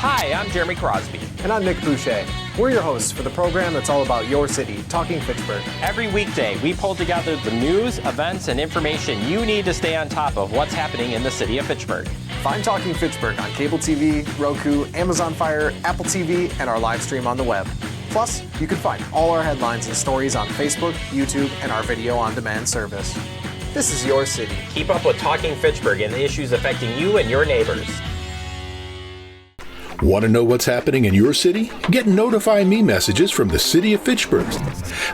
Hi, I'm Jeremy Crosby. And I'm Nick Boucher. We're your hosts for the program that's all about your city, Talking Fitchburg. Every weekday, we pull together the news, events, and information you need to stay on top of what's happening in the city of Fitchburg. Find Talking Fitchburg on cable TV, Roku, Amazon Fire, Apple TV, and our live stream on the web. Plus, you can find all our headlines and stories on Facebook, YouTube, and our video on demand service. This is your city. Keep up with Talking Fitchburg and the issues affecting you and your neighbors. Want to know what's happening in your city? Get Notify Me messages from the City of Fitchburg.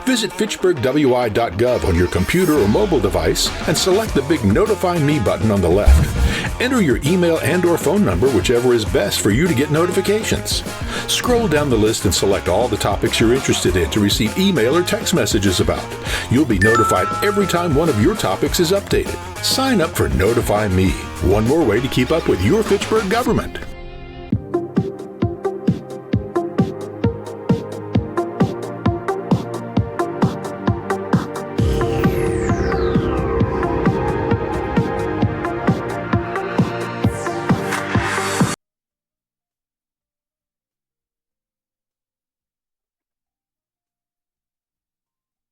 Visit fitchburgwi.gov on your computer or mobile device and select the big Notify Me button on the left. Enter your email and/or phone number, whichever is best for you to get notifications. Scroll down the list and select all the topics you're interested in to receive email or text messages about. You'll be notified every time one of your topics is updated. Sign up for Notify Me, one more way to keep up with your Fitchburg government.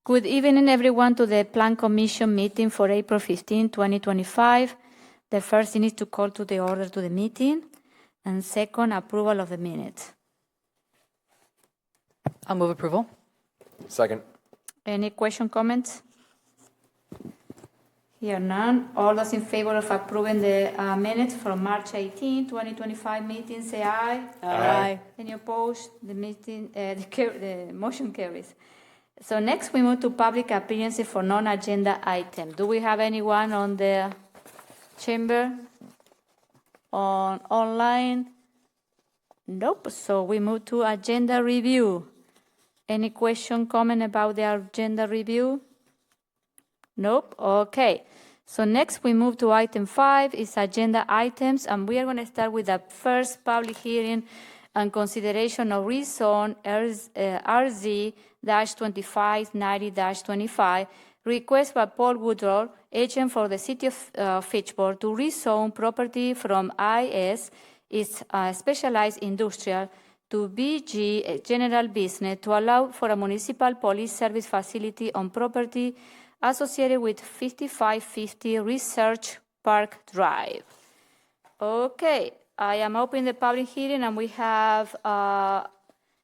Good evening, everyone, to the Plan Commission meeting for April 15, 2025. The first thing is to call to the order to the meeting, and second, approval of the minutes. I'll move approval. Second. Any question, comments? Here none. All those in favor of approving the minutes from March 18, 2025 meeting, say aye. Aye. Any opposed? The motion carries. So next we move to public appearances for non-agenda items. Do we have anyone on the chamber? Online? Nope. So we move to agenda review. Any question, comment about the agenda review? Nope. Okay. So next we move to item 5 is agenda items, and we are going to start with the first public hearing and consideration of rezone RZ-2590-25 request by Paul Woodrow, agent for the City of Fitchburg, to rezone property from IS, its specialized industrial, to BG, general business, to allow for a municipal police service facility on property associated with 5550 Research Park Drive. Okay. I am opening the public hearing, and we have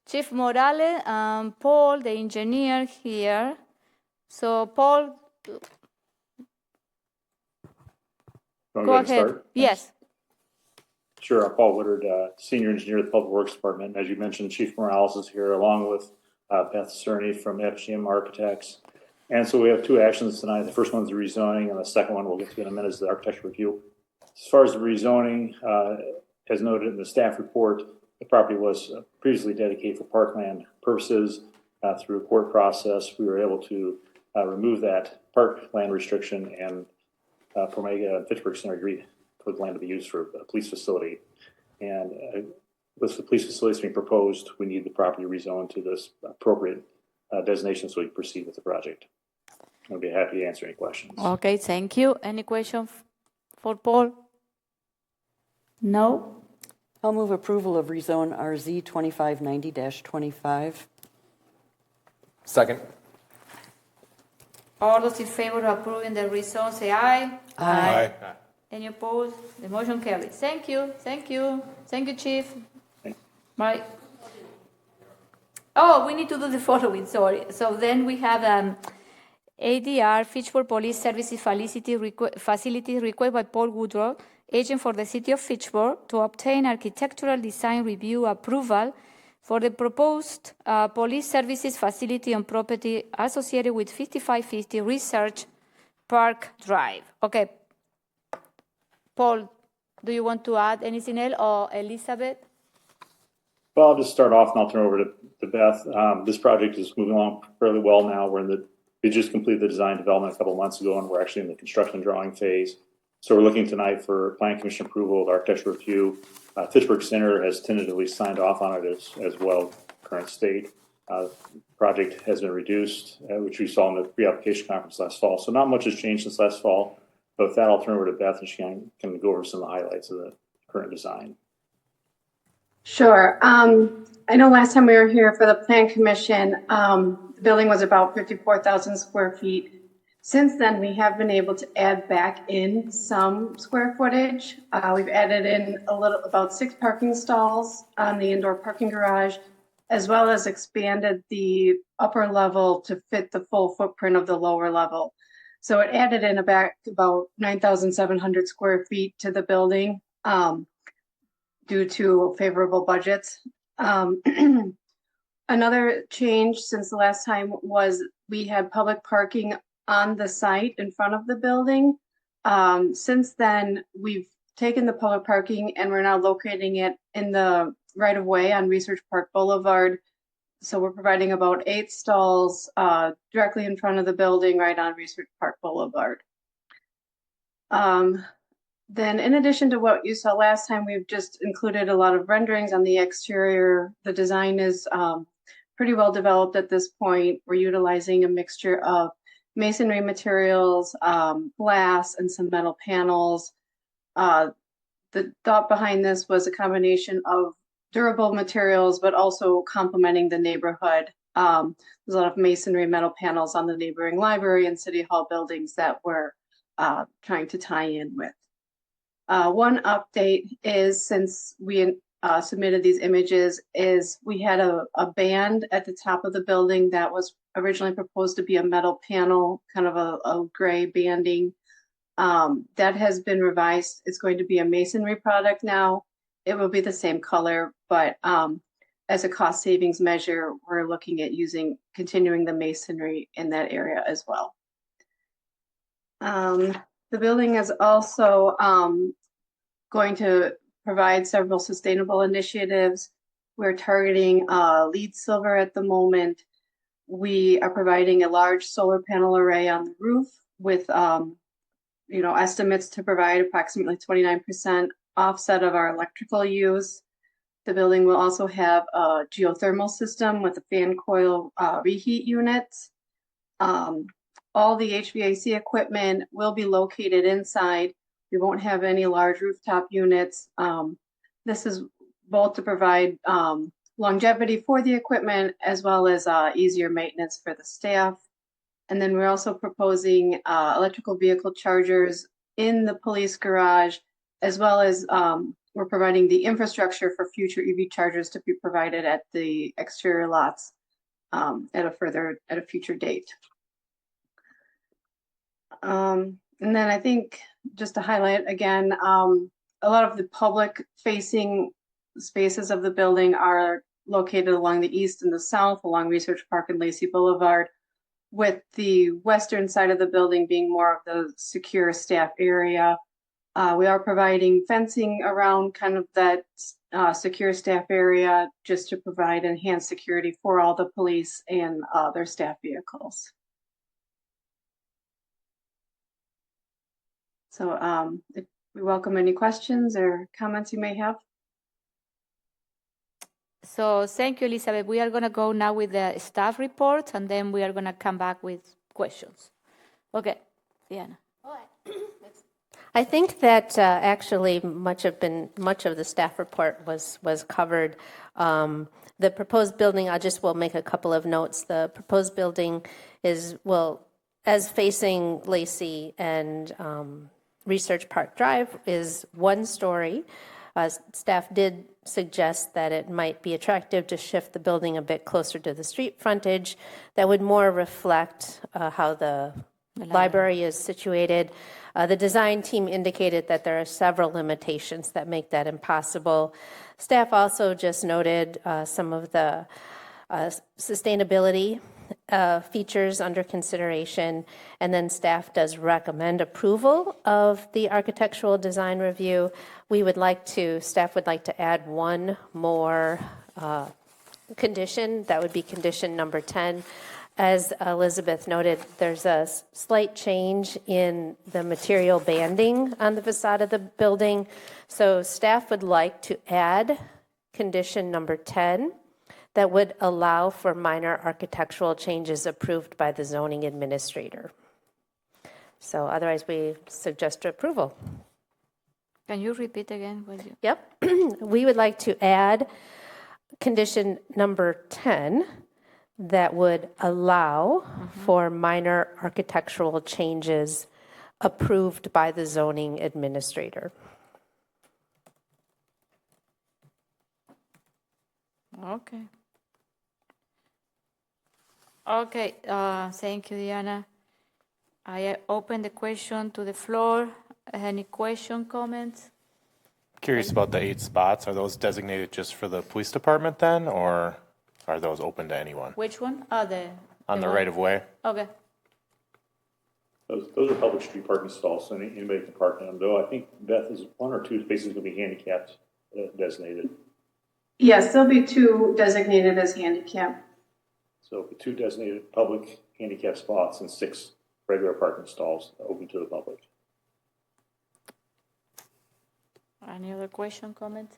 Chief Morales and Paul, the engineer, here. So, Paul, go ahead. Start? Yes. Sure. I'm Paul Woodard, Senior Engineer of the Public Works Department. As you mentioned, Chief Morales is here, along with Beth Cerny from FGM Architects. And so we have two actions tonight. The first one is the rezoning, and the second one we'll get to in a minute is the architecture review. As far as the rezoning, as noted in the staff report, the property was previously dedicated for parkland purposes. Through a court process, we were able to remove that parkland restriction, and Promega and Fitchburg Center agreed for the land to be used for a police facility. And with the police facilities being proposed, we need the property rezoned to this appropriate designation so we can proceed with the project. I'll be happy to answer any questions. Okay, thank you. Any question for Paul? No? I'll move approval of rezone RZ 2590-25. Second. All those in favor of approving the rezone, say aye. Aye. Any opposed? The motion carries. Thank you. Thank you. Thank you, Chief. Right. Oh, we need to do the following, sorry. So then we have ADR, Fitchburg Police Services Facility request by Paul Woodrow, agent for the City of Fitchburg, to obtain architectural design review approval for the proposed police services facility on property associated with 5550 Research Park Drive. Okay. Paul, do you want to add anything else, or Elizabeth? Well, I'll just start off and I'll turn over to Beth. This project is moving along fairly well now. We just completed the design development a couple of months ago, and we're actually in the construction drawing phase. So we're looking tonight for Planning Commission approval of the architectural review. Fitchburg Center has tentatively signed off on it as well, current state. Project has been reduced, which we saw in the pre-application conference last fall. So not much has changed since last fall. But with that, I'll turn over to Beth, and she can go over some of the highlights of the current design. Sure. I know last time we were here for the Plan Commission, the building was about 54,000 square feet. Since then, we have been able to add back in some square footage. We've added in about 6 parking stalls on the indoor parking garage, as well as expanded the upper level to fit the full footprint of the lower level. So it added in about 9,700 square feet to the building. Due to favorable budgets. Another change since the last time was we had public parking on the site in front of the building. Since then, we've taken the public parking and we're now locating it in the right of way on Research Park Boulevard. So we're providing about 8 stalls directly in front of the building right on Research Park Boulevard. Then in addition to what you saw last time, we've just included a lot of renderings on the exterior. The design is pretty well developed at this point. We're utilizing a mixture of masonry materials, glass, and some metal panels. The thought behind this was a combination of durable materials, but also complementing the neighborhood. There's a lot of masonry metal panels on the neighboring library and city hall buildings that we're trying to tie in with. One update is, since we submitted these images, is we had a band at the top of the building that was originally proposed to be a metal panel, kind of a gray banding. That has been revised. It's going to be a masonry product now. It will be the same color, but as a cost savings measure, we're looking at continuing the masonry in that area as well. The building is also going to provide several sustainable initiatives. We're targeting LEED silver at the moment. We are providing a large solar panel array on the roof with estimates to provide approximately 29% offset of our electrical use. The building will also have a geothermal system with a fan coil reheat unit. All the HVAC equipment will be located inside. We won't have any large rooftop units. This is both to provide longevity for the equipment as well as easier maintenance for the staff. And then we're also proposing electrical vehicle chargers in the police garage, as well as we're providing the infrastructure for future EV chargers to be provided at the exterior lots at a future date. And then I think, just to highlight again, a lot of the public facing spaces of the building are located along the east and the south, along Research Park and Lacey Boulevard, with the western side of the building being more of the secure staff area. We are providing fencing around kind of that secure staff area just to provide enhanced security for all the police and their staff vehicles. So if we welcome any questions or comments you may have. So thank you, Elizabeth. We are going to go now with the staff report, and then we are going to come back with questions. Okay, Diana. I think that actually much of the staff report was covered. The proposed building, will make a couple of notes. The proposed building is, as facing Lacey and Research Park Drive, is 1 story. Staff did suggest that it might be attractive to shift the building a bit closer to the street frontage. That would more reflect how the library is situated. The design team indicated that there are several limitations that make that impossible. Staff also just noted some of the sustainability features under consideration, and then staff does recommend approval of the architectural design review. Staff would like to add one more condition. That would be condition number 10. As Elizabeth noted, there's a slight change in the material banding on the facade of the building. So staff would like to add condition number 10 that would allow for minor architectural changes approved by the zoning administrator. So otherwise, we suggest approval. Can you repeat again? Yep. We would like to add condition number 10 that would allow for minor architectural changes approved by the zoning administrator. Okay. Okay, thank you, Diana. I open the question to the floor. Any question, comments? Curious about the 8 spots. Are those designated just for the police department then, or are those open to anyone? Which one? On the right of way? Okay. Those are public street parking stalls, so anybody can park in them. Though I think, Beth, is 1 or 2 spaces going to be handicapped designated. Yes, there'll be 2 designated as handicap. So 2 designated public handicap spots and 6 regular parking stalls open to the public. Any other question, comment?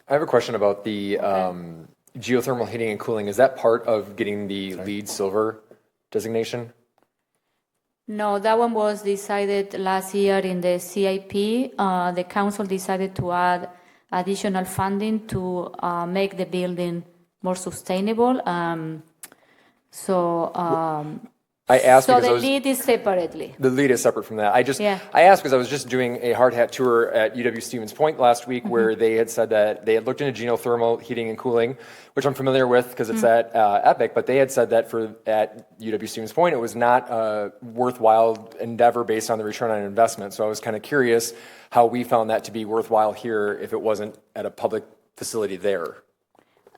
I have a question about the geothermal heating and cooling. Is that part of getting the LEED Silver designation? No, that one was decided last year in the CIP. The council decided to add additional funding to make the building more sustainable. I asked so because the LEED is separately. The LEED is separate from that. I asked because I was just doing a hard hat tour at UW Stevens Point last week, where they had said that they had looked into geothermal heating and cooling, which I'm familiar with because it's at EPIC, but they had said that at UW Stevens Point it was not a worthwhile endeavor based on the return on investment. So I was kind of curious how we found that to be worthwhile here if it wasn't at a public facility there.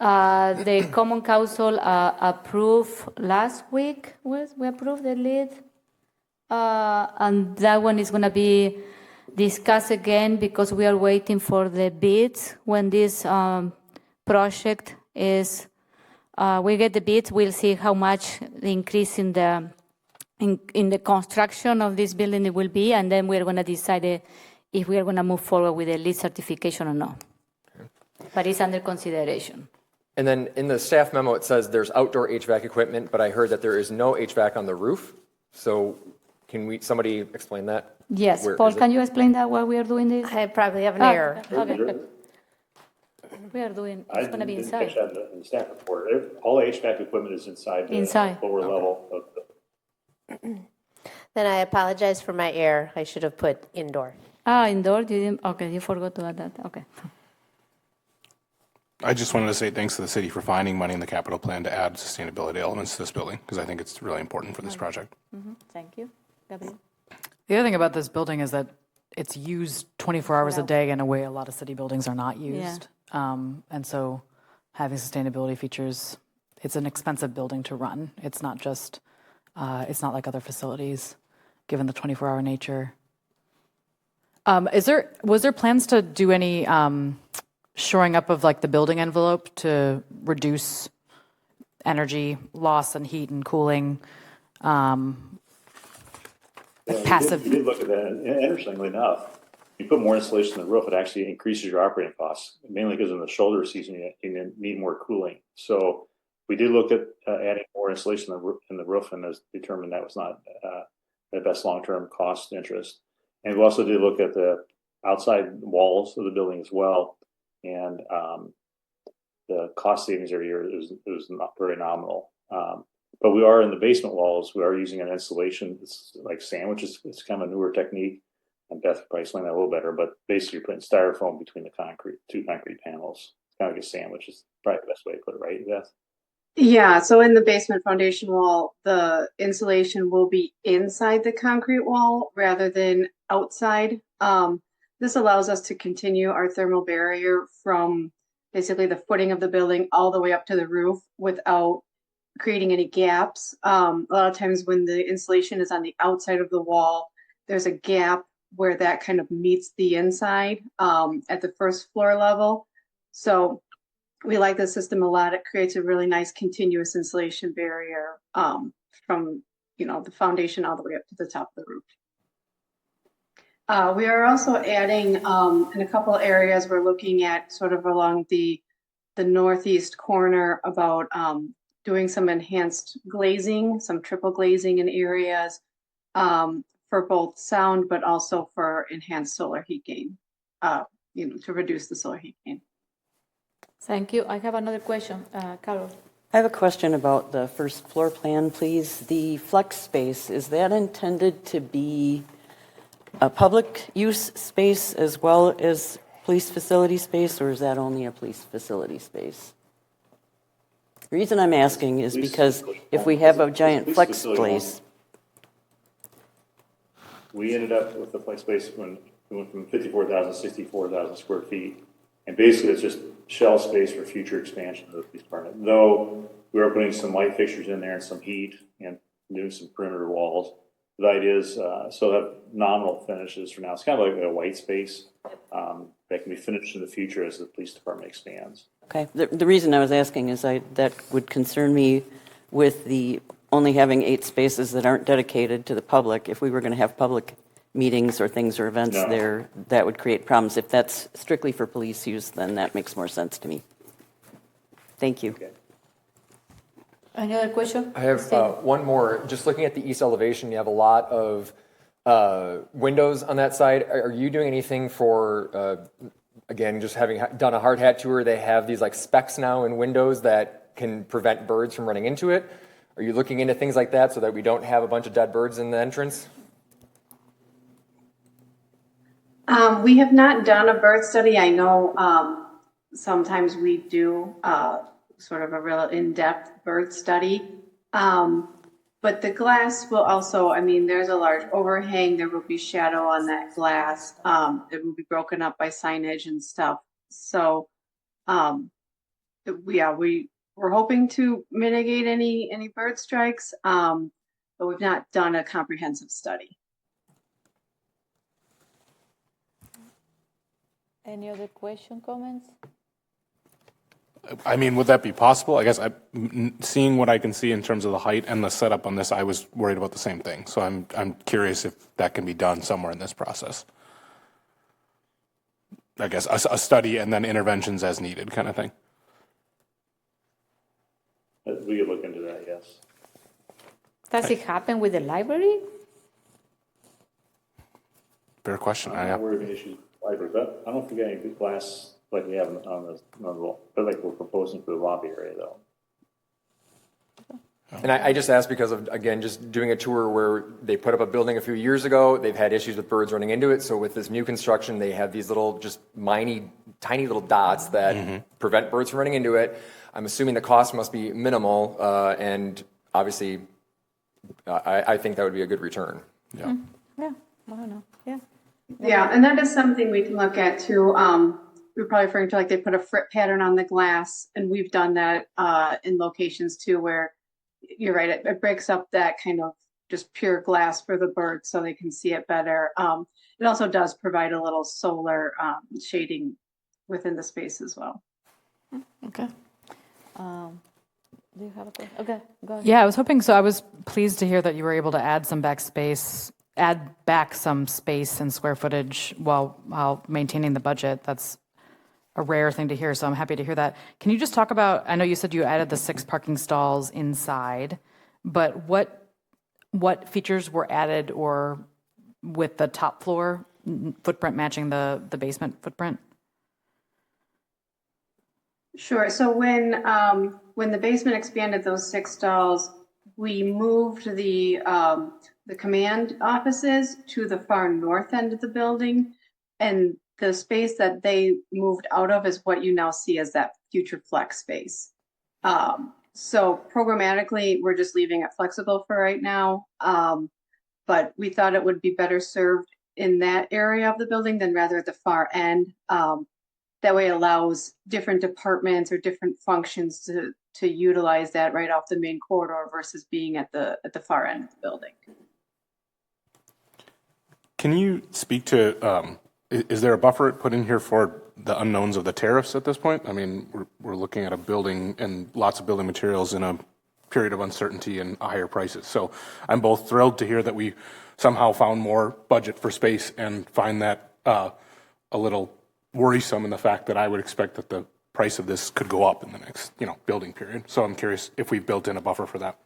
The Common Council approved last week. We approved the LEED, and that one is going to be discussed again because we are waiting for the bids. When this project is, we get the bids, we'll see how much the increase in the construction of this building it will be, and then we're going to decide if we are going to move forward with the LEED certification or not. But it's under consideration. And then in the staff memo, it says there's outdoor HVAC equipment, but I heard that there is no HVAC on the roof. So can somebody explain that? Yes, Paul, can you explain that while we are doing this? I probably have an error. Okay. We are doing, it's going to be inside. I didn't catch that in the staff report. All the HVAC equipment is inside the lower level of the... Then I apologize for my error. I should have put indoor. Indoor? You forgot to add that. Okay. I just wanted to say thanks to the city for finding money in the capital plan to add sustainability elements to this building, because I think it's really important for this project. Thank you. Gabriel? The other thing about this building is that it's used 24 hours a day in a way a lot of city buildings are not used. And so having sustainability features, it's an expensive building to run. It's not just, it's not like other facilities, given the 24-hour nature. Was there plans to do any shoring up of like the building envelope to reduce energy loss and heat and cooling? Passive. We did look at that, and interestingly enough, you put more insulation on the roof, it actually increases your operating costs, mainly because in the shoulder season you need more cooling. So we did look at adding more insulation in the roof, and determined that was not the best long-term cost interest. And we also did look at the outside walls of the building as well, and the cost savings every year was not very nominal. But we are in the basement walls. We are using an insulation. It's like sandwiches. It's kind of a newer technique. And Beth could probably explain that a little better. But basically, you're putting styrofoam between the two concrete panels. It's kind of like a sandwich. Is probably the best way to put it, right, Beth? Yeah. So in the basement foundation wall, the insulation will be inside the concrete wall rather than outside. This allows us to continue our thermal barrier from basically the footing of the building all the way up to the roof without creating any gaps. A lot of times when the insulation is on the outside of the wall, there's a gap where that kind of meets the inside at the first floor level. So we like the system a lot. It creates a really nice continuous insulation barrier from the foundation all the way up to the top of the roof. We are also adding in a couple areas, we're looking at sort of along the northeast corner about doing some enhanced glazing, some triple glazing in areas for both sound, but also for enhanced solar heat gain. to reduce the solar heat gain. Thank you. I have another question. Carol. I have a question about the first floor plan, please. The flex space, is that intended to be a public use space as well as police facility space, or is that only a police facility space? The reason I'm asking is because if we have a giant flex space. We ended up with the flex space when we went from 54,000 to 64,000 square feet. And basically, it's just shell space for future expansion of the police department. Though we are putting some light fixtures in there and some heat and doing some perimeter walls. The idea is still have nominal finishes for now. It's kind of like a white space that can be finished in the future as the police department expands. Okay. The reason I was asking is that would concern me with the only having 8 spaces that aren't dedicated to the public. If we were going to have public meetings or things or events there, that would create problems. If that's strictly for police use, then that makes more sense to me. Thank you. Okay. Any other question? I have one more. Just looking at the east elevation, you have a lot of windows on that side. Are you doing anything for, again, just having done a hard hat tour, they have these like specs now in windows that can prevent birds from running into it? Are you looking into things like that so that we don't have a bunch of dead birds in the entrance? We have not done a bird study. I know sometimes we do sort of a real in-depth bird study. But the glass will also, I mean, there's a large overhang. There will be shadow on that glass. It will be broken up by signage and stuff. So, we're hoping to mitigate any bird strikes, but we've not done a comprehensive study. Any other question, comments? I mean, would that be possible? I guess seeing what I can see in terms of the height and the setup on this, I was worried about the same thing. So I'm curious if that can be done somewhere in this process. I guess a study and then interventions as needed kind of thing. We could look into that, yes. Does it happen with the library? Fair question. I'm not worried about issues with the library, but I don't think any good glass like we have on the wall, but like we're proposing for the lobby area, though. And I just asked because of, again, just doing a tour where they put up a building a few years ago. They've had issues with birds running into it. So with this new construction, they have these little, just tiny little dots that prevent birds from running into it. I'm assuming the cost must be minimal, and obviously, I think that would be a good return. Yeah. Yeah, I don't know. Yeah. Yeah, and that is something we can look at too. We're probably referring to like they put a frit pattern on the glass, and we've done that in locations too where you're right, it breaks up that kind of just pure glass for the birds so they can see it better. It also does provide a little solar shading within the space as well. Okay. Do you have a question? Okay, go ahead. Yeah, I was hoping so. I was pleased to hear that you were able to add back some space and square footage while maintaining the budget. That's a rare thing to hear, so I'm happy to hear that. Can you just talk about, I know you said you added the 6 parking stalls inside, but what features were added or with the top floor footprint matching the basement footprint? Sure. So when the basement expanded those 6 stalls, we moved the command offices to the far north end of the building, and the space that they moved out of is what you now see as that future flex space. So programmatically, we're just leaving it flexible for right now, but we thought it would be better served in that area of the building than rather at the far end. That way it allows different departments or different functions to utilize that right off the main corridor versus being at the far end of the building. Can you speak to, is there a buffer put in here for the unknowns of the tariffs at this point? I mean, we're looking at a building and lots of building materials in a period of uncertainty and higher prices. So I'm both thrilled to hear that we somehow found more budget for space and find that a little worrisome in the fact that I would expect that the price of this could go up in the next, building period. So I'm curious if we've built in a buffer for that.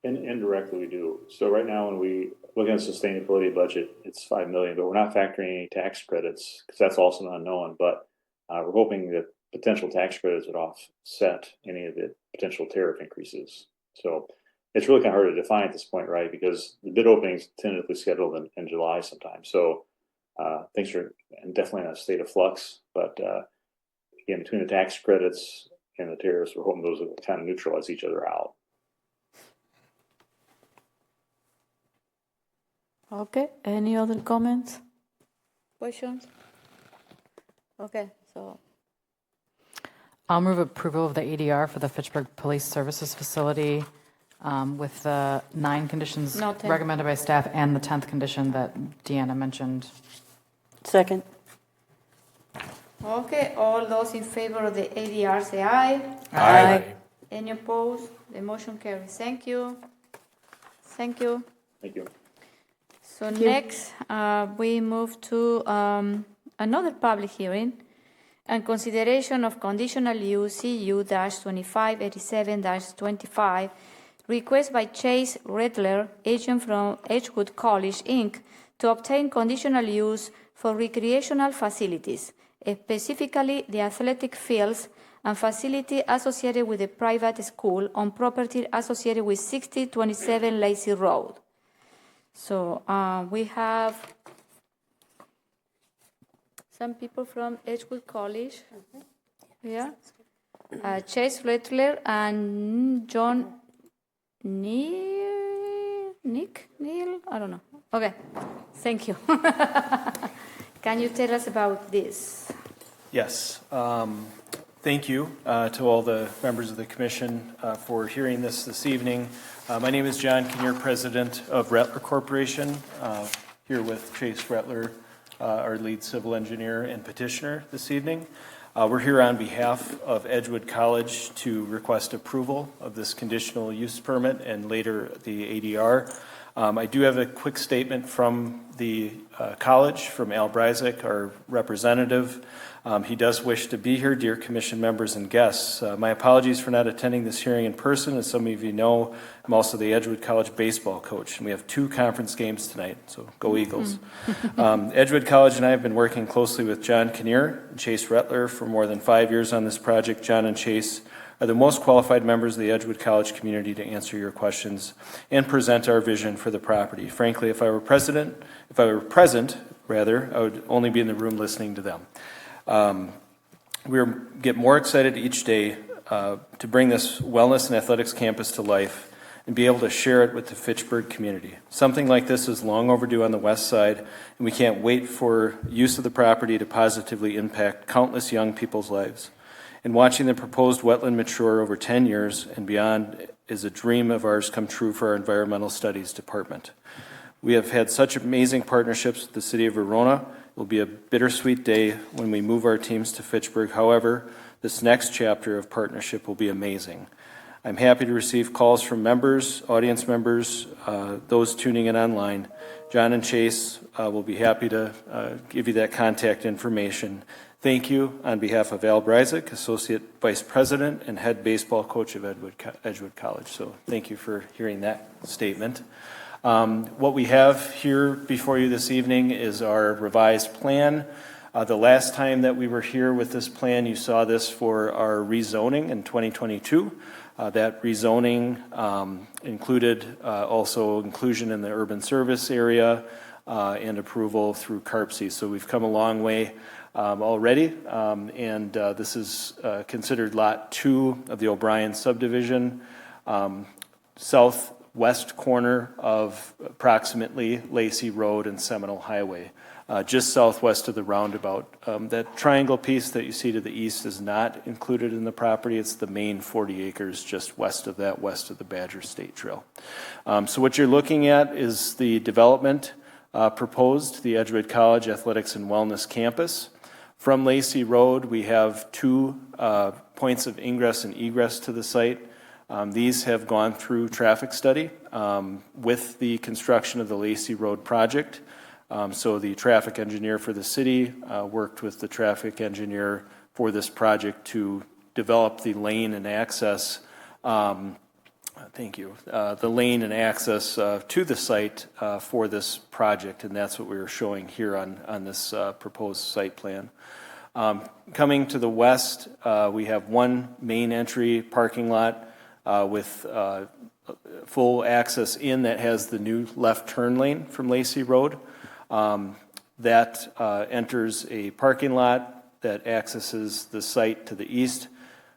Indirectly, we do. So right now, when we looking at the sustainability budget, it's 5 million, but we're not factoring any tax credits because that's also an unknown. But we're hoping that potential tax credits would offset any of the potential tariff increases. So it's really kind of hard to define at this point, right? Because the bid opening is tentatively scheduled in July sometime. So things are definitely in a state of flux. But again, between the tax credits and the tariffs, we're hoping those will kind of neutralize each other out. Okay, any other comments? Questions? Okay, so. I'll move approval of the ADR for the Fitchburg Police Services Facility with the 9 conditions No, 10. recommended by staff and the 10th condition that Deanna mentioned. Second. Okay, all those in favor of the ADR say aye. Aye. Any opposed? The motion carries. Thank you. Thank you. Thank you. So next, we move to another public hearing and consideration of conditional use CU-2587-25, request by Chase Rattler, agent from Edgewood College, Inc., to obtain conditional use for recreational facilities, specifically the athletic fields and facility associated with a private school on property associated with 6027 Lacey Road. So we have some people from Edgewood College. Yeah. Chase Rattler and John Neal, I don't know. Okay, thank you. Can you tell us about this? Yes. Thank you to all the members of the commission for hearing this evening. My name is John Kinnear, president of Rattler Corporation, here with Chase Rattler, our lead civil engineer and petitioner this evening. We're here on behalf of Edgewood College to request approval of this conditional use permit and later the ADR. I do have a quick statement from the college, from Al Bryzik, our representative. He does wish to be here, dear commission members and guests. My apologies for not attending this hearing in person. As some of you know, I'm also the Edgewood College baseball coach, and we have 2 conference games tonight, so go Eagles. Edgewood College and I have been working closely with John Kinnear and Chase Rattler for more than 5 years on this project. John and Chase are the most qualified members of the Edgewood College community to answer your questions and present our vision for the property. Frankly, if I were present, I would only be in the room listening to them. We get more excited each day to bring this wellness and athletics campus to life and be able to share it with the Fitchburg community. Something like this is long overdue on the west side, and we can't wait for use of the property to positively impact countless young people's lives. And watching the proposed wetland mature over 10 years and beyond is a dream of ours come true for our environmental studies department. We have had such amazing partnerships with the city of Verona. It will be a bittersweet day when we move our teams to Fitchburg. However, this next chapter of partnership will be amazing. I'm happy to receive calls from members, audience members, those tuning in online. John and Chase will be happy to give you that contact information. Thank you on behalf of Al Bryzik, Associate Vice President and Head Baseball Coach of Edgewood College. So thank you for hearing that statement. What we have here before you this evening is our revised plan. The last time that we were here with this plan, you saw this for our rezoning in 2022. That rezoning included also inclusion in the urban service area and approval through CARPC. So we've come a long way already, and this is considered Lot 2 of the O'Brien subdivision, southwest corner of approximately Lacey Road and Seminole Highway, just southwest of the roundabout. That triangle piece that you see to the east is not included in the property. It's the main 40 acres just west of that, west of the Badger State Trail. So what you're looking at is the development proposed, the Edgewood College Athletics and Wellness Campus. From Lacey Road, we have 2 points of ingress and egress to the site. These have gone through traffic study with the construction of the Lacey Road project. So the traffic engineer for the city worked with the traffic engineer for this project to develop the lane and access Thank you. The lane and access to the site for this project, and that's what we were showing here on this proposed site plan. Coming to the west, we have one main entry parking lot with full access in that has the new left turn lane from Lacey Road. That enters a parking lot that accesses the site to the east.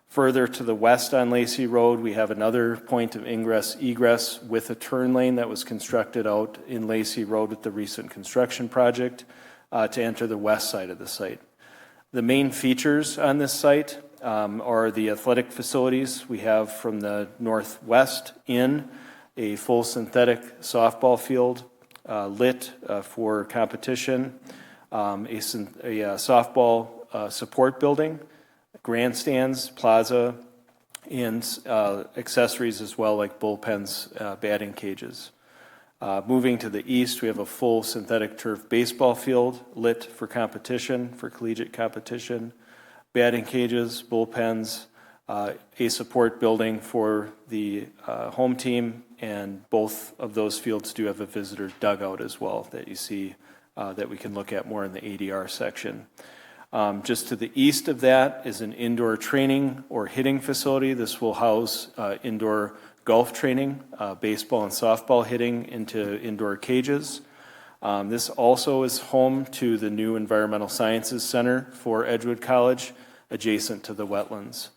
Further to the west on Lacey Road, we have another point of ingress-egress with a turn lane that was constructed out in Lacey Road with the recent construction project to enter the west side of the site. The main features on this site are the athletic facilities. We have from the northwest in a full synthetic softball field lit for competition, a softball support building, grandstands, plaza, and accessories as well, like bullpens, batting cages. Moving to the east, we have a full synthetic turf baseball field lit for competition, for collegiate competition, batting cages, bullpens, a support building for the home team, and both of those fields do have a visitor dugout as well that you see that we can look at more in the ADR section. Just to the east of that is an indoor training or hitting facility. This will house indoor golf training, baseball and softball hitting into indoor cages. This also is home to the new Environmental Sciences Center for Edgewood College, adjacent to the wetlands.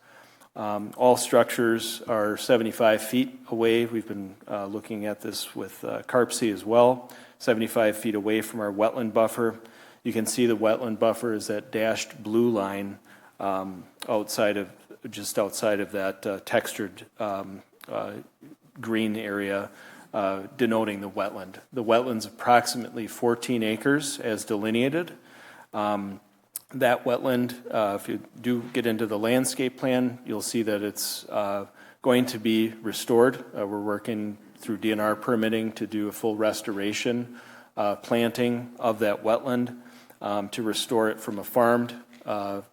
All structures are 75 feet away. We've been looking at this with CARPC as well, 75 feet away from our wetland buffer. You can see the wetland buffer is that dashed blue line just outside of that textured green area denoting the wetland. The wetland's approximately 14 acres as delineated. That wetland, if you do get into the landscape plan, you'll see that it's going to be restored. We're working through DNR permitting to do a full restoration, planting of that wetland to restore it from a farmed,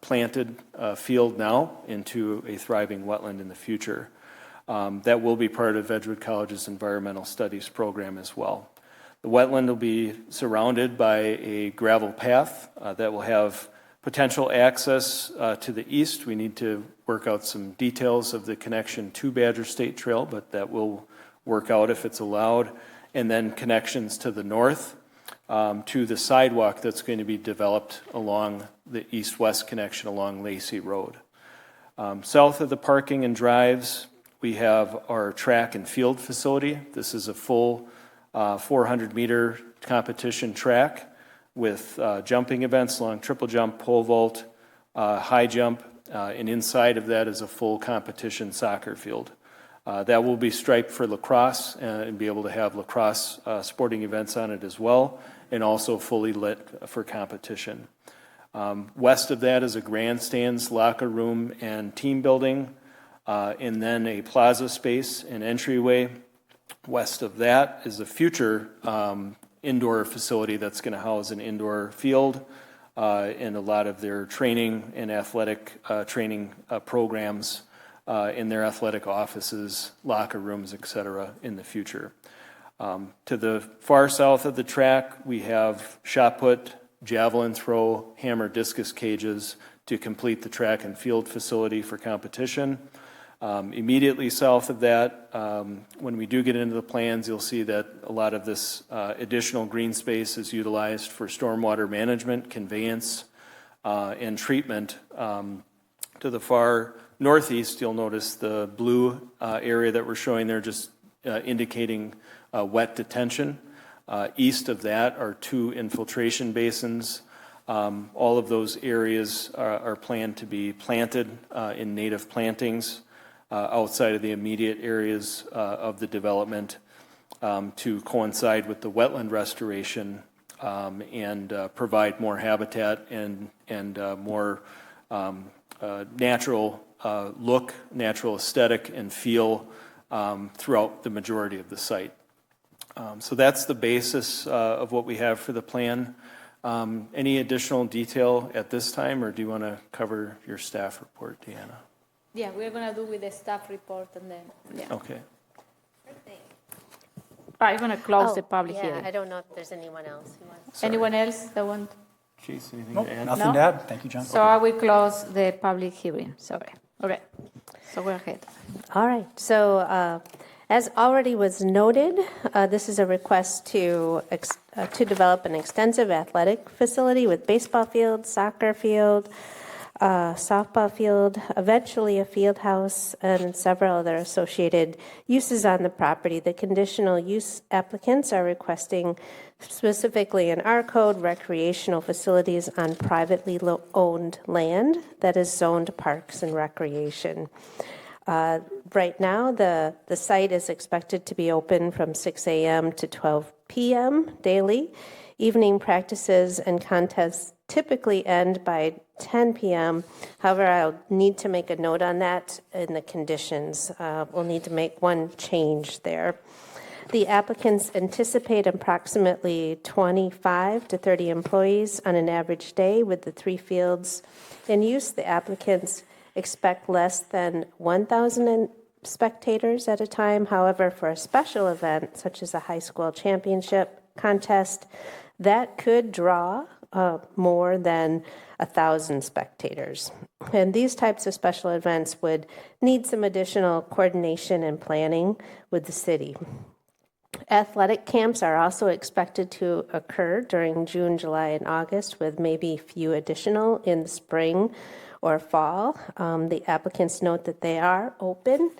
planted field now into a thriving wetland in the future. That will be part of Edgewood College's environmental studies program as well. The wetland will be surrounded by a gravel path that will have potential access to the east. We need to work out some details of the connection to Badger State Trail, but that will work out if it's allowed. And then connections to the north to the sidewalk that's going to be developed along the east-west connection along Lacey Road. South of the parking and drives, we have our track and field facility. This is a full 400-meter competition track with jumping events along triple jump, pole vault, high jump, and inside of that is a full competition soccer field. That will be striped for lacrosse and be able to have lacrosse sporting events on it as well, and also fully lit for competition. West of that is a grandstands, locker room, and team building, and then a plaza space and entryway. West of that is a future indoor facility that's going to house an indoor field and a lot of their training and athletic training programs in their athletic offices, locker rooms, etc. in the future. To the far south of the track, we have shot put, javelin throw, hammer discus cages to complete the track and field facility for competition. Immediately south of that, when we do get into the plans, you'll see that a lot of this additional green space is utilized for stormwater management, conveyance, and treatment. To the far northeast, you'll notice the blue area that we're showing there, just indicating wet detention. East of that are 2 infiltration basins. All of those areas are planned to be planted in native plantings outside of the immediate areas of the development to coincide with the wetland restoration and provide more habitat and more natural look, natural aesthetic and feel throughout the majority of the site. So that's the basis of what we have for the plan. Any additional detail at this time, or do you want to cover your staff report, Deanna? Yeah, we're going to do with the staff report and then, yeah. Okay. I'm going to close the public yeah, hearing. I don't know if there's anyone else who wants. Anyone else that want? Chase, anything Nope, to add? nothing No? to add. Thank you, John. So I will close the public hearing. Sorry. Okay. So go ahead. All right. So as already was noted, this is a request to develop an extensive athletic facility with baseball field, soccer field, softball field, eventually a field house, and several other associated uses on the property. The conditional use applicants are requesting specifically in our code recreational facilities on privately owned land that is zoned parks and recreation. Right now, the site is expected to be open from 6 a.m. to 12 p.m. daily. Evening practices and contests typically end by 10 p.m. However, I'll need to make a note on that in the conditions. We'll need to make one change there. The applicants anticipate approximately 25 to 30 employees on an average day with the 3 fields in use. The applicants expect less than 1,000 spectators at a time. However, for a special event such as a high school championship contest, that could draw more than 1,000 spectators. And these types of special events would need some additional coordination and planning with the city. Athletic camps are also expected to occur during June, July, and August, with maybe a few additional in the spring or fall. The applicants note that they are open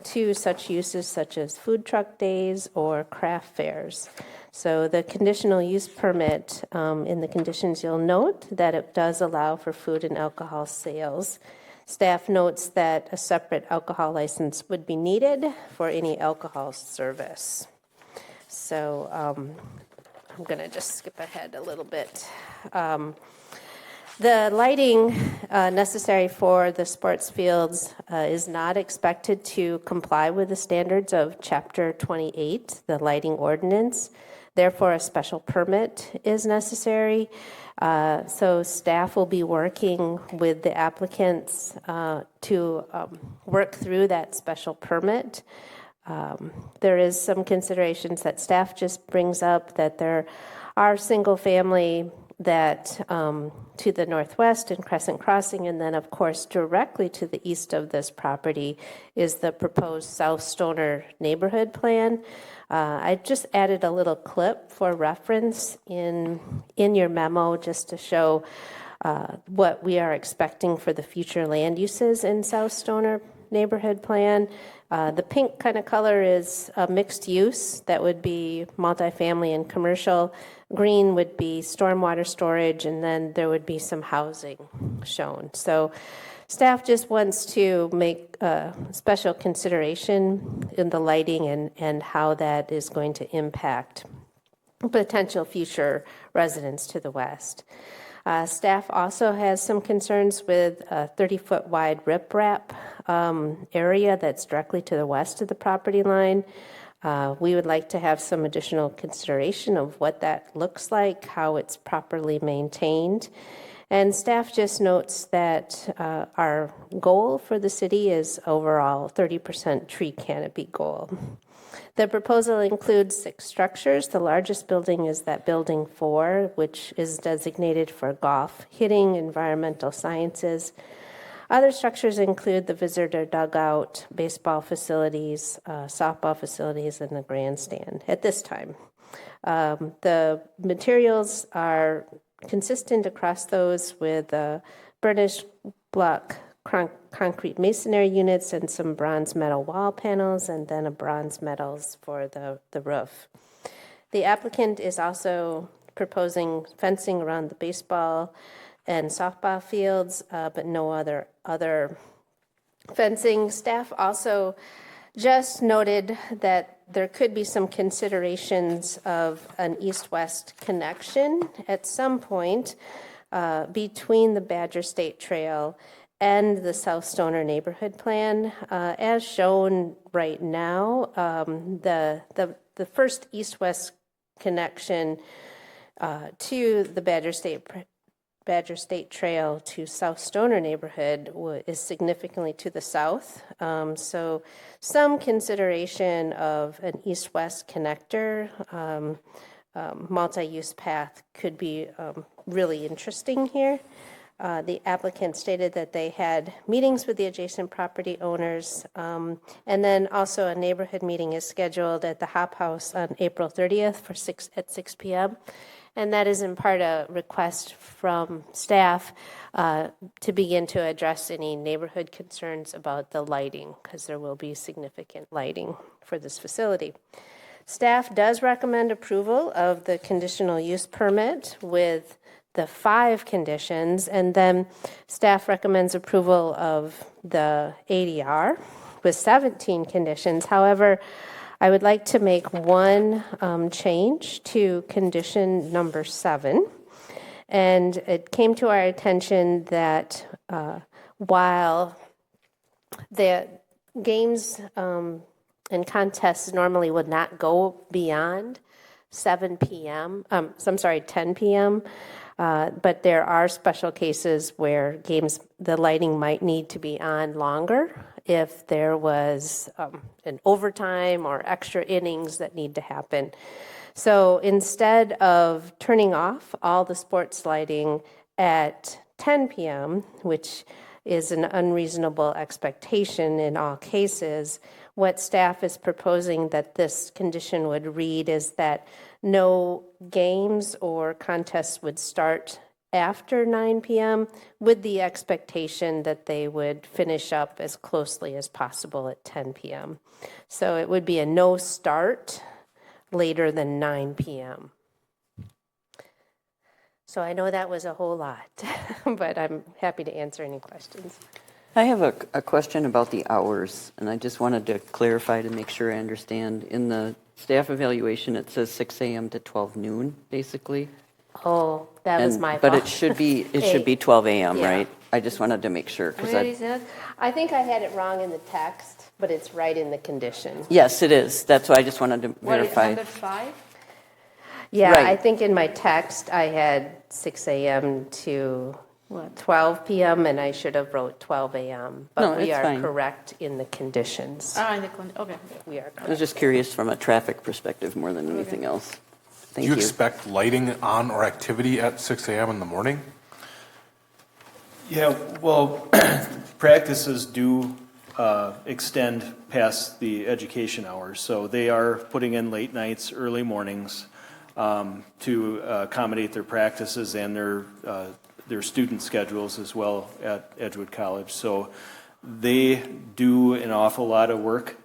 to such uses such as food truck days or craft fairs. So the conditional use permit, in the conditions you'll note that it does allow for food and alcohol sales. Staff notes that a separate alcohol license would be needed for any alcohol service. So I'm going to just skip ahead a little bit. The lighting necessary for the sports fields is not expected to comply with the standards of Chapter 28, the lighting ordinance. Therefore, a special permit is necessary. So staff will be working with the applicants to work through that special permit. There is some considerations that staff just brings up, that there are single family that to the northwest in Crescent Crossing, and then of course directly to the east of this property is the proposed South Stoner neighborhood plan. I just added a little clip for reference in your memo just to show what we are expecting for the future land uses in South Stoner neighborhood plan. The pink kind of color is a mixed use that would be multifamily and commercial. Green would be stormwater storage, and then there would be some housing shown. So staff just wants to make a special consideration in the lighting and how that is going to impact potential future residents to the west. Staff also has some concerns with a 30-foot wide riprap area that's directly to the west of the property line. We would like to have some additional consideration of what that looks like, how it's properly maintained. And staff just notes that our goal for the city is overall 30% tree canopy goal. The proposal includes 6 structures. The largest building is that building 4, which is designated for golf, hitting, environmental sciences. Other structures include the visitor dugout, baseball facilities, softball facilities, and the grandstand at this time. The materials are consistent across those with burnished block concrete masonry units and some bronze metal wall panels, and then a bronze metals for the roof. The applicant is also proposing fencing around the baseball and softball fields, but no other fencing. Staff also just noted that there could be some considerations of an east-west connection at some point between the Badger State Trail and the South Stoner neighborhood plan. As shown right now, the first east-west connection to the Badger State Badger State Trail to South Stoner neighborhood is significantly to the south. So some consideration of an east-west connector, multi-use path could be really interesting here. The applicant stated that they had meetings with the adjacent property owners, and then also a neighborhood meeting is scheduled at the Hop House on April 30th at 6 p.m. And that is in part a request from staff to begin to address any neighborhood concerns about the lighting, because there will be significant lighting for this facility. Staff does recommend approval of the conditional use permit with the 5 conditions, and then staff recommends approval of the ADR with 17 conditions. However, I would like to make one change to condition number 7. And it came to our attention that while the games and contests normally would not go beyond 10 p.m., but there are special cases where the lighting might need to be on longer if there was an overtime or extra innings that need to happen. So instead of turning off all the sports lighting at 10 p.m., which is an unreasonable expectation in all cases, what staff is proposing that this condition would read is that no games or contests would start after 9 p.m. with the expectation that they would finish up as closely as possible at 10 p.m. So it would be a no start later than 9 p.m. So I know that was a whole lot, but I'm happy to answer any questions. I have a question about the hours, and I just wanted to clarify to make sure I understand. In the staff evaluation, it says 6 a.m. to 12 noon, basically. Oh, that was my fault. But it should be 12 a.m., Yeah. right? I just wanted to make sure. Where is it? I think I had it wrong in the text, but it's right in the condition. Yes, it is. That's why I just wanted to verify. Number 5? Yeah, Right. I think in my text I had 6 a.m. to 12 p.m. and I should have wrote 12 a.m. But No, we it's are fine. correct in the conditions. Okay. We are I correct. was just curious from a traffic perspective more than anything else. Thank Do you you. expect lighting on or activity at 6 a.m. in the morning? Yeah, well, practices do extend past the education hours. So they are putting in late nights, early mornings to accommodate their practices and their student schedules as well at Edgewood College. So they do an awful lot of work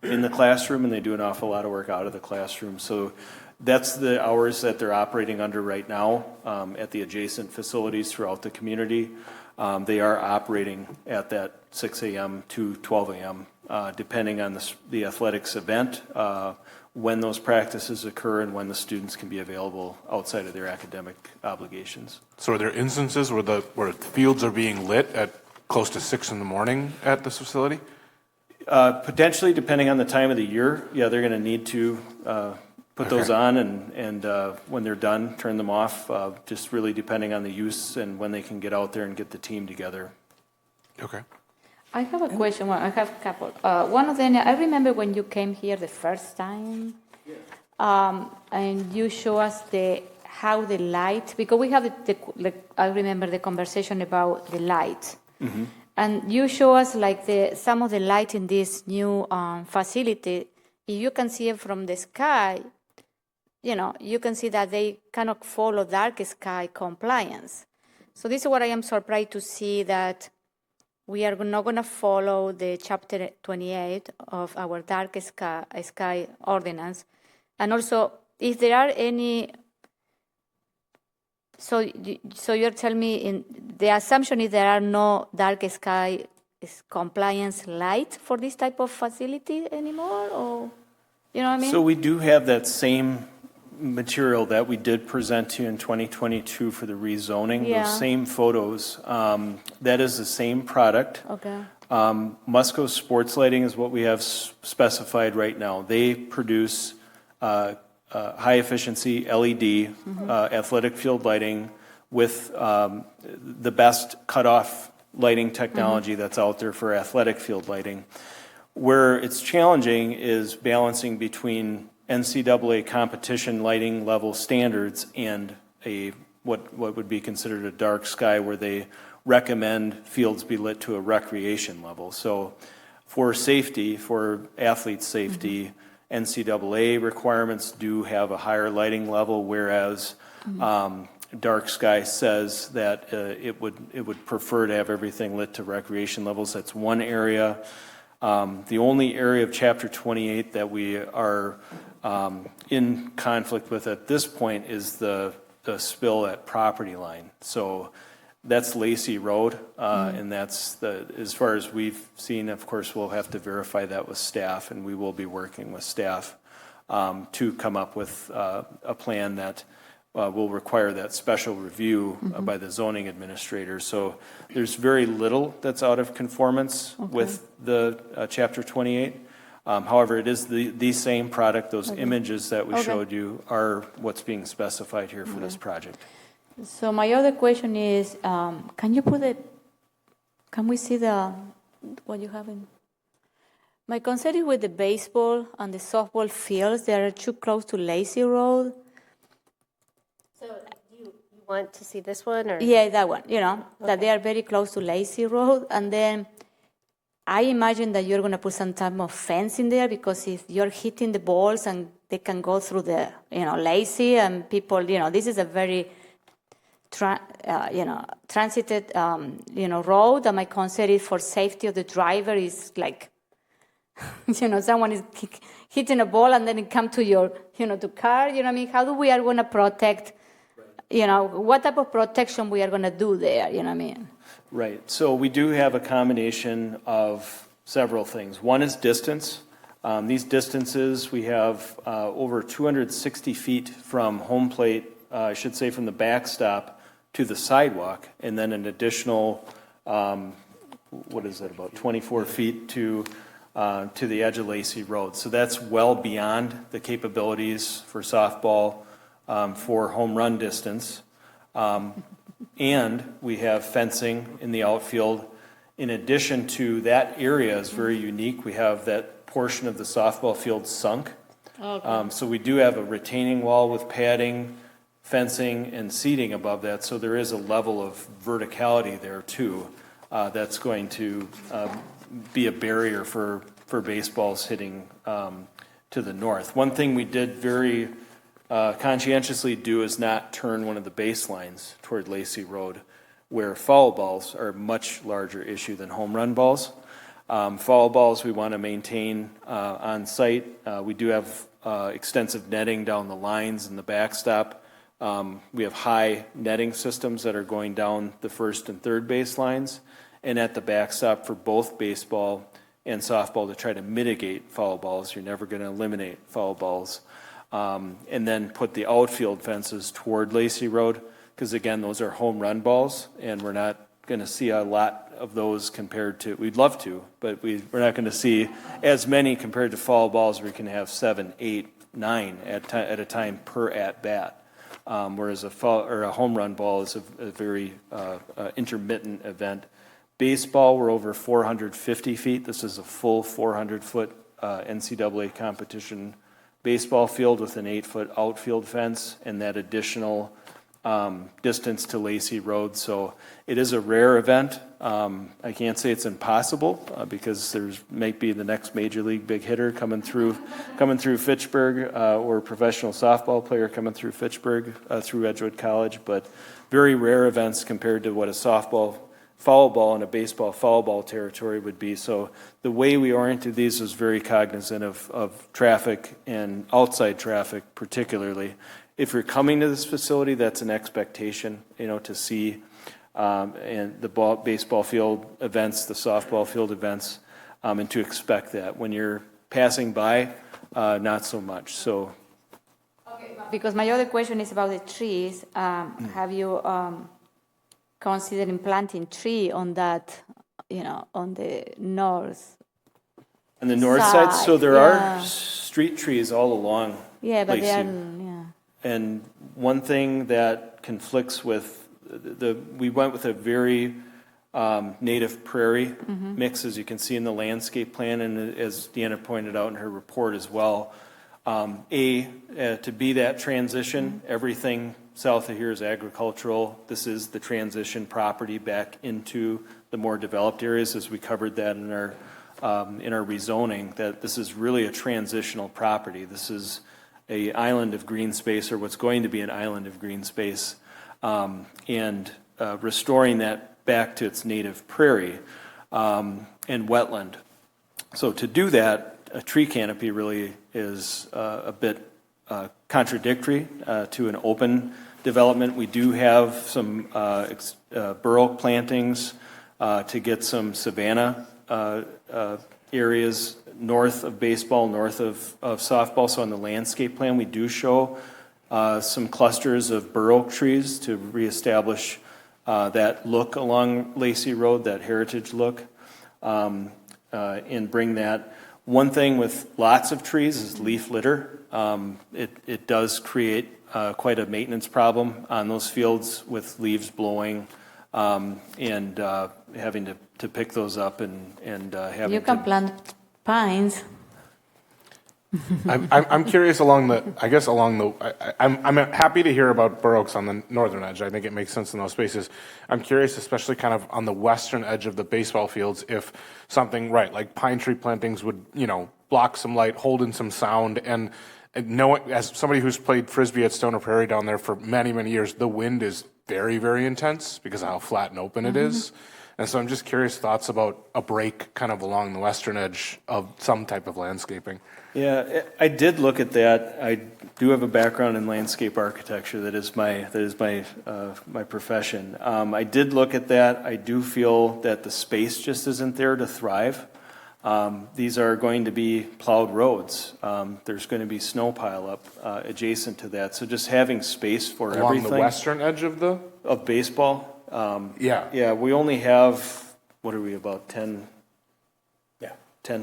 in the classroom, and they do an awful lot of work out of the classroom. So that's the hours that they're operating under right now at the adjacent facilities throughout the community. They are operating at that 6 a.m. to 12 a.m., depending on the athletics event, when those practices occur and when the students can be available outside of their academic obligations. So are there instances where fields are being lit at close to 6 in the morning at this facility? Potentially, depending on the time of the year, yeah, they're going to need to put those on and when they're done, turn them off, just really depending on the use and when they can get out there and get the team together. Okay. I have a question. Well, I have a couple. One of them, I remember when you came here the first time, and you show us how the light, because we have I remember the conversation about the light, and you show us like some of the light in this new facility. If you can see it from the sky, you can see that they cannot follow dark sky compliance. So this is what I am surprised to see, that we are not going to follow the chapter 28 of our dark sky ordinance. And also, if there are any, so you're telling me the assumption is there are no dark sky compliance light for this type of facility anymore, or you know what I mean? So we do have that same material that we did present to you in 2022 for the rezoning, those same photos. That is the same product. Okay. Musco Sports Lighting is what we have specified right now. They produce high efficiency LED athletic field lighting with the best cutoff lighting technology that's out there for athletic field lighting. Where it's challenging is balancing between NCAA competition lighting level standards and what would be considered a dark sky, where they recommend fields be lit to a recreation level. So for safety, for athlete safety, NCAA requirements do have a higher lighting level, whereas dark sky says that it would prefer to have everything lit to recreation levels. That's one area. The only area of Chapter 28 that we are in conflict with at this point is the spill at property line. So that's Lacey Road, and that's as far as we've seen. Of course, we'll have to verify that with staff, and we will be working with staff to come up with a plan that will require that special review by the zoning administrator. So there's very little that's out of conformance with the Chapter 28. However, it is the same product. Those images that we showed you are what's being specified here for this project. So my other question is, can we see what you have in? My concern is with the baseball and the softball fields. They are too close to Lacey Road. So you want to see this one? Or? Yeah, that one, that they are very close to Lacey Road. And then I imagine that you're going to put some type of fence in there, because if you're hitting the balls and they can go through the, Lacey, and people, this is a very transited, road, and my concern is for safety of the driver is like, someone is hitting a ball and then it come to your, to car, how do we are going to protect, what type of protection we are going to do there, Right. So we do have a combination of several things. One is distance. These distances, we have over 260 feet from home plate, I should say from the backstop to the sidewalk, and then an additional, about 24 feet to the edge of Lacey Road. So that's well beyond the capabilities for softball for home run distance. And we have fencing in the outfield. In addition to that area is very unique. We have that portion of the softball field sunk. So we do have a retaining wall with padding, fencing, and seating above that. So there is a level of verticality there too that's going to be a barrier for baseballs hitting to the north. One thing we did very conscientiously do is not turn one of the baselines toward Lacey Road, where foul balls are a much larger issue than home run balls. Foul balls we want to maintain on site. We do have extensive netting down the lines in the backstop. We have high netting systems that are going down the first and third baselines, and at the backstop for both baseball and softball to try to mitigate foul balls. You're never going to eliminate foul balls. And then put the outfield fences toward Lacey Road, because again, those are home run balls, and we're not going to see a lot of those compared to, we'd love to, but we're not going to see as many compared to foul balls. We can have 7, 8, 9 at a time per at bat, whereas a home run ball is a very intermittent event. Baseball, we're over 450 feet. This is a full 400-foot NCAA competition baseball field with an 8-foot outfield fence and that additional distance to Lacey Road. So it is a rare event. I can't say it's impossible because there's might be the next major league big hitter coming through Fitchburg or a professional softball player coming through Fitchburg through Edgewood College, but very rare events compared to what a softball foul ball and a baseball foul ball territory would be. So the way we oriented these was very cognizant of traffic and outside traffic particularly. If you're coming to this facility, that's an expectation, to see and the baseball field events, the softball field events, and to expect that. When you're passing by, not so much. So, because my other question is about the trees. Have you considering planting tree on that, on the north? On the north side, so there are street trees all along. Yeah, but Lacey. they are, And one thing that conflicts with we went with a very native prairie mix, as you can see in the landscape plan, and as Deanna pointed out in her report as well. To be that transition, everything south of here is agricultural. This is the transition property back into the more developed areas, as we covered that in our rezoning, that this is really a transitional property. This is a island of green space, or what's going to be an island of green space, and restoring that back to its native prairie and wetland. So to do that, a tree canopy really is a bit contradictory to an open development. We do have some bur oak plantings to get some savanna areas north of baseball, north of softball. So on the landscape plan, we do show some clusters of bur oak trees to reestablish that look along Lacey Road, that heritage look, and bring that. One thing with lots of trees is leaf litter. It does create quite a maintenance problem on those fields with leaves blowing and having to pick those up and having you can plant pines. I'm curious I'm happy to hear about bur oaks on the northern edge. I think it makes sense in those spaces. I'm curious, especially kind of on the western edge of the baseball fields, if something like pine tree plantings would, block some light, hold in some sound, and knowing, as somebody who's played Frisbee at Stoner Prairie down there for many, many years, the wind is very, very intense because of how flat and open it is. And so I'm just curious, thoughts about a break kind of along the western edge of some type of landscaping. Yeah, I did look at that. I do have a background in landscape architecture. That is my profession. I did look at that. I do feel that the space just isn't there to thrive. These are going to be plowed roads. There's going to be snow pileup adjacent to that. So just having space for along everything. Along the western edge of baseball. Yeah. We only have, what are we, about 10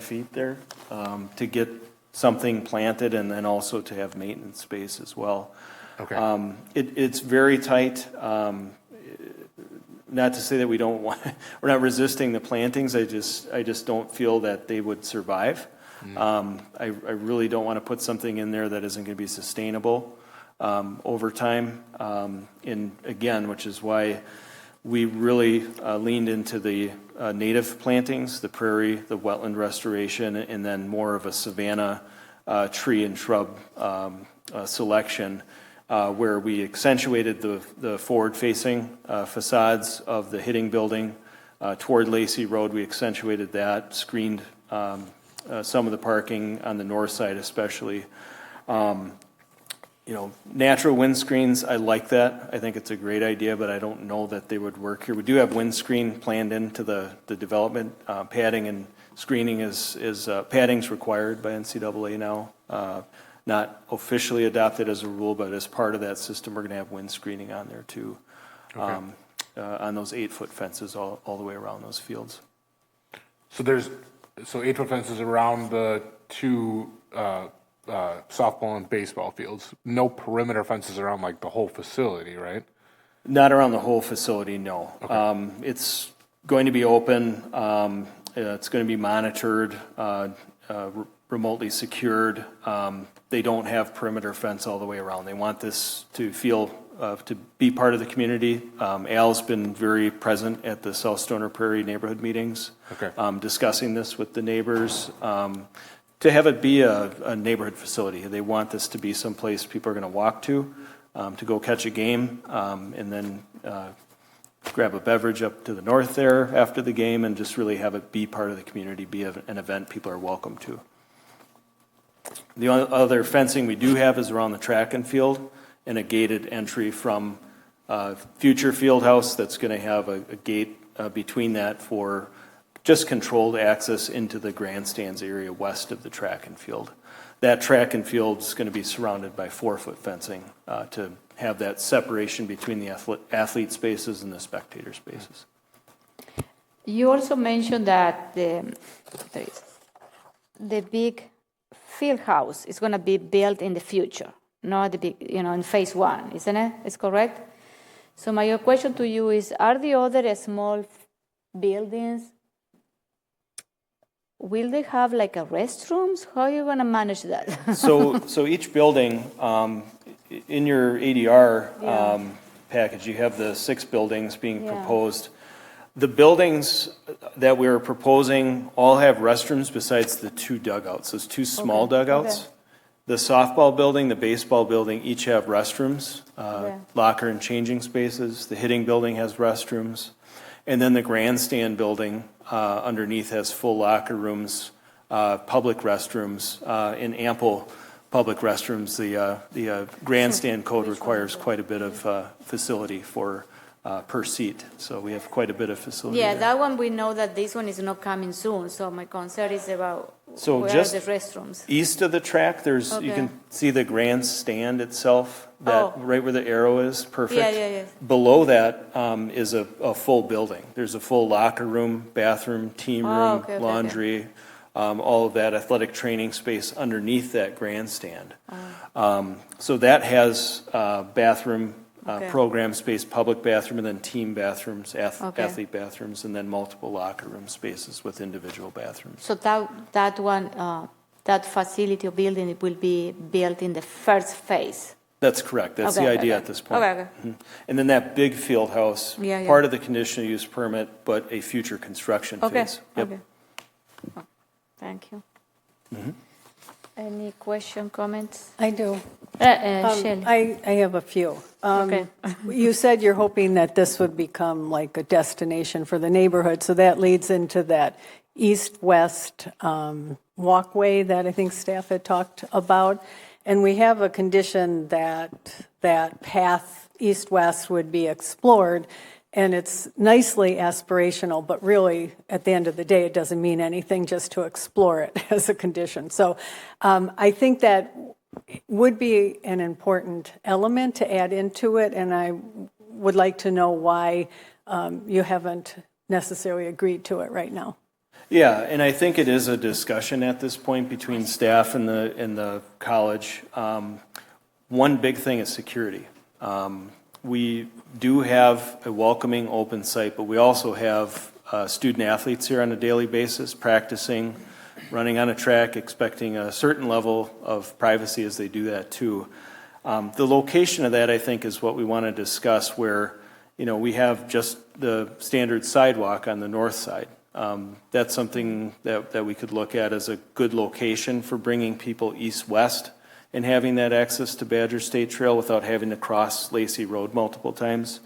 feet there to get something planted, and then also to have maintenance space as well. Okay. It's very tight. Not to say that we're not resisting the plantings. I just don't feel that they would survive. I really don't want to put something in there that isn't going to be sustainable over time. And again, which is why we really leaned into the native plantings, the prairie, the wetland restoration, and then more of a savanna tree and shrub selection, where we accentuated the forward-facing facades of the hitting building toward Lacey Road. We accentuated that, screened some of the parking on the north side especially. Natural windscreens, I like that. I think it's a great idea, but I don't know that they would work here. We do have windscreen planned into the development. Padding and screening padding's required by NCAA now. Not officially adopted as a rule, but as part of that system, we're going to have wind screening on there too, on those 8-foot fences all the way around those fields. So 8-foot fences around the two softball and baseball fields. No perimeter fences around the whole facility, right? Not around the whole facility, no. Okay. It's going to be open. It's going to be monitored, remotely secured. They don't have perimeter fence all the way around. They want this to feel to be part of the community. Al's been very present at the South Stoner Prairie neighborhood meetings, discussing this with the neighbors. To have it be a neighborhood facility. They want this to be someplace people are going to walk to go catch a game, and then grab a beverage up to the north there after the game, and just really have it be part of the community, be an event people are welcome to. The other fencing we do have is around the track and field, and a gated entry from future field house that's going to have a gate between that for just controlled access into the grandstands area west of the track and field. That track and field is going to be surrounded by 4-foot fencing to have that separation between the athlete spaces and the spectator spaces. You also mentioned that the big field house is going to be built in the future, not the big, in phase 1, isn't it? Is correct? So my question to you is, are the other small buildings, will they have like a restrooms? How are you going to manage that? So each building, in your ADR package, you have the 6 buildings being proposed. The buildings that we are proposing all have restrooms besides the 2 dugouts. Those 2 small dugouts. Okay. The softball building, the baseball building each have restrooms, locker and changing spaces. The hitting building has restrooms. And then the grandstand building underneath has full locker rooms, public restrooms, and ample public restrooms. The grandstand code requires quite a bit of facility for per seat. So we have quite a bit of facility. Yeah, there. that one we know that this one is not coming soon. So my concern is about So where just are the restrooms? East of the track, there's you can see the grandstand itself. That right where the arrow is, perfect. Yeah. Below that is a full building. There's a full locker room, bathroom, team room, laundry, all of that athletic training space underneath that grandstand. So that has bathroom. Program space, public bathroom, and then team bathrooms, athlete bathrooms, and then multiple locker room spaces with individual bathrooms. So that one, that facility or building, it will be built in the first phase. That's correct. That's the idea at this point. And then that big field house, part of the conditional use permit, but a future construction phase. Okay. Oh, thank you. Any question, comments? I do. Shelley. I have a few. You said you're hoping that this would become like a destination for the neighborhood, so that leads into that east-west walkway that I think staff had talked about. And we have a condition that that path east-west would be explored, and it's nicely aspirational, but really, at the end of the day, it doesn't mean anything just to explore it as a condition. So I think that would be an important element to add into it, and I would like to know why you haven't necessarily agreed to it right now. Yeah, and I think it is a discussion at this point between staff and the college. One big thing is security. We do have a welcoming open site, but we also have student athletes here on a daily basis practicing, running on a track, expecting a certain level of privacy as they do that too. The location of that, I think, is what we want to discuss, where we have just the standard sidewalk on the north side. That's something that we could look at as a good location for bringing people east-west and having that access to Badger State Trail without having to cross Lacey Road multiple times.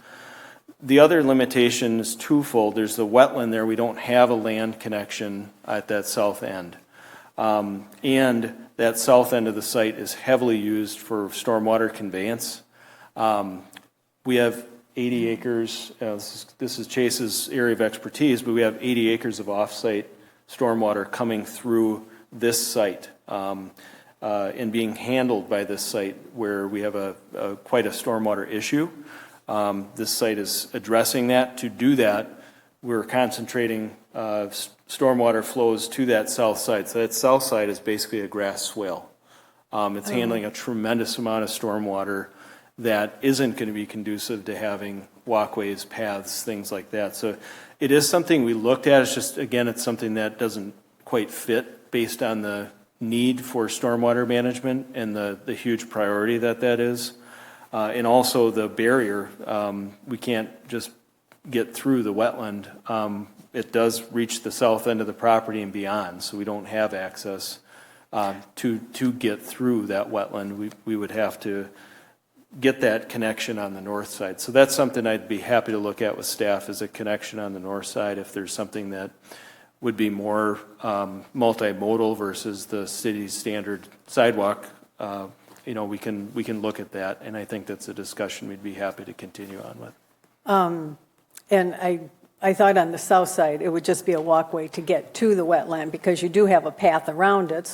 The other limitation is twofold. There's the wetland there. We don't have a land connection at that south end. And that south end of the site is heavily used for stormwater conveyance. We have 80 acres. This is Chase's area of expertise, but we have 80 acres of off-site stormwater coming through this site and being handled by this site, where we have quite a stormwater issue. This site is addressing that. To do that, we're concentrating stormwater flows to that south side. So that south side is basically a grass swale. It's handling a tremendous amount of stormwater that isn't going to be conducive to having walkways, paths, things like that. So it is something we looked at. It's just, again, it's something that doesn't quite fit based on the need for stormwater management and the huge priority that is. And also the barrier, we can't just get through the wetland. It does reach the south end of the property and beyond, so we don't have access to get through that wetland. We would have to get that connection on the north side. So that's something I'd be happy to look at with staff, is a connection on the north side, if there's something that would be more multimodal versus the city's standard sidewalk. We can look at that, and I think that's a discussion we'd be happy to continue on with. And I thought on the south side, it would just be a walkway to get to the wetland, because you do have a path around it.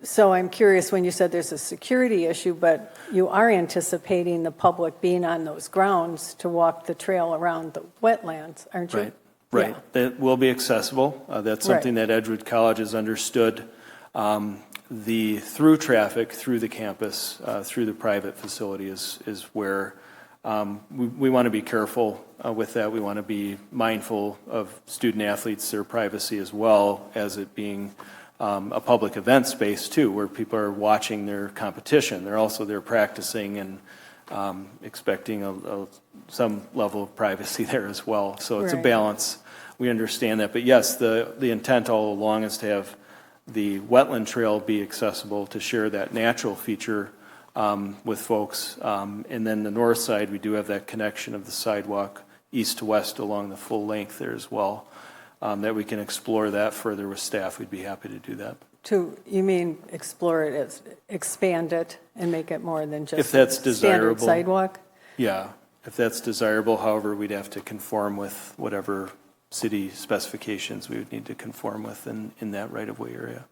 So I'm curious, when you said there's a security issue, but you are anticipating the public being on those grounds to walk the trail around the wetlands, aren't you? Right. Yeah. That will be accessible. That's something that Edgewood College has understood. The through traffic through the campus, through the private facility is where we want to be careful with that. We want to be mindful of student athletes, their privacy, as well as it being a public event space too, where people are watching their competition. They're also there practicing and expecting some level of privacy there as well. So it's a balance. We understand that. But yes, the intent all along is to have the wetland trail be accessible to share that natural feature with folks. And then the north side, we do have that connection of the sidewalk east to west along the full length there as well. That we can explore that further with staff. We'd be happy to do that. You mean explore it as expand it and make it more than just if that's a standard desirable sidewalk? Yeah, if that's desirable. However, we'd have to conform with whatever city specifications we would need to conform with in that right-of-way area.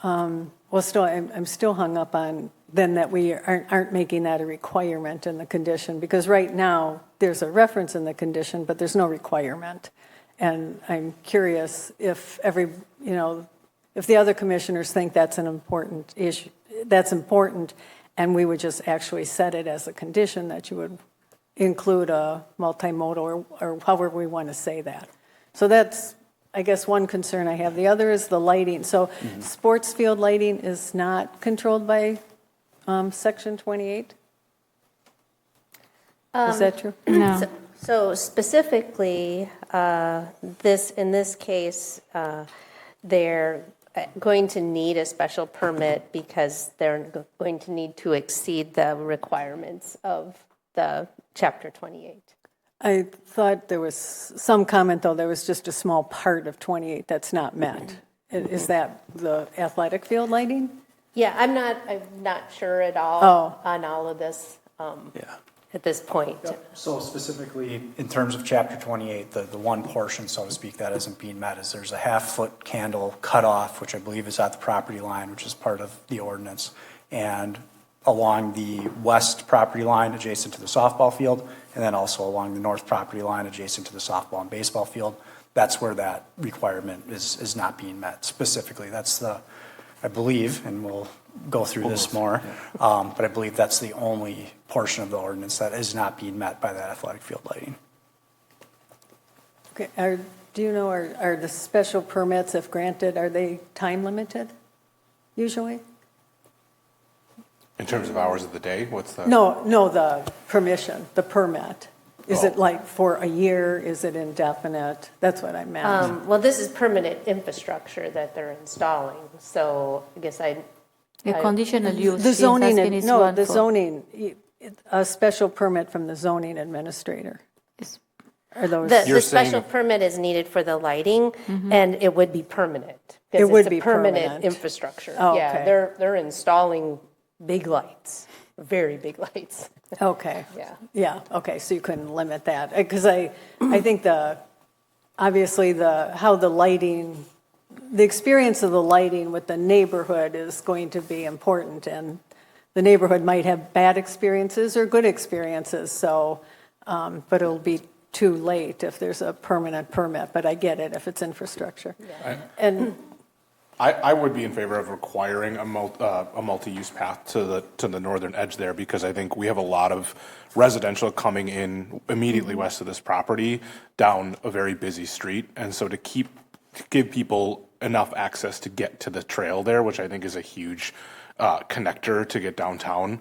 Well, still, I'm still hung up on then that we aren't making that a requirement in the condition, because right now there's a reference in the condition, but there's no requirement. And I'm curious if if the other commissioners think that's an important issue, that's important, and we would just actually set it as a condition that you would include a multimodal or however we want to say that. So that's, I guess, one concern I have. The other is the lighting. So sports field lighting is not controlled by Section 28? Is that true? No. So specifically, in this case, they're going to need a special permit because they're going to need to exceed the requirements of the Chapter 28. I thought there was some comment, though, there was just a small part of 28 that's not met. Is that the athletic field lighting? Yeah, I'm not sure at all on all of this at this point. Yep. So specifically, in terms of Chapter 28, the one portion, so to speak, that isn't being met is there's a half-foot candle cutoff, which I believe is at the property line, which is part of the ordinance, and along the west property line adjacent to the softball field, and then also along the north property line adjacent to the softball and baseball field. That's where that requirement is not being met specifically. That's I believe, and we'll go through this more, but I believe that's the only portion of the ordinance that is not being met by that athletic field lighting. Okay. Do you know, are the special permits, if granted, are they time limited usually? In terms of hours of the day, what's the? No, the permit. Is it like for a year? Is it indefinite? That's what I meant. Well, this is permanent infrastructure that they're installing, so I guess A conditional use. The zoning, is zoning, a special permit from the zoning administrator. Are those? The special permit is needed for the lighting, and it would be permanent. It would it's be a permanent permanent. infrastructure. Oh, yeah, okay. they're installing big lights, very big lights. Okay. Yeah. Okay. So you couldn't limit that because I think obviously how the lighting, the experience of the lighting with the neighborhood is going to be important, and the neighborhood might have bad experiences or good experiences. So, but it'll be too late if there's a permanent permit. But I get it if it's infrastructure. Yeah. And I would be in favor of requiring a multi-use path to the northern edge there, because I think we have a lot of residential coming in immediately west of this property down a very busy street, and so to give people enough access to get to the trail there, which I think is a huge connector to get downtown.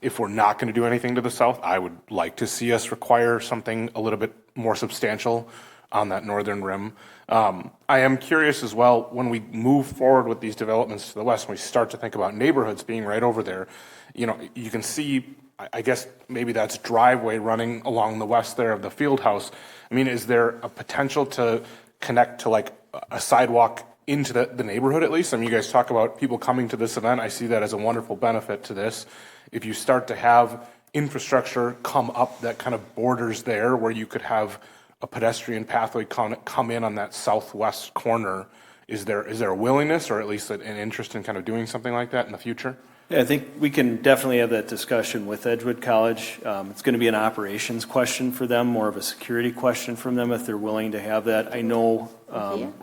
If we're not going to do anything to the south, I would like to see us require something a little bit more substantial on that northern rim. I am curious as well, when we move forward with these developments to the west, when we start to think about neighborhoods being right over there, you can see, I guess maybe that's driveway running along the west there of the field house. I mean, is there a potential to connect to like a sidewalk into the neighborhood at least? I mean, you guys talk about people coming to this event. I see that as a wonderful benefit to this. If you start to have infrastructure come up that kind of borders there, where you could have a pedestrian pathway come in on that southwest corner, is there a willingness or at least an interest in kind of doing something like that in the future? Yeah, I think we can definitely have that discussion with Edgewood College. It's going to be an operations question for them, more of a security question from them if they're willing to have that. I know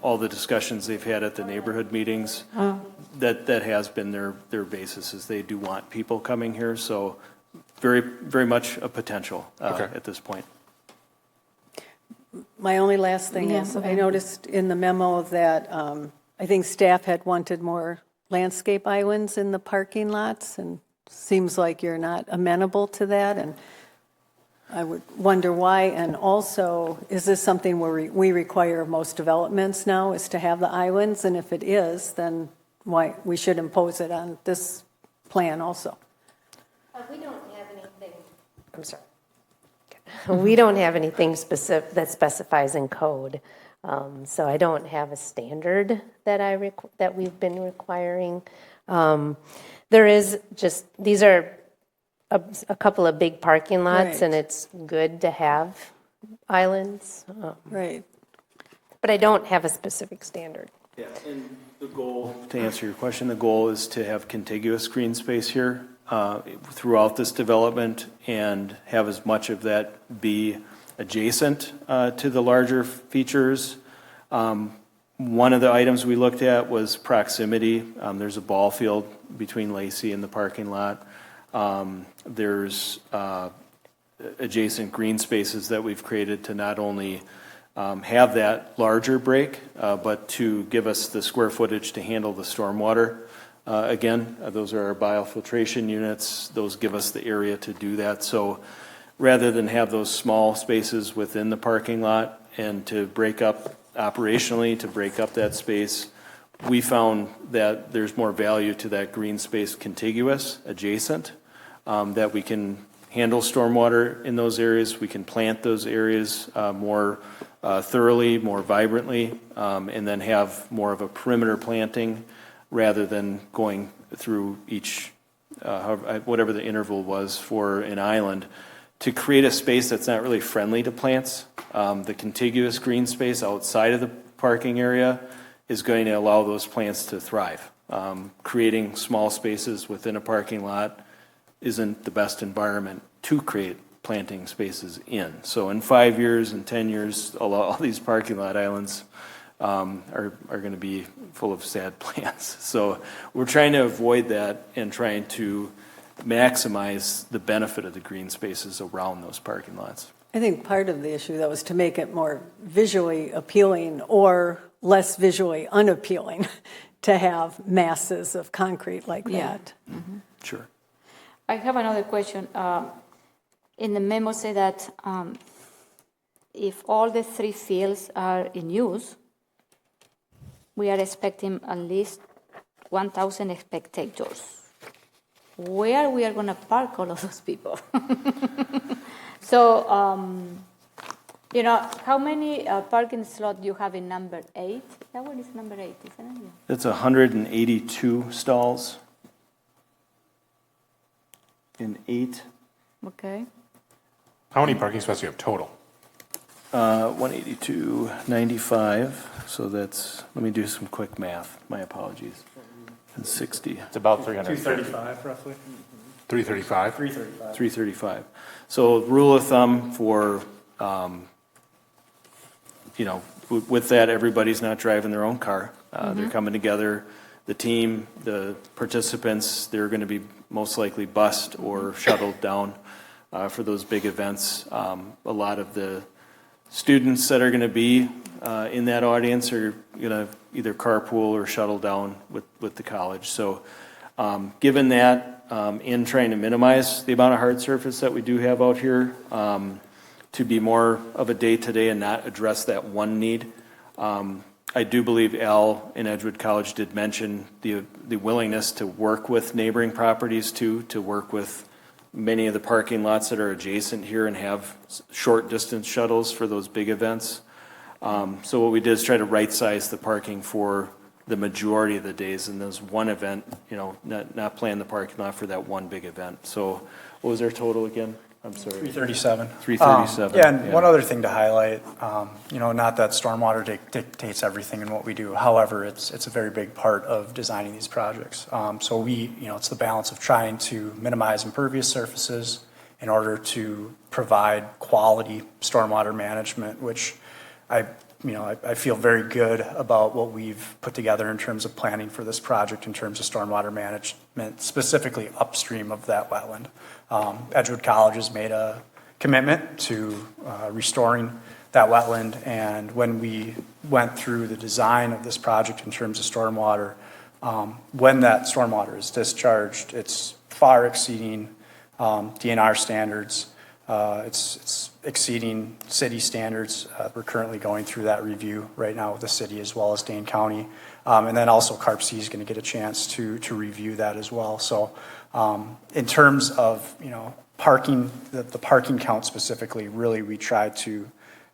all the discussions they've had at the neighborhood meetings, that has been their basis, is they do want people coming here. So very, very much a potential at this point. My only last thing is, I noticed in the memo that I think staff had wanted more landscape islands in the parking lots, and seems like you're not amenable to that, and I would wonder why. And also, is this something where we require of most developments now, is to have the islands? And if it is, then why we should impose it on this plan also? We don't have anything. I'm sorry. We don't have anything specific that specifies in code, so I don't have a standard that that we've been requiring. There is just, these are a couple of big parking lots, and it's good to have islands. Right. But I don't have a specific standard. Yeah, and the goal, to answer your question, the goal is to have contiguous green space here throughout this development and have as much of that be adjacent to the larger features. One of the items we looked at was proximity. There's a ball field between Lacey and the parking lot. There's adjacent green spaces that we've created to not only have that larger break, but to give us the square footage to handle the stormwater. Again, those are our biofiltration units. Those give us the area to do that. So rather than have those small spaces within the parking lot and to break up operationally, to break up that space, we found that there's more value to that green space contiguous, adjacent, that we can handle stormwater in those areas. We can plant those areas more thoroughly, more vibrantly, and then have more of a perimeter planting rather than going through each, whatever the interval was for an island, to create a space that's not really friendly to plants. The contiguous green space outside of the parking area is going to allow those plants to thrive. Creating small spaces within a parking lot isn't the best environment to create planting spaces in. So in 5 years and 10 years, all these parking lot islands are going to be full of sad plants. So we're trying to avoid that and trying to maximize the benefit of the green spaces around those parking lots. I think part of the issue, though, is to make it more visually appealing or less visually unappealing to have masses of concrete like that. Mm-hmm. Sure. I have another question. In the memo say that if all the 3 fields are in use, we are expecting at least 1,000 spectators. Where we are going to park all of those people? So, how many parking slots do you have in number 8? That one is number 8, isn't it? It's 182 stalls in 8. Okay. How many parking spots do you have total? 182, 95. So that's, let me do some quick math. My apologies. And 60. It's about 300. 235 roughly. 335? 335. 335. So rule of thumb for, with that, everybody's not driving their own car. They're coming together. The team, the participants, they're going to be most likely bused or shuttled down for those big events. A lot of the students that are going to be in that audience are going to either carpool or shuttle down with the college. So given that, in trying to minimize the amount of hard surface that we do have out here, to be more of a day-to-day and not address that one need, I do believe Al in Edgewood College did mention the willingness to work with neighboring properties too, to work with many of the parking lots that are adjacent here and have short distance shuttles for those big events. So what we did is try to right size the parking for the majority of the days in this one event, not plan the parking lot for that one big event. So what was our total again? I'm sorry. 337. 337. Yeah, and one other thing to highlight, not that stormwater dictates everything in what we do. However, it's a very big part of designing these projects. So it's the balance of trying to minimize impervious surfaces in order to provide quality stormwater management, which I I feel very good about what we've put together in terms of planning for this project, in terms of stormwater management, specifically upstream of that wetland. Edgewood College has made a commitment to restoring that wetland, and when we went through the design of this project in terms of stormwater, when that stormwater is discharged, it's far exceeding DNR standards. It's exceeding city standards. We're currently going through that review right now with the city as well as Dane County. And then also CARP-C is going to get a chance to review that as well. So in terms of, parking, the parking count specifically, really we try to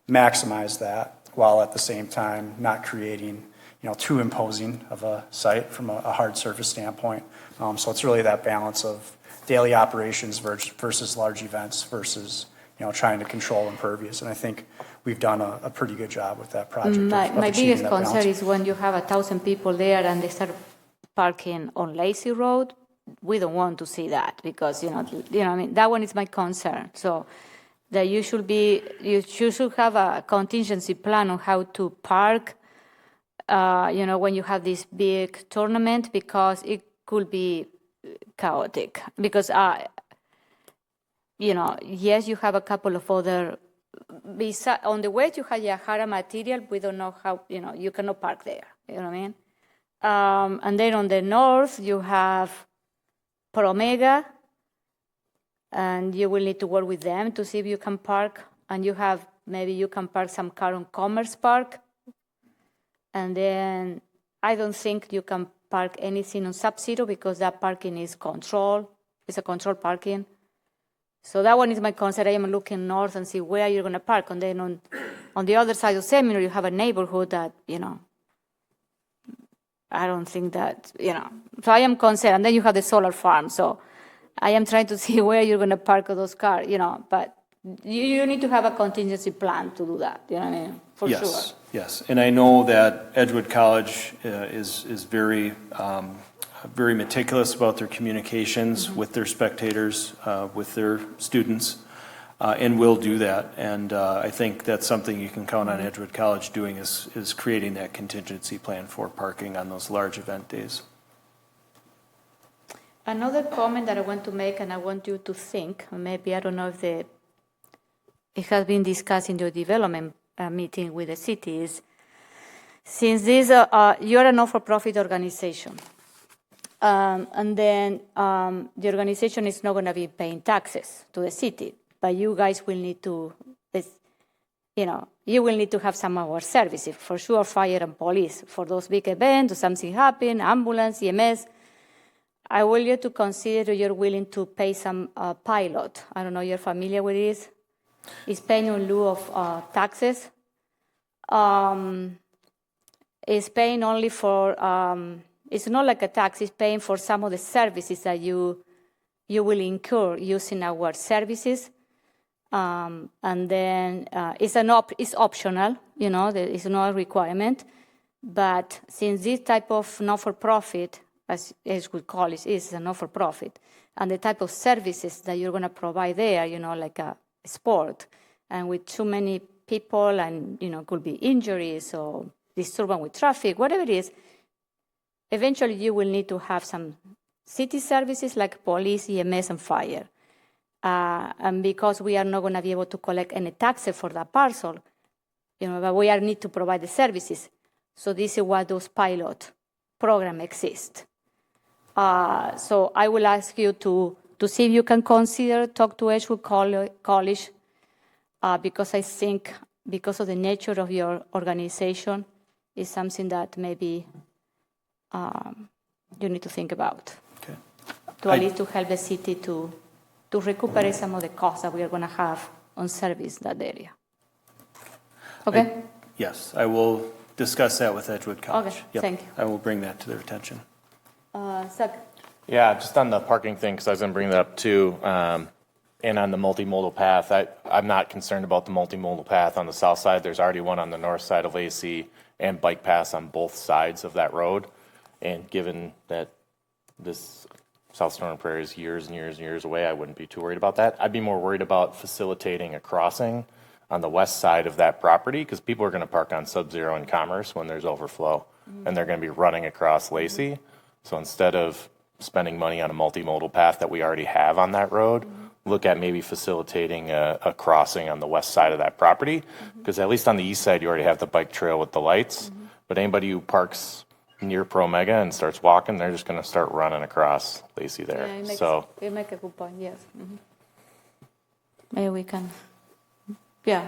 maximize that while at the same time not creating, too imposing of a site from a hard surface standpoint. So it's really that balance of daily operations versus large events versus, trying to control impervious. And I think we've done a pretty good job with that project. My biggest concern is when you have 1,000 people there and they start parking on Lazy Road. We don't want to see that because, that one is my concern. So that you should have a contingency plan on how to park, when you have this big tournament, because it could be chaotic. Because, yes, you have a couple of other, on the west you have Yahara material, we don't know how, you cannot park there, you know what I mean? And then on the north you have Promega, and you will need to work with them to see if you can park, and maybe you can park some car on Commerce Park, and then I don't think you can park anything on Sub-Zero because that parking is controlled. It's a controlled parking. So that one is my concern. I am looking north and see where you're going to park. And then on the other side of Seminole, you have a neighborhood that, I don't think that, So I am concerned. And then you have the solar farm. So I am trying to see where you're going to park those cars, But you need to have a contingency plan to do that, you know what I mean? For sure. Yes, and I know that Edgewood College is very very meticulous about their communications with their spectators, with their students, and will do that. And I think that's something you can count on Edgewood College doing is creating that contingency plan for parking on those large event days. Another comment that I want to make, and I want you to think, maybe I don't know if it has been discussed in your development meeting with the city, is since you're a not-for-profit organization, and then the organization is not going to be paying taxes to the city, but you guys will need to, you will need to have some of our services, for sure, fire and police, for those big events, or something happen, ambulance, EMS. I want you to consider you're willing to pay some pilot. I don't know, you're familiar with this? It's paying in lieu of taxes. It's paying only for, it's not like a tax, it's paying for some of the services that you will incur using our services. And then it's optional, it's not a requirement. But since this type of not-for-profit, as we call it, is a not-for-profit, and the type of services that you're going to provide there, like a sport, and with too many people, and could be injuries or disturbance with traffic, whatever it is, eventually you will need to have some city services like police, EMS, and fire. And because we are not going to be able to collect any taxes for that parcel, but we need to provide the services. So this is why those pilot programs exist. So I will ask you to see if you can talk to Edgewood College, because I think because of the nature of your organization is something that maybe you need to think about. Okay. To at least to help the city to recuperate some of the costs that we are going to have on service that area. Okay? Yes, I will discuss that with Edgewood College. Okay, thank you. I will bring that to their attention. Zach? Yeah, just on the parking thing, because I was going to bring that up too, and on the multimodal path, I'm not concerned about the multimodal path on the south side. There's already one on the north side of Lacey and bike paths on both sides of that road. And given that this South Storm Prairie is years and years and years away, I wouldn't be too worried about that. I'd be more worried about facilitating a crossing on the west side of that property, because people are going to park on Sub-Zero and Commerce when there's overflow, and they're going to be running across Lacey. So instead of spending money on a multimodal path that we already have on that road, look at maybe facilitating a crossing on the west side of that property, because at least on the east side, you already have the bike trail with the lights, but anybody who parks near Pro Mega and starts walking, they're just going to start running across Lacey there. You make a good point, yes. Maybe we can, yeah.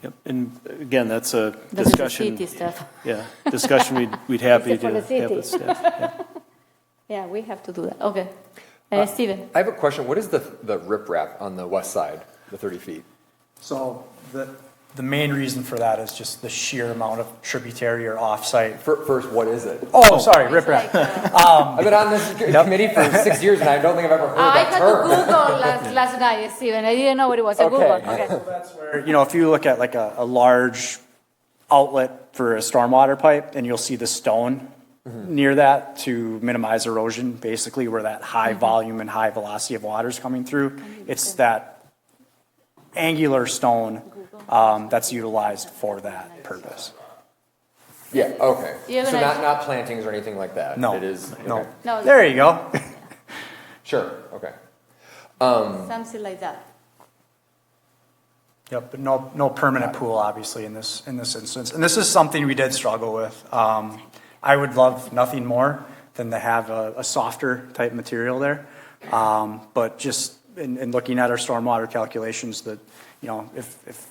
Yep, and again, that's a discussion. City stuff. Yeah, discussion we'd happy to Except for the have with staff. Yeah. Yeah, we have to do that. Okay. Steven. I have a question. What is the riprap on the west side, the 30 feet? So the main reason for that is just the sheer amount of tributary or offsite. First, what is it? Oh, sorry, riprap. I've been on this committee for 6 years, and I don't think I've ever heard that term. I had to Google last night, Steven. I didn't know what it was. I Googled. Okay. So that's where, if you look at like a large outlet for a stormwater pipe, and you'll see the stone near that to minimize erosion, basically where that high volume and high velocity of water is coming through. It's that angular stone that's utilized for that purpose. Yeah, okay. So not plantings or anything like that? No. It is? No. No. There you go. Sure, okay. Something like that. Yep, but no permanent pool, obviously, in this instance. And this is something we did struggle with. I would love nothing more than to have a softer type material there. But just in looking at our stormwater calculations, that if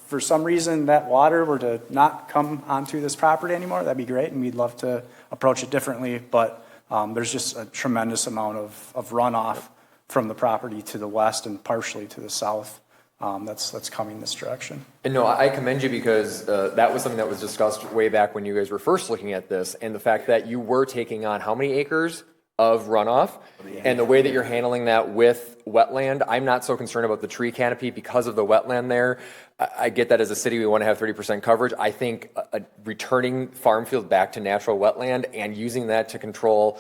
for some reason that water were to not come onto this property anymore, that'd be great, and we'd love to approach it differently. But there's just a tremendous amount of runoff from the property to the west and partially to the south. That's coming this direction. And no, I commend you, because that was something that was discussed way back when you guys were first looking at this, and the fact that you were taking on how many acres of runoff, and the way that you're handling that with wetland. I'm not so concerned about the tree canopy because of the wetland there. I get that as a city we want to have 30% coverage. I think returning farm field back to natural wetland and using that to control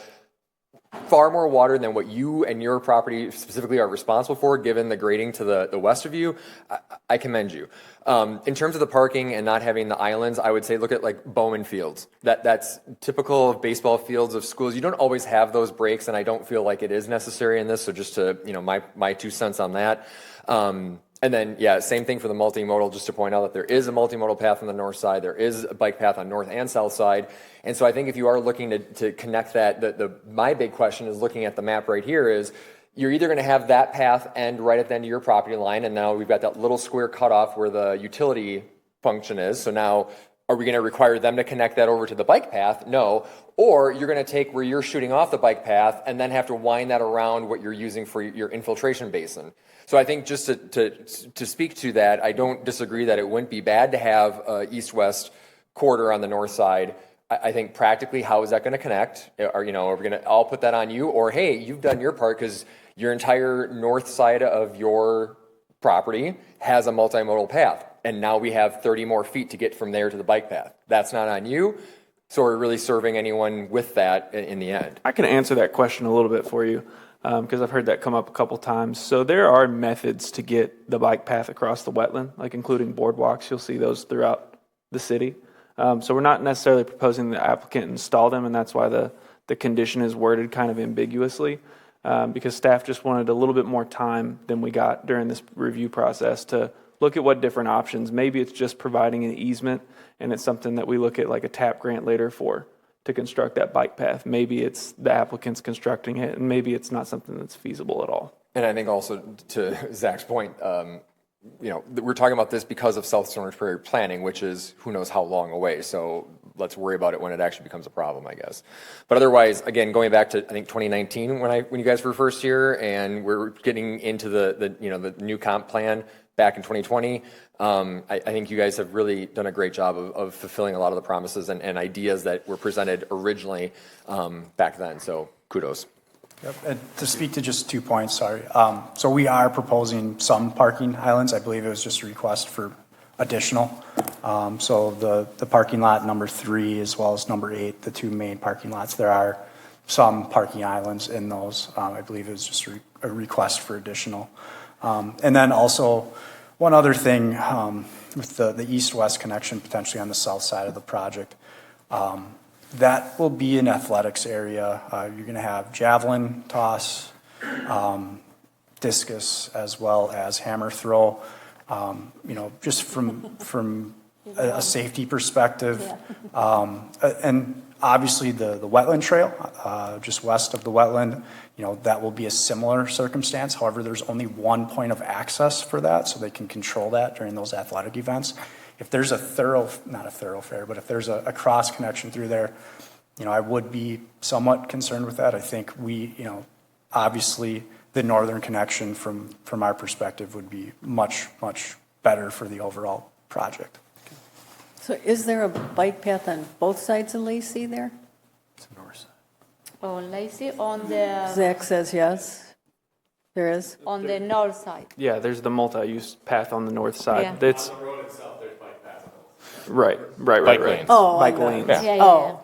far more water than what you and your property specifically are responsible for, given the grading to the west of you, I commend you. In terms of the parking and not having the islands, I would say look at like Bowman Fields. That's typical of baseball fields of schools. You don't always have those breaks, and I don't feel like it is necessary in this. So just to, my 2 cents on that. And then, yeah, same thing for the multimodal, just to point out that there is a multimodal path on the north side. There is a bike path on north and south side. And so I think if you are looking to connect that, my big question is looking at the map right here is, you're either going to have that path end right at the end of your property line, and now we've got that little square cutoff where the utility function is. So now, are we going to require them to connect that over to the bike path? No. Or you're going to take where you're shooting off the bike path and then have to wind that around what you're using for your infiltration basin. So I think just to speak to that, I don't disagree that it wouldn't be bad to have a east-west corridor on the north side. I think practically, how is that going to connect? Are we going to all put that on you? Or, hey, you've done your part because your entire north side of your property has a multimodal path, and now we have 30 more feet to get from there to the bike path. That's not on you. So are we really serving anyone with that in the end? I can answer that question a little bit for you, because I've heard that come up a couple times. So there are methods to get the bike path across the wetland, like including boardwalks. You'll see those throughout the city. So we're not necessarily proposing the applicant install them, and that's why the condition is worded kind of ambiguously, because staff just wanted a little bit more time than we got during this review process to look at what different options. Maybe it's just providing an easement, and it's something that we look at like a TAP grant later to construct that bike path. Maybe it's the applicant's constructing it, and maybe it's not something that's feasible at all. And I think also to Zach's point, we're talking about this because of South Stony Prairie planning, which is who knows how long away. So let's worry about it when it actually becomes a problem, I guess. But otherwise, again, going back to I think 2019 when you guys were first here, and we're getting into the new comp plan back in 2020. I think you guys have really done a great job of fulfilling a lot of the promises and ideas that were presented originally back then. So kudos. Yep. And to speak to just 2 points, sorry. So we are proposing some parking islands. I believe it was just a request for additional. So the parking lot number 3 as well as number 8, the 2 main parking lots, there are some parking islands in those. I believe it was just a request for additional. And then also one other thing, with the east-west connection potentially on the south side of the project. That will be an athletics area. You're going to have javelin toss, discus, as well as hammer throw. Just from a safety perspective. And obviously the wetland trail, just west of the wetland, that will be a similar circumstance. However, there's only one point of access for that, so they can control that during those athletic events. If there's not a thoroughfare, but if there's a cross connection through there, I would be somewhat concerned with that. I think obviously the northern connection from our perspective would be much, much better for the overall project. So is there a bike path on both sides of Lacey there? It's the north side. Oh, Lacey on the Zach says yes. There is? on the north side. Yeah, there's the multi-use path on the north side. Yeah. That's On the road itself, there's bike paths. right. Bike lanes. Oh, Bike on the- lanes. Yeah. Oh,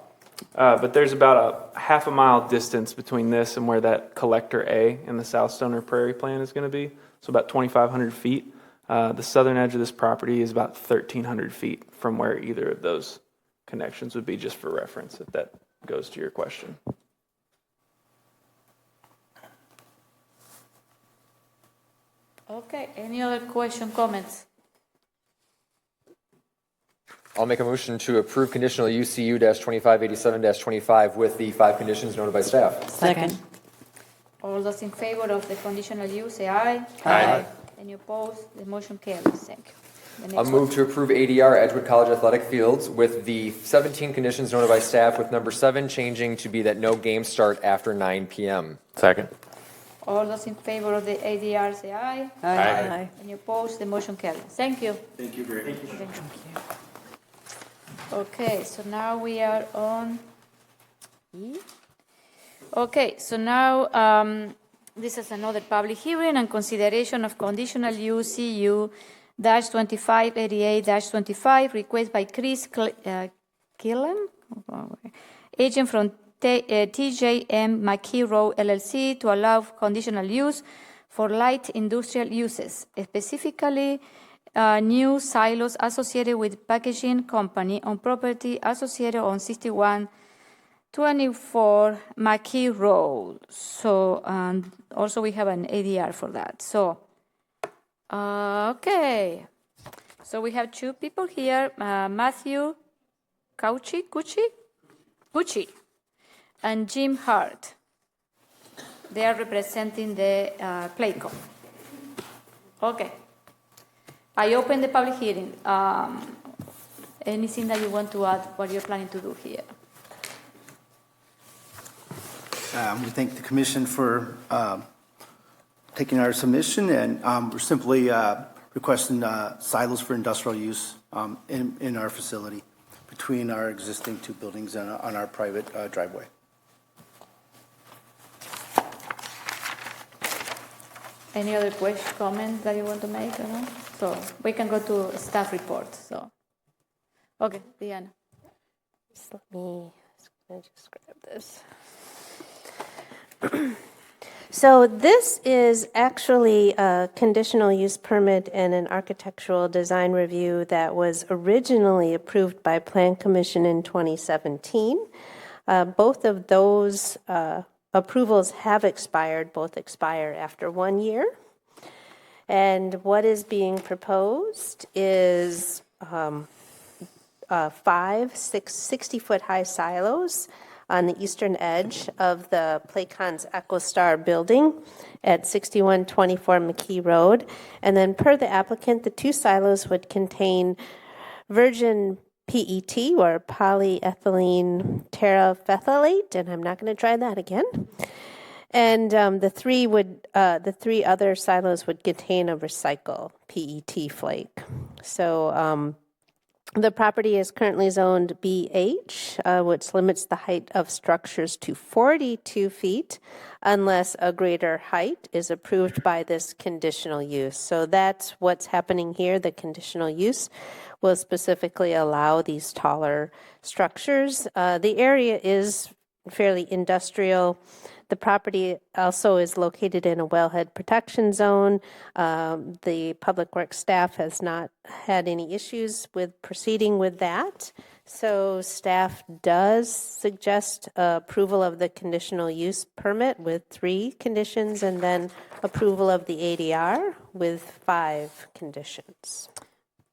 But there's about a half a mile distance between this and where that collector A in the South Stoner Prairie Plan is going to be. So about 2,500 feet. The southern edge of this property is about 1,300 feet from where either of those connections would be, just for reference, if that goes to your question. Okay, any other comments? I'll make a motion to approve conditional use CU-2587-25 with the 5 conditions noted by staff. second. All those in favor of the conditional use, say aye. Aye. Any opposed? The motion carries. Thank you. The I'll next move to approve ADR Edgewood College Athletic Fields with the 17 conditions noted by staff, with number 7 changing to be that no games start after 9 p.m. Second. All those in favor of the ADR, say aye. Aye. Any opposed? The motion carries. Thank you. Thank you very much. Thank you. Okay, so now we are on E. Okay, so now this is another public hearing and consideration of conditional use CU-2588-25, request by Chris Killen, agent from TJM McKee Row LLC, to allow conditional use for light industrial uses, specifically new silos associated with packaging company on property associated on 6124 McKee Road. So, also we have an ADR for that. So, okay. So we have 2 people here, Matthew Gucci, and Jim Hart. They are representing the Playcom. Okay. I open the public hearing. Anything that you want to add, what you're planning to do here? We thank the commission for taking our submission, and we're simply requesting silos for industrial use in our facility between our existing 2 buildings and on our private driveway. Any other comment that you want to make? Or no? So we can go to staff report. So, okay, Diana. Let me just grab this. So this is actually a conditional use permit and an architectural design review that was originally approved by Plan Commission in 2017. Both of those approvals have expired. Both expire after 1 year. And what is being proposed is 5 60-foot high silos on the eastern edge of the Playcon's EchoStar building at 6124 McKee Road. And then per the applicant, the 2 silos would contain virgin PET, or polyethylene terephthalate, and I'm not going to try that again. And the 3 other silos would contain a recycle PET flake. So the property is currently zoned BH, which limits the height of structures to 42 feet unless a greater height is approved by this conditional use. So that's what's happening here. The conditional use will specifically allow these taller structures. The area is fairly industrial. The property also is located in a wellhead protection zone. The Public Works staff has not had any issues with proceeding with that. So staff does suggest approval of the conditional use permit with 3 conditions and then approval of the ADR with 5 conditions.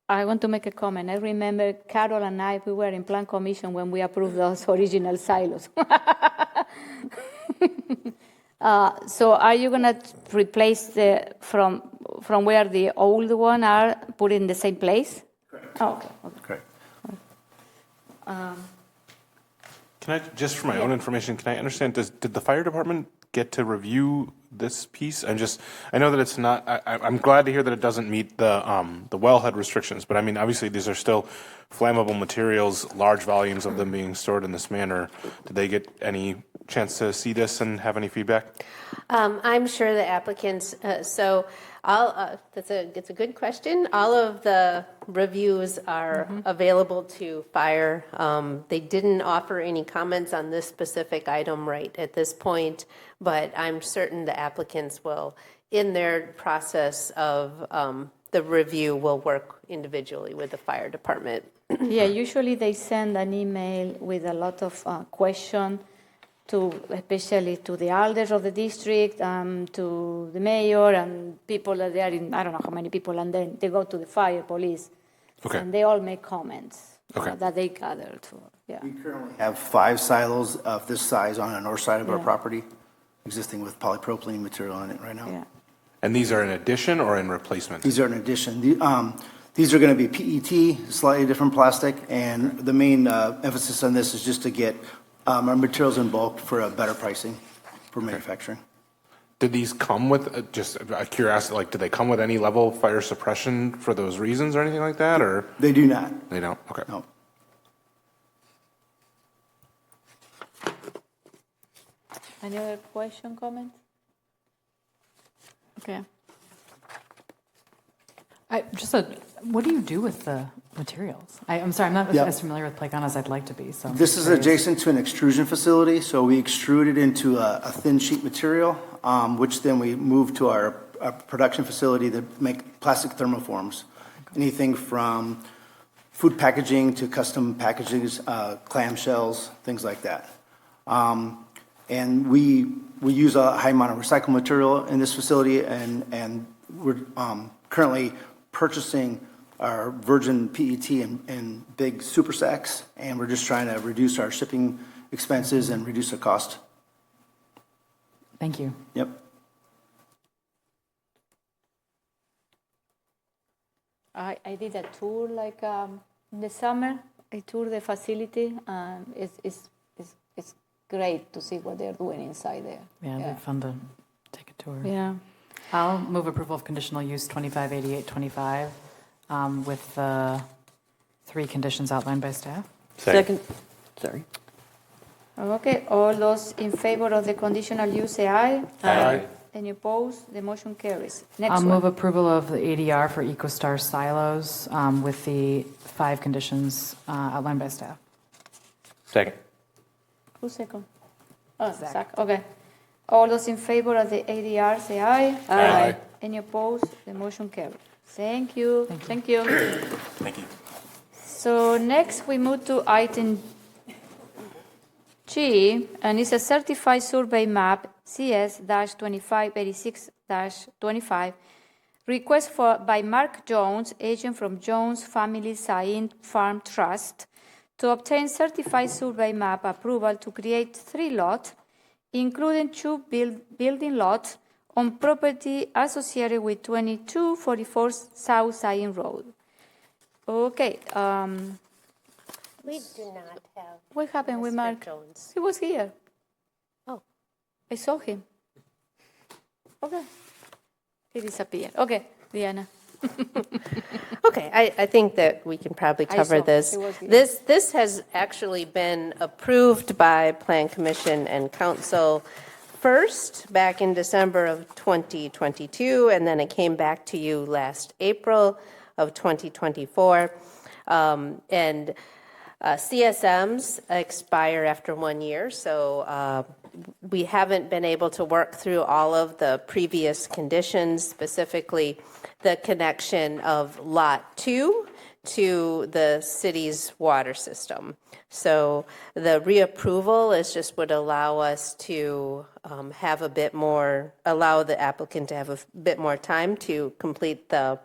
I want to make a comment. I remember Carol and I, we were in Plan Commission when we approved those original silos. So are you going to replace from where the old one are, put in the same place? Correct. Oh, okay. Correct. Can I, just for my own information, can I understand, did the fire department get to review this piece? I know that it's not, I'm glad to hear that it doesn't meet the wellhead restrictions, but I mean, obviously these are still flammable materials, large volumes of them being stored in this manner. Did they get any chance to see this and have any feedback? I'm sure the applicants, it's a good question. All of the reviews are available to fire. They didn't offer any comments on this specific item right at this point, but I'm certain the applicants will, in their process of the review, will work individually with the fire department. Yeah, usually they send an email with a lot of questions, especially to the elders of the district, to the mayor, and people that they are in, I don't know how many people, and then they go to the fire, police, and they all make comments that they gathered. Yeah. We currently have 5 silos of this size on the north side of our property, existing with polypropylene material in it right now. Yeah. And these are in addition or in replacement? These are in addition. These are going to be PET, slightly different plastic, and the main emphasis on this is just to get our materials in bulk for a better pricing for manufacturing. Did these come with, just out of curiosity, like, did they come with any level of fire suppression for those reasons or anything like that, or? They do not. They don't, okay. No. Any other question, comment? Okay. What do you do with the materials? I'm sorry, I'm not as familiar with Placon as I'd like to be. So This is adjacent to an extrusion facility, so we extrude it into a thin sheet material, which then we move to our production facility to make plastic thermoforms. Anything from food packaging to custom packages, clamshells, things like that. And we use a high amount of recycled material in this facility, and we're currently purchasing our virgin PET in big super sacks, and we're just trying to reduce our shipping expenses and reduce the cost. Thank you. Yep. I did a tour in the summer. I toured the facility. It's great to see what they're doing inside there. Yeah, they're fun to take a tour. Yeah. I'll move approval of conditional use 258825 with 3 conditions outlined by staff. Second. Sorry. Okay, all those in favor of the conditional use say aye. Aye. Any opposed? The motion carries. Next I'll one. move approval of the ADR for EcoStar silos with the 5 conditions outlined by staff. Second. Who's second? Oh, Zach. Okay. All those in favor of the ADR say aye. Aye. Any opposed? The motion carries. Thank you. Thank you. Thank you. So next we move to item G, and it's a certified survey map CS-2586-25, request by Mark Jones, agent from Jones Family Saint Farm Trust, to obtain certified survey map approval to create 3 lots, including 2 building lots on property associated with 2244 South Zion Road. Okay. We do not have. What happened with Mr. Mark? Jones. He was here. Oh. I saw him. Okay. He disappeared. Okay, Diana. Okay, I think that we can probably cover this. This has actually been approved by Plan Commission and Council first back in December of 2022, and then it came back to you last April of 2024. And CSMs expire after 1 year, so we haven't been able to work through all of the previous conditions, specifically the connection of Lot 2 to the city's water system. So the reapproval is just would allow us to have a bit more, allow the applicant to have a bit more time to complete the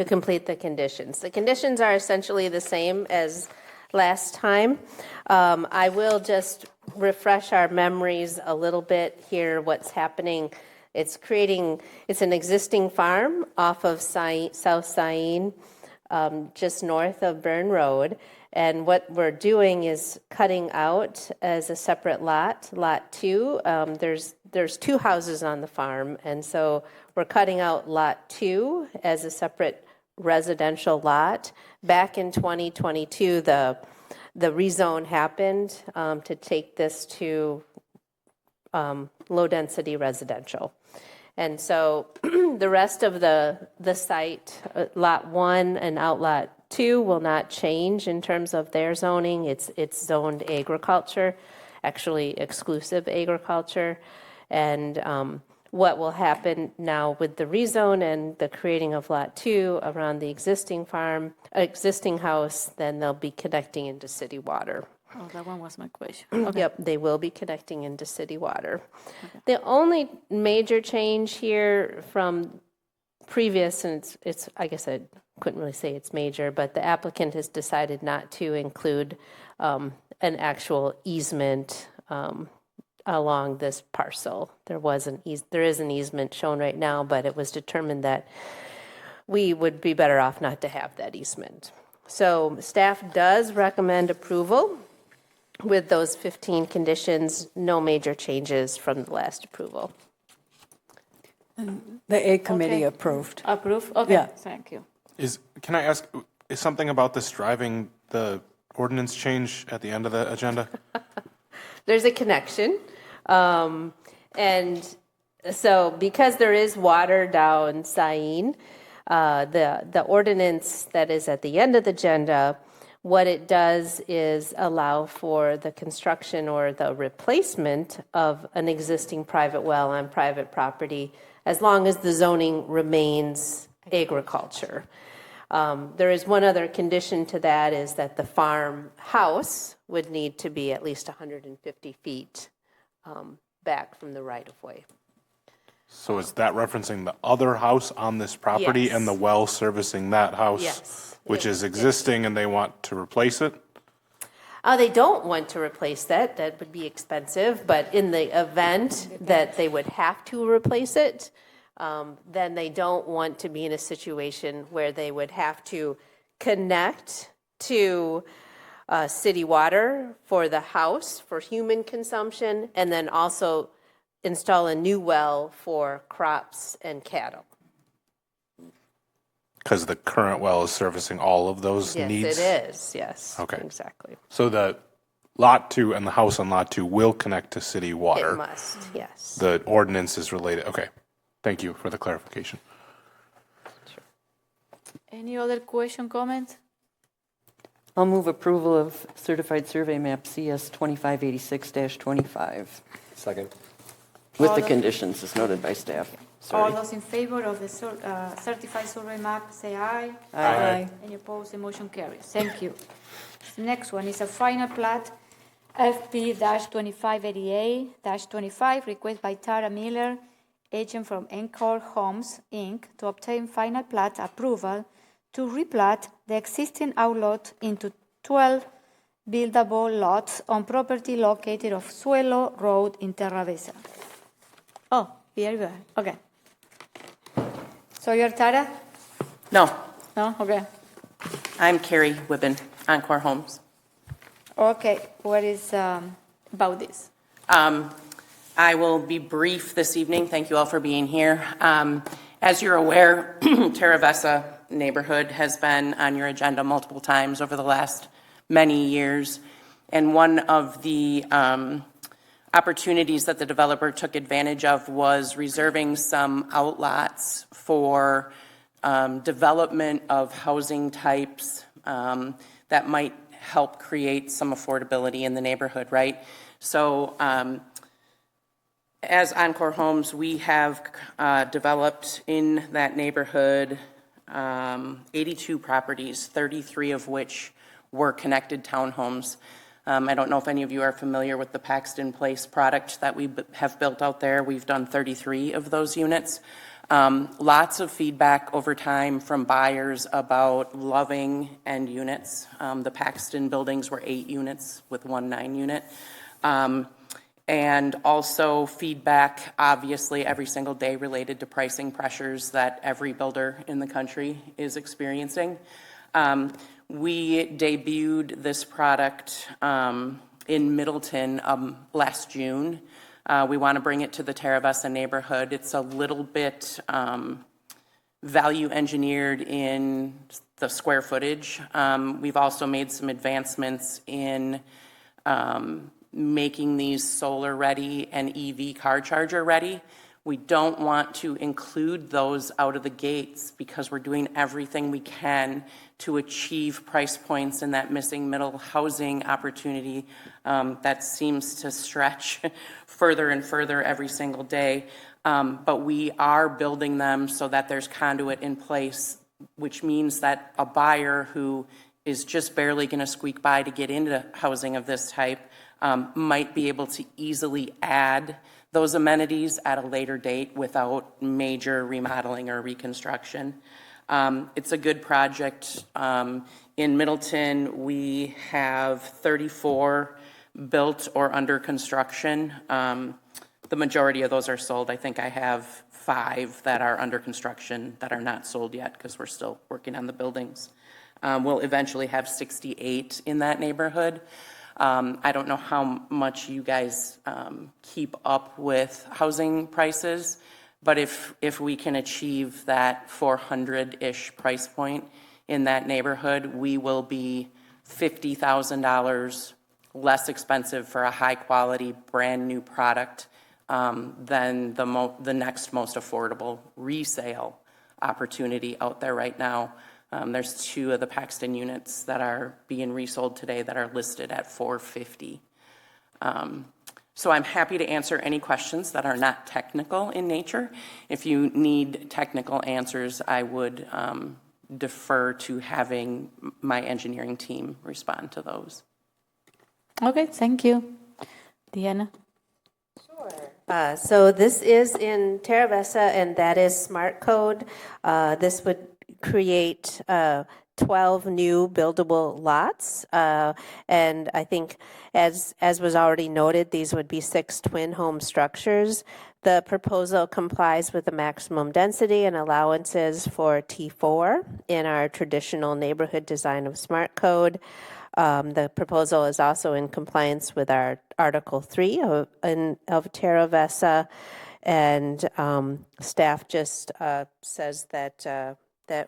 complete the conditions. The conditions are essentially the same as last time. I will just refresh our memories a little bit here, what's happening. It's an existing farm off of South Sain, just north of Byrne Road. And what we're doing is cutting out as a separate lot, Lot 2. There's 2 houses on the farm, and so we're cutting out Lot 2 as a separate residential lot. Back in 2022, the rezone happened to take this to low-density residential. And so the rest of the site, Lot 1 and Outlot 2, will not change in terms of their zoning. It's zoned agriculture, actually exclusive agriculture. And what will happen now with the rezone and the creating of Lot 2 around the existing farm, existing house, then they'll be connecting into city water. Oh, that one was my question. Okay. Yep, they will be connecting into city water. Okay. The only major change here from previous, and it's I guess I couldn't really say it's major, but the applicant has decided not to include an actual easement along this parcel. There is an easement shown right now, but it was determined that we would be better off not to have that easement. So staff does recommend approval with those 15 conditions, no major changes from the last approval. The A committee approved. Approved? Okay, yeah. Thank you. Can I ask, is something about this driving the ordinance change at the end of the agenda? There's a connection. And so because there is water down Sain, the ordinance that is at the end of the agenda, what it does is allow for the construction or the replacement of an existing private well on private property as long as the zoning remains agriculture. There is one other condition to that, is that the farmhouse would need to be at least 150 feet back from the right-of-way. So is that referencing the other house on this property? Yes. And the well servicing that house? Yes. Which is existing, and they want to replace it? They don't want to replace that. That would be expensive. But in the event that they would have to replace it, then they don't want to be in a situation where they would have to connect to city water for the house for human consumption, and then also install a new well for crops and cattle. Because the current well is servicing all of those needs? Yes, it is. Yes. Okay. Exactly. So the Lot 2 and the house on Lot 2 will connect to city water? It must, yes. The ordinance is related. Okay. Thank you for the clarification. Sure. Any other question, comment? I'll move approval of certified survey map CS 2586-25. Second. With the conditions as noted by staff. All those in favor of the certified survey map, say aye. Aye. Any opposed, the motion carries. Thank you. Next one is a final plat, FP-2588-25, request by Tara Miller, agent from Encore Homes, Inc., to obtain final plat approval to replat the existing outlot into 12 buildable lots on property located off Suelo Road in Terravesa. Oh, here you are. Okay. So you're Tara? No, No? Okay. I'm Carrie Wibben, Encore Homes. Okay. What is about this? I will be brief this evening. Thank you all for being here. As you're aware, Terravesa neighborhood has been on your agenda multiple times over the last many years. And one of the opportunities that the developer took advantage of was reserving some outlots for development of housing types that might help create some affordability in the neighborhood, right? So as Encore Homes, we have developed in that neighborhood 82 properties, 33 of which were connected townhomes. I don't know if any of you are familiar with the Paxton Place product that we have built out there. We've done 33 of those units. Lots of feedback over time from buyers about loving end units. The Paxton buildings were 8 units with 1 9-unit. And also feedback, obviously, every single day related to pricing pressures that every builder in the country is experiencing. We debuted this product in Middleton last June. We want to bring it to the Terra Vesta neighborhood. It's a little bit value engineered in the square footage. We've also made some advancements in making these solar ready and EV car charger ready. We don't want to include those out of the gates because we're doing everything we can to achieve price points in that missing middle housing opportunity that seems to stretch further and further every single day. But we are building them so that there's conduit in place, which means that a buyer who is just barely going to squeak by to get into housing of this type might be able to easily add those amenities at a later date without major remodeling or reconstruction. It's a good project. In Middleton, we have 34 built or under construction. The majority of those are sold. I think I have 5 that are under construction that are not sold yet because we're still working on the buildings. We'll eventually have 68 in that neighborhood. I don't know how much you guys keep up with housing prices, but if we can achieve that 400-ish price point in that neighborhood, we will be $50,000 less expensive for a high-quality, brand-new product than the next most affordable resale opportunity out there right now. There's 2 of the Paxton units that are being resold today that are listed at $450,000. So I'm happy to answer any questions that are not technical in nature. If you need technical answers, I would defer to having my engineering team respond to those. Okay, thank you. Diana? So this is in Terra Vesta, and that is smart code. This would create 12 new buildable lots. And I think, as was already noted, these would be 6 twin home structures. The proposal complies with the maximum density and allowances for T4 in our traditional neighborhood design of smart code. The proposal is also in compliance with our Article 3 of Terra Vesta, and staff just says that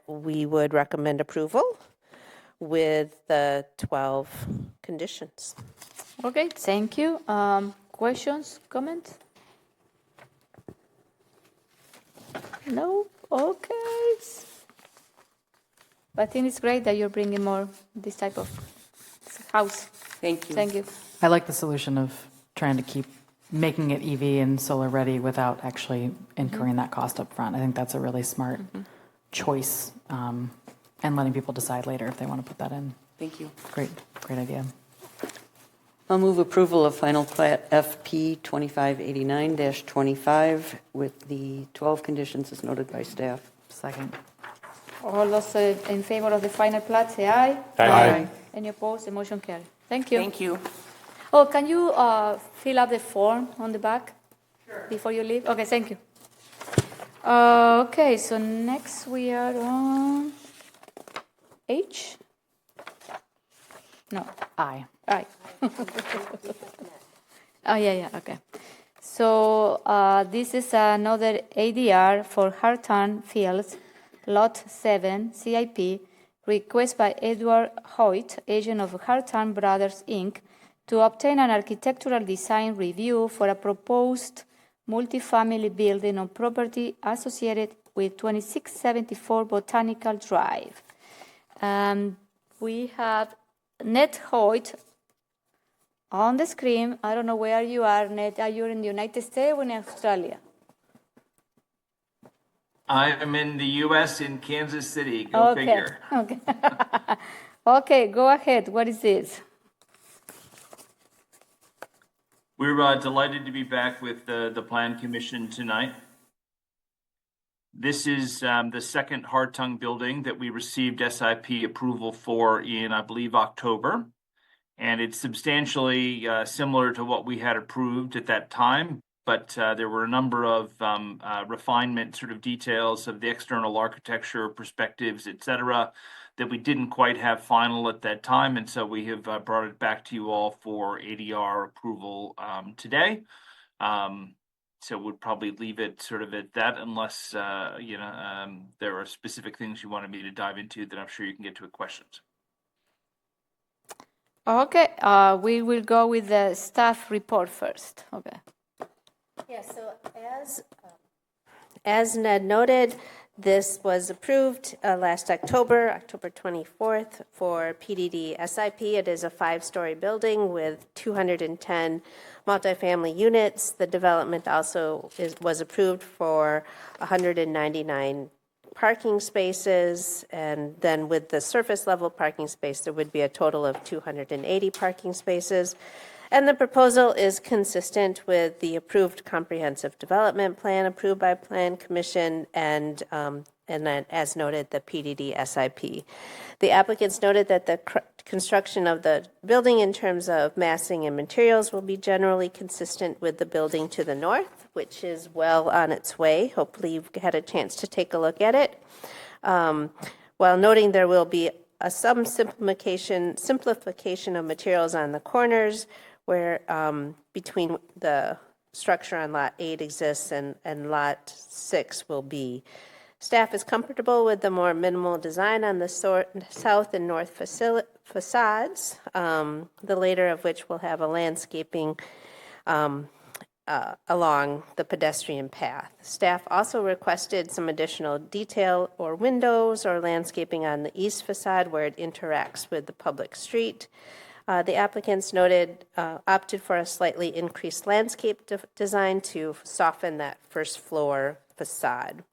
we would recommend approval with the 12 conditions. Okay, thank you. Questions, comments? No? Okay. I think it's great that you're bringing more this type of house. Thank you. Thank you. I like the solution of trying to keep making it EV and solar ready without actually incurring that cost up front. I think that's a really smart choice, and letting people decide later if they want to put that in. Thank you. Great idea. I'll move approval of final plat FP 2589-25 with the 12 conditions as noted by staff. Second. All those in favor of the final plat, say aye. Aye. Any opposed? The motion carries. Thank you. Thank you. Oh, can you fill up the form on the back before you leave? Okay, thank you. Okay, so next we are on H? No. I. Aye. Oh, yeah, okay. So this is another ADR for Hartan Fields, Lot 7, CIP, request by Edward Hoyt, agent of Hartan Brothers, Inc., to obtain an architectural design review for a proposed multifamily building on property associated with 2674 Botanical Drive. We have Ned Hoyt on the screen. I don't know where you are, Ned. Are you in the United States or in Australia? I am in the U.S. in Kansas City. Go figure. Okay. Okay, go ahead. What is this? We're delighted to be back with the Plan Commission tonight. This is the second Hartung building that we received SIP approval for in, I believe, October. And it's substantially similar to what we had approved at that time, but there were a number of refinement sort of details of the external architecture, perspectives, et cetera, that we didn't quite have final at that time. And so we have brought it back to you all for ADR approval today. So we'd probably leave it sort of at that unless, there are specific things you wanted me to dive into that I'm sure you can get to with questions. Okay, we will go with the staff report first. Okay. Yeah, so as Ned noted, this was approved last October 24th, for PDD SIP. It is a 5-story building with 210 multifamily units. The development also was approved for 199 parking spaces, and then with the surface level parking space, there would be a total of 280 parking spaces. And the proposal is consistent with the approved comprehensive development plan approved by Plan Commission and then, as noted, the PDD SIP. The applicants noted that the construction of the building in terms of massing and materials will be generally consistent with the building to the north, which is well on its way. Hopefully you've had a chance to take a look at it. While noting there will be some simplification of materials on the corners, where between the structure on Lot 8 exists and Lot 6 will be. Staff is comfortable with the more minimal design on the south and north facades, the later of which will have a landscaping along the pedestrian path. Staff also requested some additional detail or windows or landscaping on the east facade where it interacts with the public street. The applicants opted for a slightly increased landscape design to soften that first floor facade.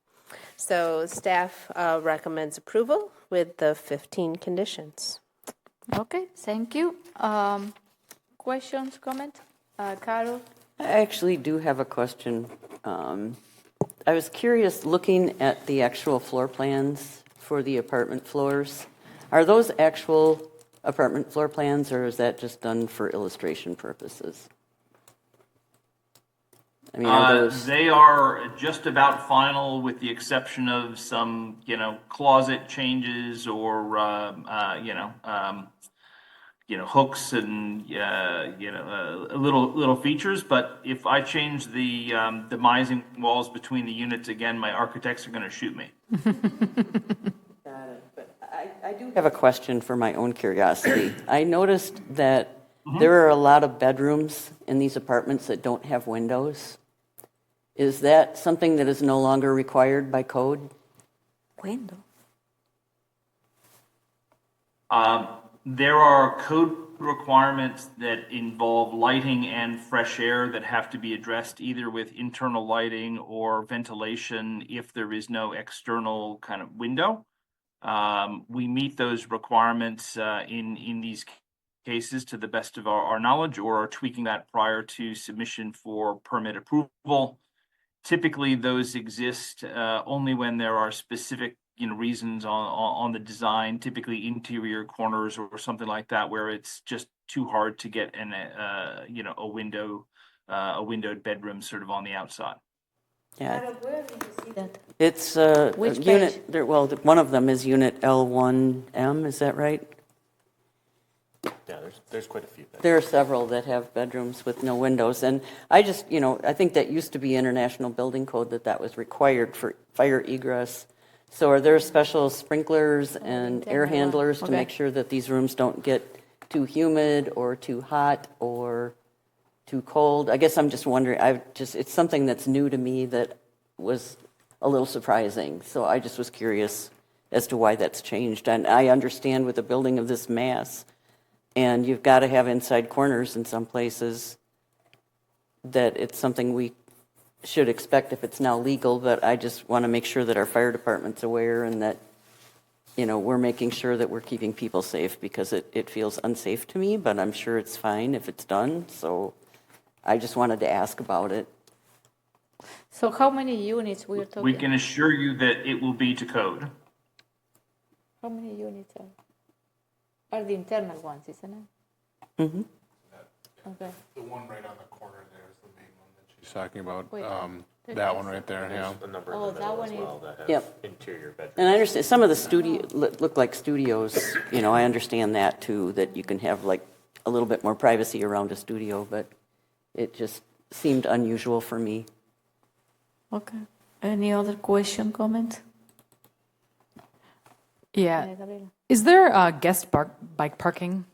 So staff recommends approval with the 15 conditions. Okay, thank you. Questions, comment? Carol? I actually do have a question. I was curious, looking at the actual floor plans for the apartment floors, are those actual apartment floor plans, or is that just done for illustration purposes? I mean, they are just about final, with the exception of some, closet changes or, hooks and, little features. But if I change the demising walls between the units again, my architects are going to shoot me. Got it. But I do have a question for my own curiosity. I noticed that there are a lot of bedrooms in these apartments that don't have windows. Is that something that is no longer required by code? Window. There are code requirements that involve lighting and fresh air that have to be addressed either with internal lighting or ventilation if there is no external kind of window. We meet those requirements in these cases to the best of our knowledge, or are tweaking that prior to submission for permit approval. Typically, those exist only when there are specific reasons on the design, typically interior corners or something like that, where it's just too hard to get a windowed bedroom sort of on the outside. Yeah. Where did you see that? It's Which unit. One of them is unit L1M. Is that right? Yeah, there's quite a few. There are several that have bedrooms with no windows, and I just, I think that used to be International Building Code that was required for fire egress. So are there special sprinklers and air handlers to make sure that these rooms don't get too humid or too hot or too cold? I guess I'm just wondering, it's something that's new to me that was a little surprising. So I just was curious as to why that's changed. And I understand with a building of this mass And you've got to have inside corners in some places, that it's something we should expect if it's now legal, but I just want to make sure that our fire department's aware and that, you know, we're making sure that we're keeping people safe, because it feels unsafe to me, but I'm sure it's fine if it's done. So I just wanted to ask about it. So how many units we're talking? We can assure you that it will be to code. How many units are the internal ones, isn't it? Mm-hmm. Okay. The one right on the corner there is the main one that she's talking about. Wait, That one right there, yeah. A number Oh, in the that middle one as is- well that have Yep. interior bedrooms. And I understand some of the studio look like studios. You know, I understand that too, that you can have like a little bit more privacy around a studio, but it just seemed unusual for me. Okay. Any other question, comment? Yeah. Is there guest bike parking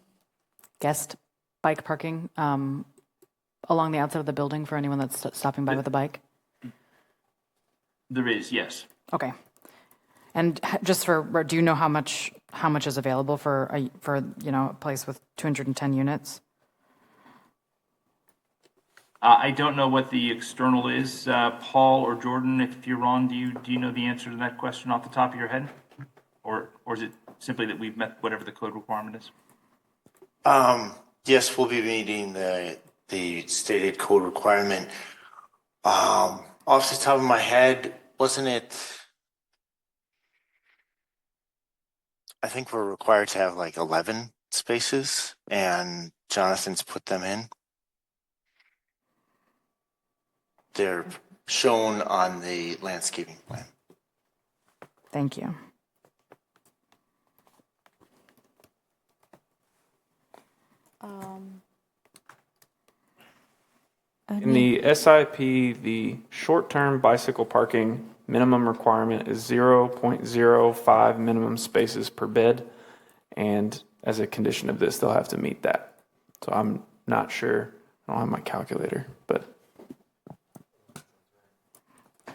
along the outside of the building for anyone that's stopping by with a bike? There is, yes. Okay. And just for, do you know how much is available for a place with 210 units? I don't know what the external is. Paul or Jordan, if you're on, do you know the answer to that question off the top of your head? Or is it simply that we've met whatever the code requirement is? Yes, we'll be meeting the stated code requirement. Off the top of my head, wasn't it? I think we're required to have like 11 spaces, and Jonathan's put them in. They're shown on the landscaping plan. Thank you. In the SIP, the short-term bicycle parking minimum requirement is 0.05 minimum spaces per bed. And as a condition of this, they'll have to meet that. So I'm not sure. I don't have my calculator, but.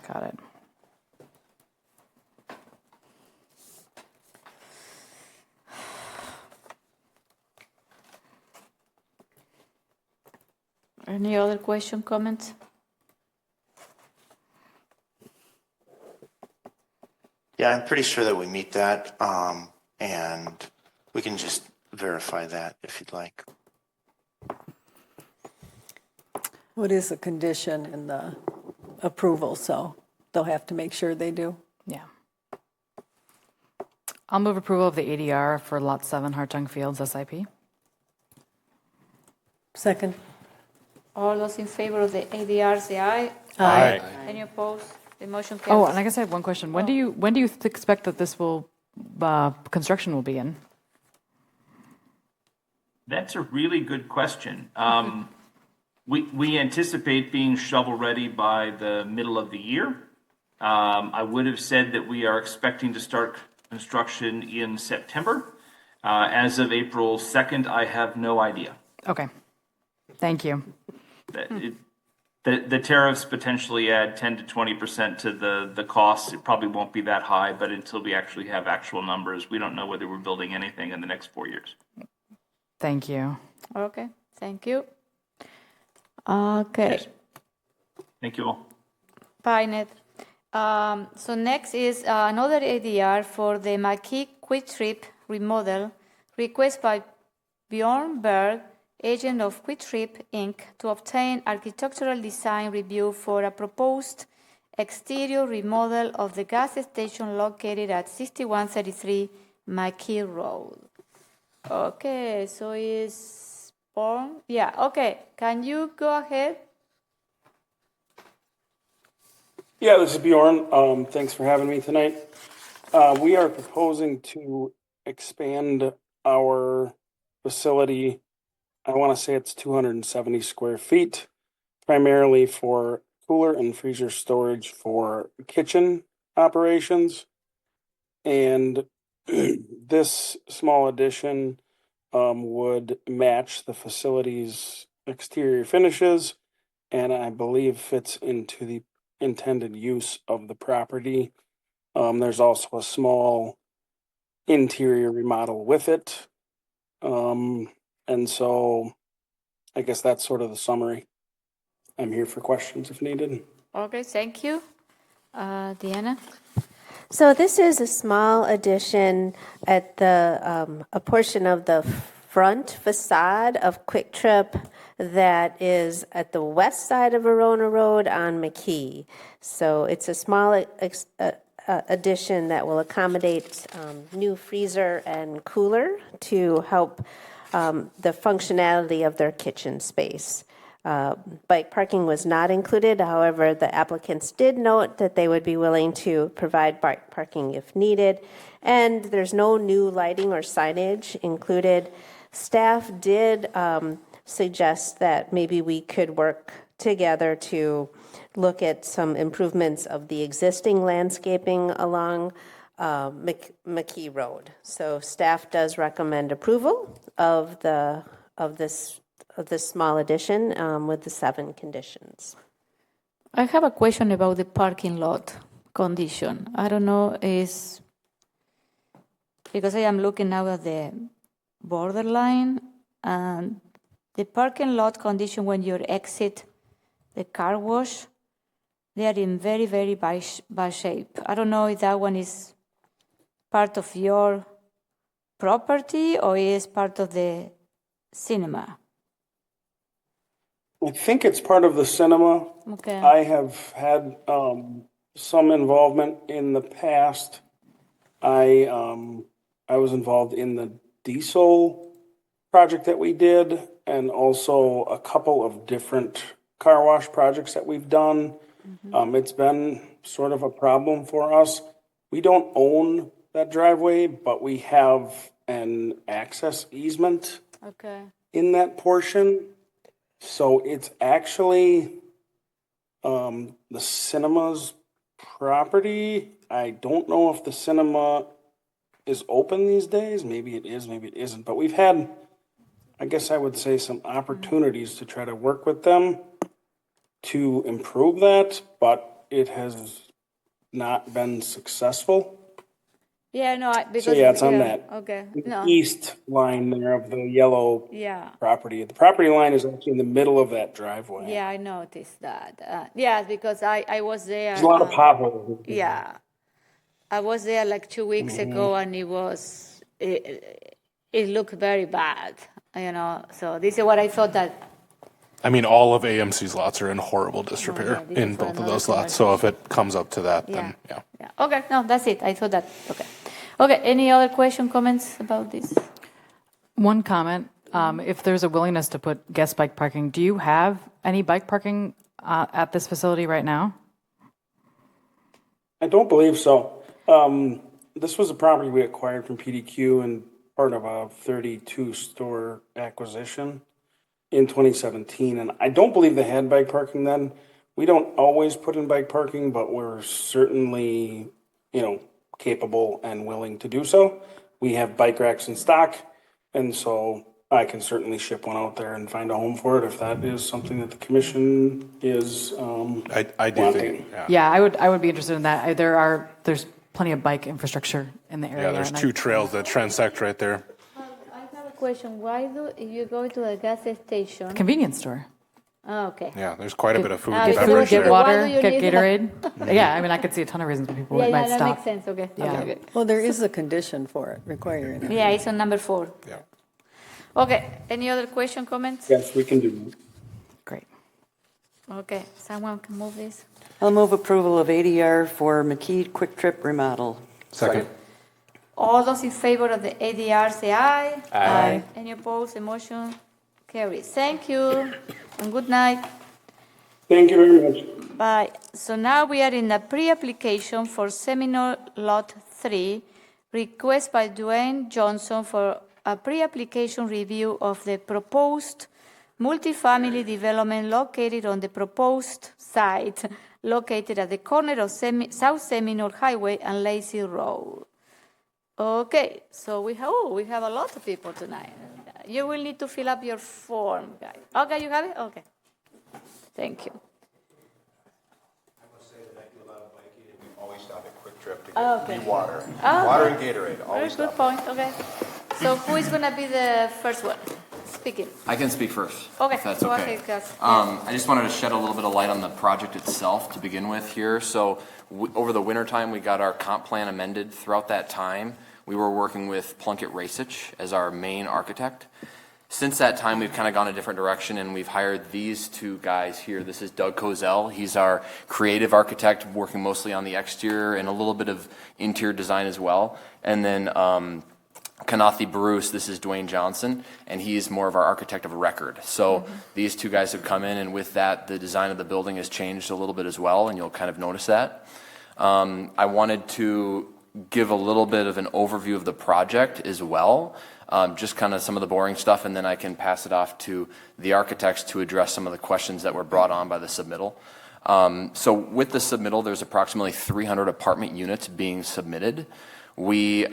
Got it. Any other question, comments? Yeah, I'm pretty sure that we meet that, and we can just verify that if you'd like. What is a condition in the approval? So they'll have to make sure they do. Yeah. I'll move approval of the ADR for Lot 7 Hartung Fields SIP. Second. All those in favor of the ADR, say aye. Aye. Any opposed? The motion carries. Oh, and I guess I have one question. When do you expect that this will construction will begin? That's a really good question. We anticipate being shovel ready by the middle of the year. I would have said that we are expecting to start construction in September. As of April 2nd, I have no idea. Okay. Thank you. The tariffs potentially add 10 to 20% to the costs. It probably won't be that high, but until we actually have actual numbers, we don't know whether we're building anything in the next 4 years. Thank you. Okay, thank you. Okay. Yes. Thank you all. Bye, Ned. So next is another ADR for the McKee Quick Trip remodel, request by Bjorn Berg, agent of Quick Trip Inc., to obtain architectural design review for a proposed exterior remodel of the gas station located at 6133 McKee Road. Okay, so is Born? Yeah, okay. Can you go ahead? Yeah, this is Bjorn. Thanks for having me tonight. We are proposing to expand our facility. I want to say it's 270 square feet, primarily for cooler and freezer storage for kitchen operations. And this small addition would match the facility's exterior finishes, and I believe fits into the intended use of the property. There's also a small interior remodel with it. And so I guess that's sort of the summary. I'm here for questions if needed. Okay, thank you. Deanna? So this is a small addition at the a portion of the front facade of Quick Trip that is at the west side of Verona Road on McKee. So it's a small addition that will accommodate new freezer and cooler to help the functionality of their kitchen space. Bike parking was not included. However, the applicants did note that they would be willing to provide bike parking if needed. And there's no new lighting or signage included. Staff did suggest that maybe we could work together to look at some improvements of the existing landscaping along McKee Road. So staff does recommend approval of this small addition with the 7 conditions. I have a question about the parking lot condition. I don't know, because I am looking now at the borderline, and the parking lot condition when you exit the car wash, they are in very, very bad shape. I don't know if that one is part of your property or is part of the cinema. I think it's part of the cinema. Okay. I have had some involvement in the past. I was involved in the diesel project that we did, and also a couple of different car wash projects that we've done. It's been sort of a problem for us. We don't own that driveway, but we have an access easement in that portion. So it's actually the cinema's property. I don't know if the cinema is open these days. Maybe it is, maybe it isn't. But we've had, I guess I would say, some opportunities to try to work with them to improve that, but it has not been successful. Yeah, no, because So yeah, it's on that No. east line there of the yellow property. The property line is actually in the middle of that driveway. Yeah, I noticed that. Yeah, because I was there. There's a lot of potholes. Yeah, I was there like 2 weeks ago, and it looked very bad. So this is what I thought that. I mean, all of AMC's lots are in horrible disrepair in both of those lots. So if it comes up to that, then yeah. Okay, no, that's it. I thought that. Okay. Any other comments about this? One comment. If there's a willingness to put guest bike parking, do you have any bike parking at this facility right now? I don't believe so. This was a property we acquired from PDQ and part of a 32-store acquisition in 2017. And I don't believe they had bike parking then. We don't always put in bike parking, but we're certainly, capable and willing to do so. We have bike racks in stock, and so I can certainly ship one out there and find a home for it if that is something that the commission is I do think. Yeah, I would be interested in that. There's plenty of bike infrastructure in the area. Yeah, there's 2 trails that transect right there. I have a question. Why do you go to a gas station? Convenience store. Oh, okay. Yeah, there's quite a bit of food Get and beverage get there. water, get Gatorade. Yeah, I mean, I could see a ton of reasons why people might that stop. makes sense. Okay. Yeah. Okay. Well, there is a condition for it, requiring it. Yeah, it's on number 4. Yeah. Okay. Any other comments? Yes, we can do that. Great. Okay. Someone can move this. I'll move approval of ADR for McKee Quick Trip remodel. Second. All those in favor of the ADR say aye. Aye. Any opposed? The motion carries. Thank you and good night. Thank you very much. Bye. So now we are in the pre-application for Seminole Lot 3, request by Dwayne Johnson for a pre-application review of the proposed multifamily development located on the proposed site located at the corner of South Seminole Highway and Lacey Road. Okay, so we have a lot of people tonight. You will need to fill up your form, guys. Okay, you have it? Okay. Thank you. I must say that I do a lot of biking, and we always stop at Quick Trip to get free water. Oh, Water and Gatorade, very always good stop. point. Okay. So who is going to be the first one? speaking? I can speak first. Okay, if that's go okay. ahead, Gus. I just wanted to shed a little bit of light on the project itself to begin with here. So over the winter time, we got our comp plan amended. Throughout that time, we were working with Plunkett Racich as our main architect. Since that time, we've kind of gone a different direction, and we've hired these two guys here. This is Doug Kozel. He's our creative architect, working mostly on the exterior and a little bit of interior design as well. And then Kanathi Bruce, this is Dwayne Johnson, and he's more of our architect of record. So these two guys have come in, and with that, the design of the building has changed a little bit as well, and you'll kind of notice that. I wanted to give a little bit of an overview of the project as well, just kind of some of the boring stuff, and then I can pass it off to the architects to address some of the questions that were brought on by the submittal. So with the submittal, there's approximately 300 apartment units being submitted. We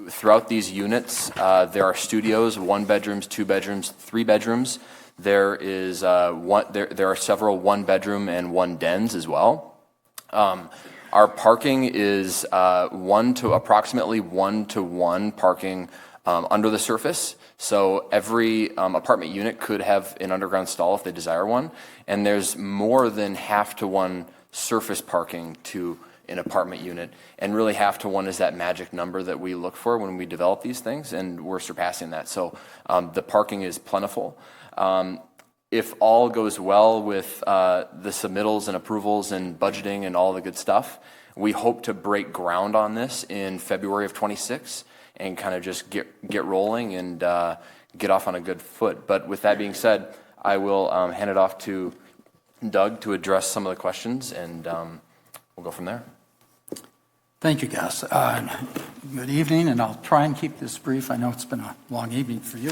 throughout these units, there are studios, 1 bedrooms, 2 bedrooms, 3 bedrooms. There is there are several 1 bedroom and 1 dens as well. Our parking is approximately 1-to-1 parking under the surface. So every apartment unit could have an underground stall if they desire one, and there's more than half-to-1 surface parking to an apartment unit, and really half-to-1 is that magic number that we look for when we develop these things, and we're surpassing that. So the parking is plentiful. If all goes well with the submittals and approvals and budgeting and all the good stuff, we hope to break ground on this in February of 26 and kind of just get rolling and get off on a good foot. But with that being said, I will hand it off to Doug to address some of the questions, and we'll go from there. Thank you, Gus. Good evening, and I'll try and keep this brief. I know it's been a long evening for you.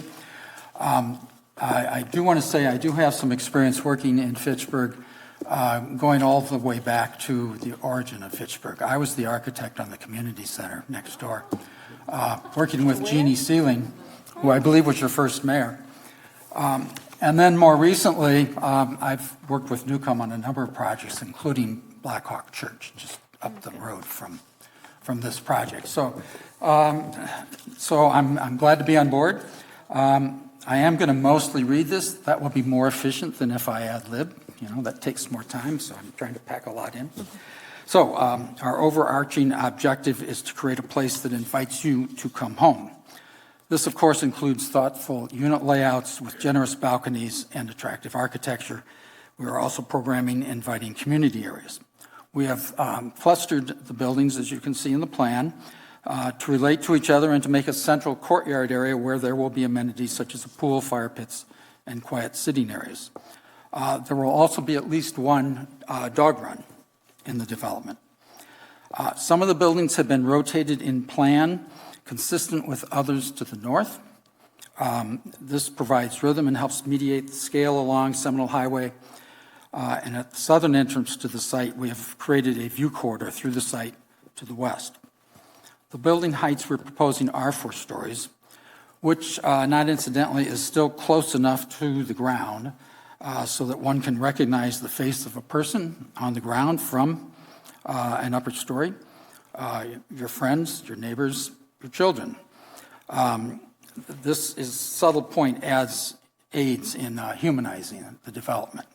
I do want to say I do have some experience working in Fitchburg, going all the way back to the origin of Fitchburg. I was the architect on the community center next door, working with Jeannie Sealing, who I believe was your first mayor. And then more recently, I've worked with Newcomb on a number of projects, including Blackhawk Church, just up the road from this project. So I'm glad to be on board. I am going to mostly read this. That will be more efficient than if I ad-lib. That takes more time, so I'm trying to pack a lot in. So our overarching objective is to create a place that invites you to come home. This, of course, includes thoughtful unit layouts with generous balconies and attractive architecture. We are also programming inviting community areas. We have clustered the buildings, as you can see in the plan, to relate to each other and to make a central courtyard area where there will be amenities such as a pool, fire pits, and quiet sitting areas. There will also be at least 1 dog run in the development. Some of the buildings have been rotated in plan, consistent with others to the north. This provides rhythm and helps mediate the scale along Seminole Highway. And at the southern entrance to the site, we have created a view corridor through the site to the west. The building heights we're proposing are 4 stories, which, not incidentally, is still close enough to the ground so that one can recognize the face of a person on the ground from an upper story, your friends, your neighbors, your children. This is subtle point aids in humanizing the development.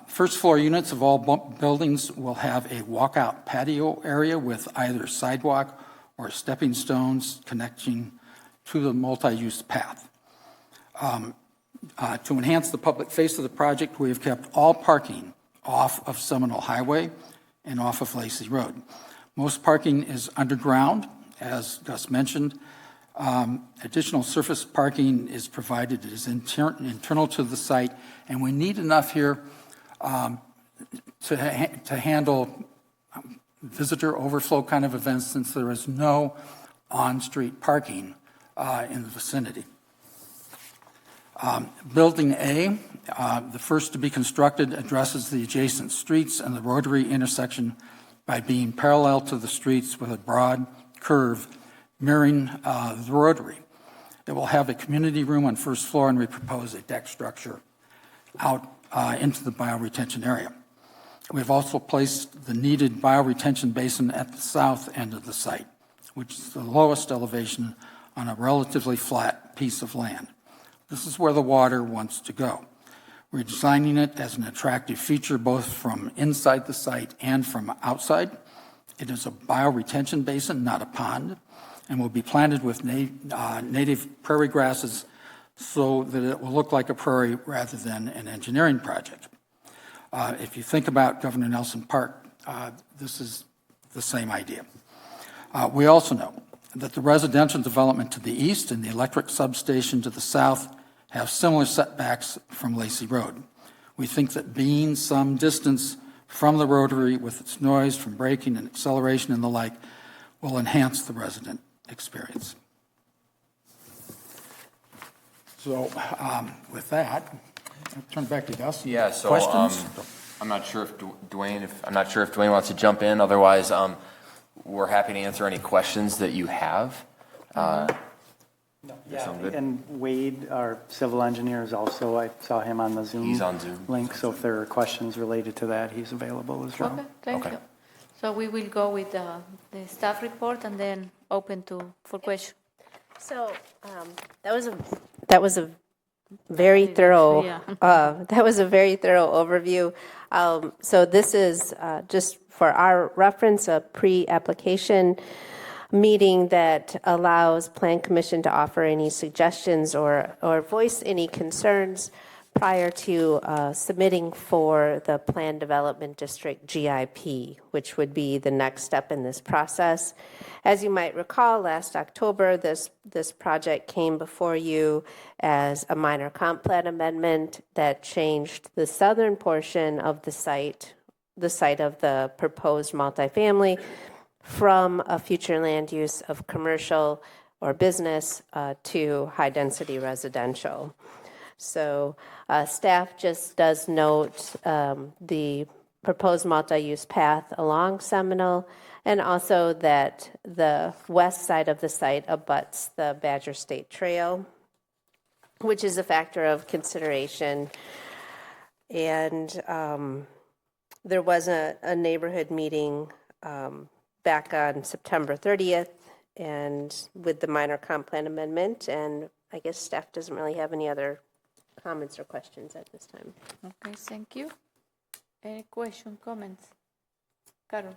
First floor units of all buildings will have a walkout patio area with either sidewalk or stepping stones connecting to the multi-use path. To enhance the public face of the project, we have kept all parking off of Seminole Highway and off of Lacey Road. Most parking is underground, as Gus mentioned. Additional surface parking is provided. It is internal to the site, and we need enough here to handle visitor overflow kind of events, since there is no on-street parking in the vicinity. Building A, the first to be constructed, addresses the adjacent streets and the rotary intersection by being parallel to the streets with a broad curve mirroring the rotary. It will have a community room on first floor, and we propose a deck structure out into the bioretention area. We have also placed the needed bioretention basin at the south end of the site, which is the lowest elevation on a relatively flat piece of land. This is where the water wants to go. We're designing it as an attractive feature both from inside the site and from outside. It is a bioretention basin, not a pond, and will be planted with native prairie grasses so that it will look like a prairie rather than an engineering project. If you think about Governor Nelson Park, this is the same idea. We also know that the residential development to the east and the electric substation to the south have similar setbacks from Lacey Road. We think that being some distance from the rotary with its noise from braking and acceleration and the like will enhance the resident experience. So with that, I'll turn it back to Gus. Yeah, so questions? I'm not sure if Dwayne wants to jump in. Otherwise, we're happy to answer any questions that you have. Yeah, and Wade, our civil engineer, is also, I saw him on the Zoom. He's on Zoom. Link, so if there are questions related to that, he's available as well. Okay, thank you. So we will go with the staff report and then open for questions. So that was a very thorough overview. So this is just for our reference, a pre-application meeting that allows Plan Commission to offer any suggestions or voice any concerns prior to submitting for the Plan Development District GIP, which would be the next step in this process. As you might recall, last October, this project came before you as a minor comp plan amendment that changed the southern portion of the site of the proposed multifamily from a future land use of commercial or business to high-density residential. So staff just does note the proposed multi-use path along Seminole, and also that the west side of the site abuts the Badger State Trail, which is a factor of consideration. And there was a neighborhood meeting back on September 30th, and with the minor comp plan amendment, and I guess staff doesn't really have any other comments or questions at this time. Okay, thank you. Any question, comments? Carol?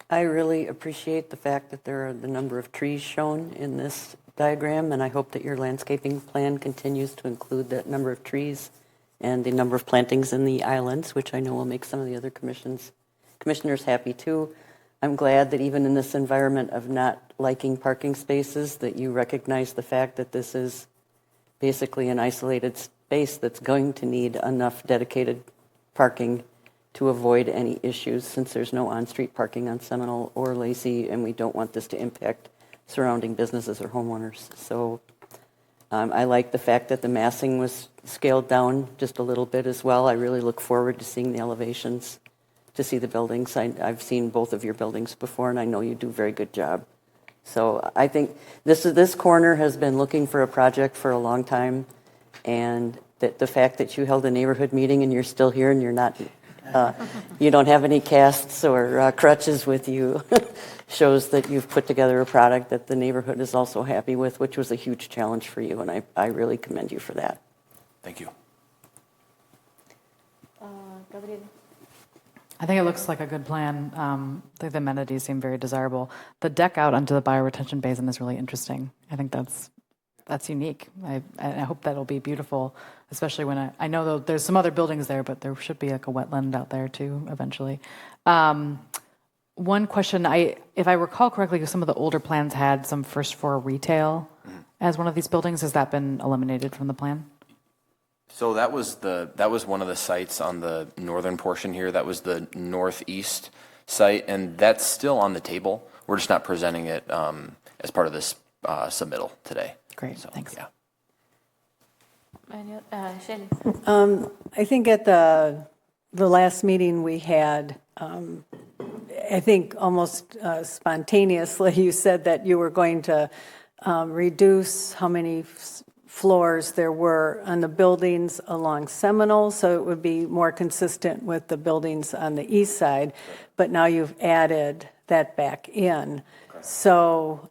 I really appreciate the fact that there are the number of trees shown in this diagram, and I hope that your landscaping plan continues to include that number of trees and the number of plantings in the islands, which I know will make some of the other commissioners happy too. I'm glad that even in this environment of not liking parking spaces, that you recognize the fact that this is basically an isolated space that's going to need enough dedicated parking to avoid any issues, since there's no on-street parking on Seminole or Lacey, and we don't want this to impact surrounding businesses or homeowners. So I like the fact that the massing was scaled down just a little bit as well. I really look forward to seeing the elevations, to see the buildings. I've seen both of your buildings before, and I know you do a very good job. So I think this corner has been looking for a project for a long time, and that the fact that you held a neighborhood meeting and you're still here and you're not, you don't have any casts or crutches with you, shows that you've put together a product that the neighborhood is also happy with, which was a huge challenge for you, and I really commend you for that. Thank you. Gabriel? I think it looks like a good plan. I think the amenities seem very desirable. The deck out onto the bioretention basin is really interesting. I think that's unique. I hope that'll be beautiful, especially when I know that there's some other buildings there, but there should be like a wetland out there too eventually. One question, if I recall correctly, some of the older plans had some first floor retail as one of these buildings. Has that been eliminated from the plan? So that was one of the sites on the northern portion here. That was the northeast site, and that's still on the table. We're just not presenting it as part of this submittal today. Great, so, thanks. Yeah. Shelley? I think at the last meeting we had, I think almost spontaneously, you said that you were going to reduce how many floors there were on the buildings along Seminole, so it would be more consistent with the buildings on the east side, but now you've added that back in. So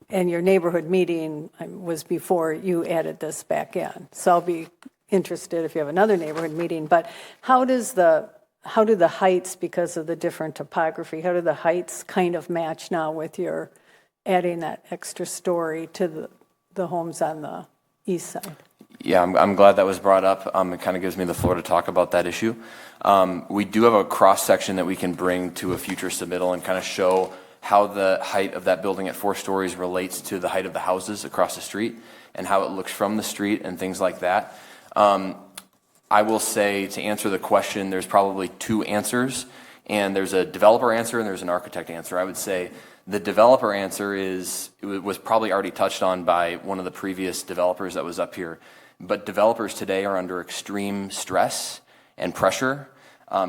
and your neighborhood meeting was before you added this back in. So I'll be interested if you have another neighborhood meeting, but how do the heights, because of the different topography, how do the heights kind of match now with your adding that extra story to the homes on the east side? Yeah, I'm glad that was brought up. It kind of gives me the floor to talk about that issue. We do have a cross-section that we can bring to a future submittal and kind of show how the height of that building at 4 stories relates to the height of the houses across the street and how it looks from the street and things like that. I will say, to answer the question, there's probably 2 answers, and there's a developer answer and there's an architect answer. I would say the developer answer was probably already touched on by one of the previous developers that was up here. But developers today are under extreme stress and pressure.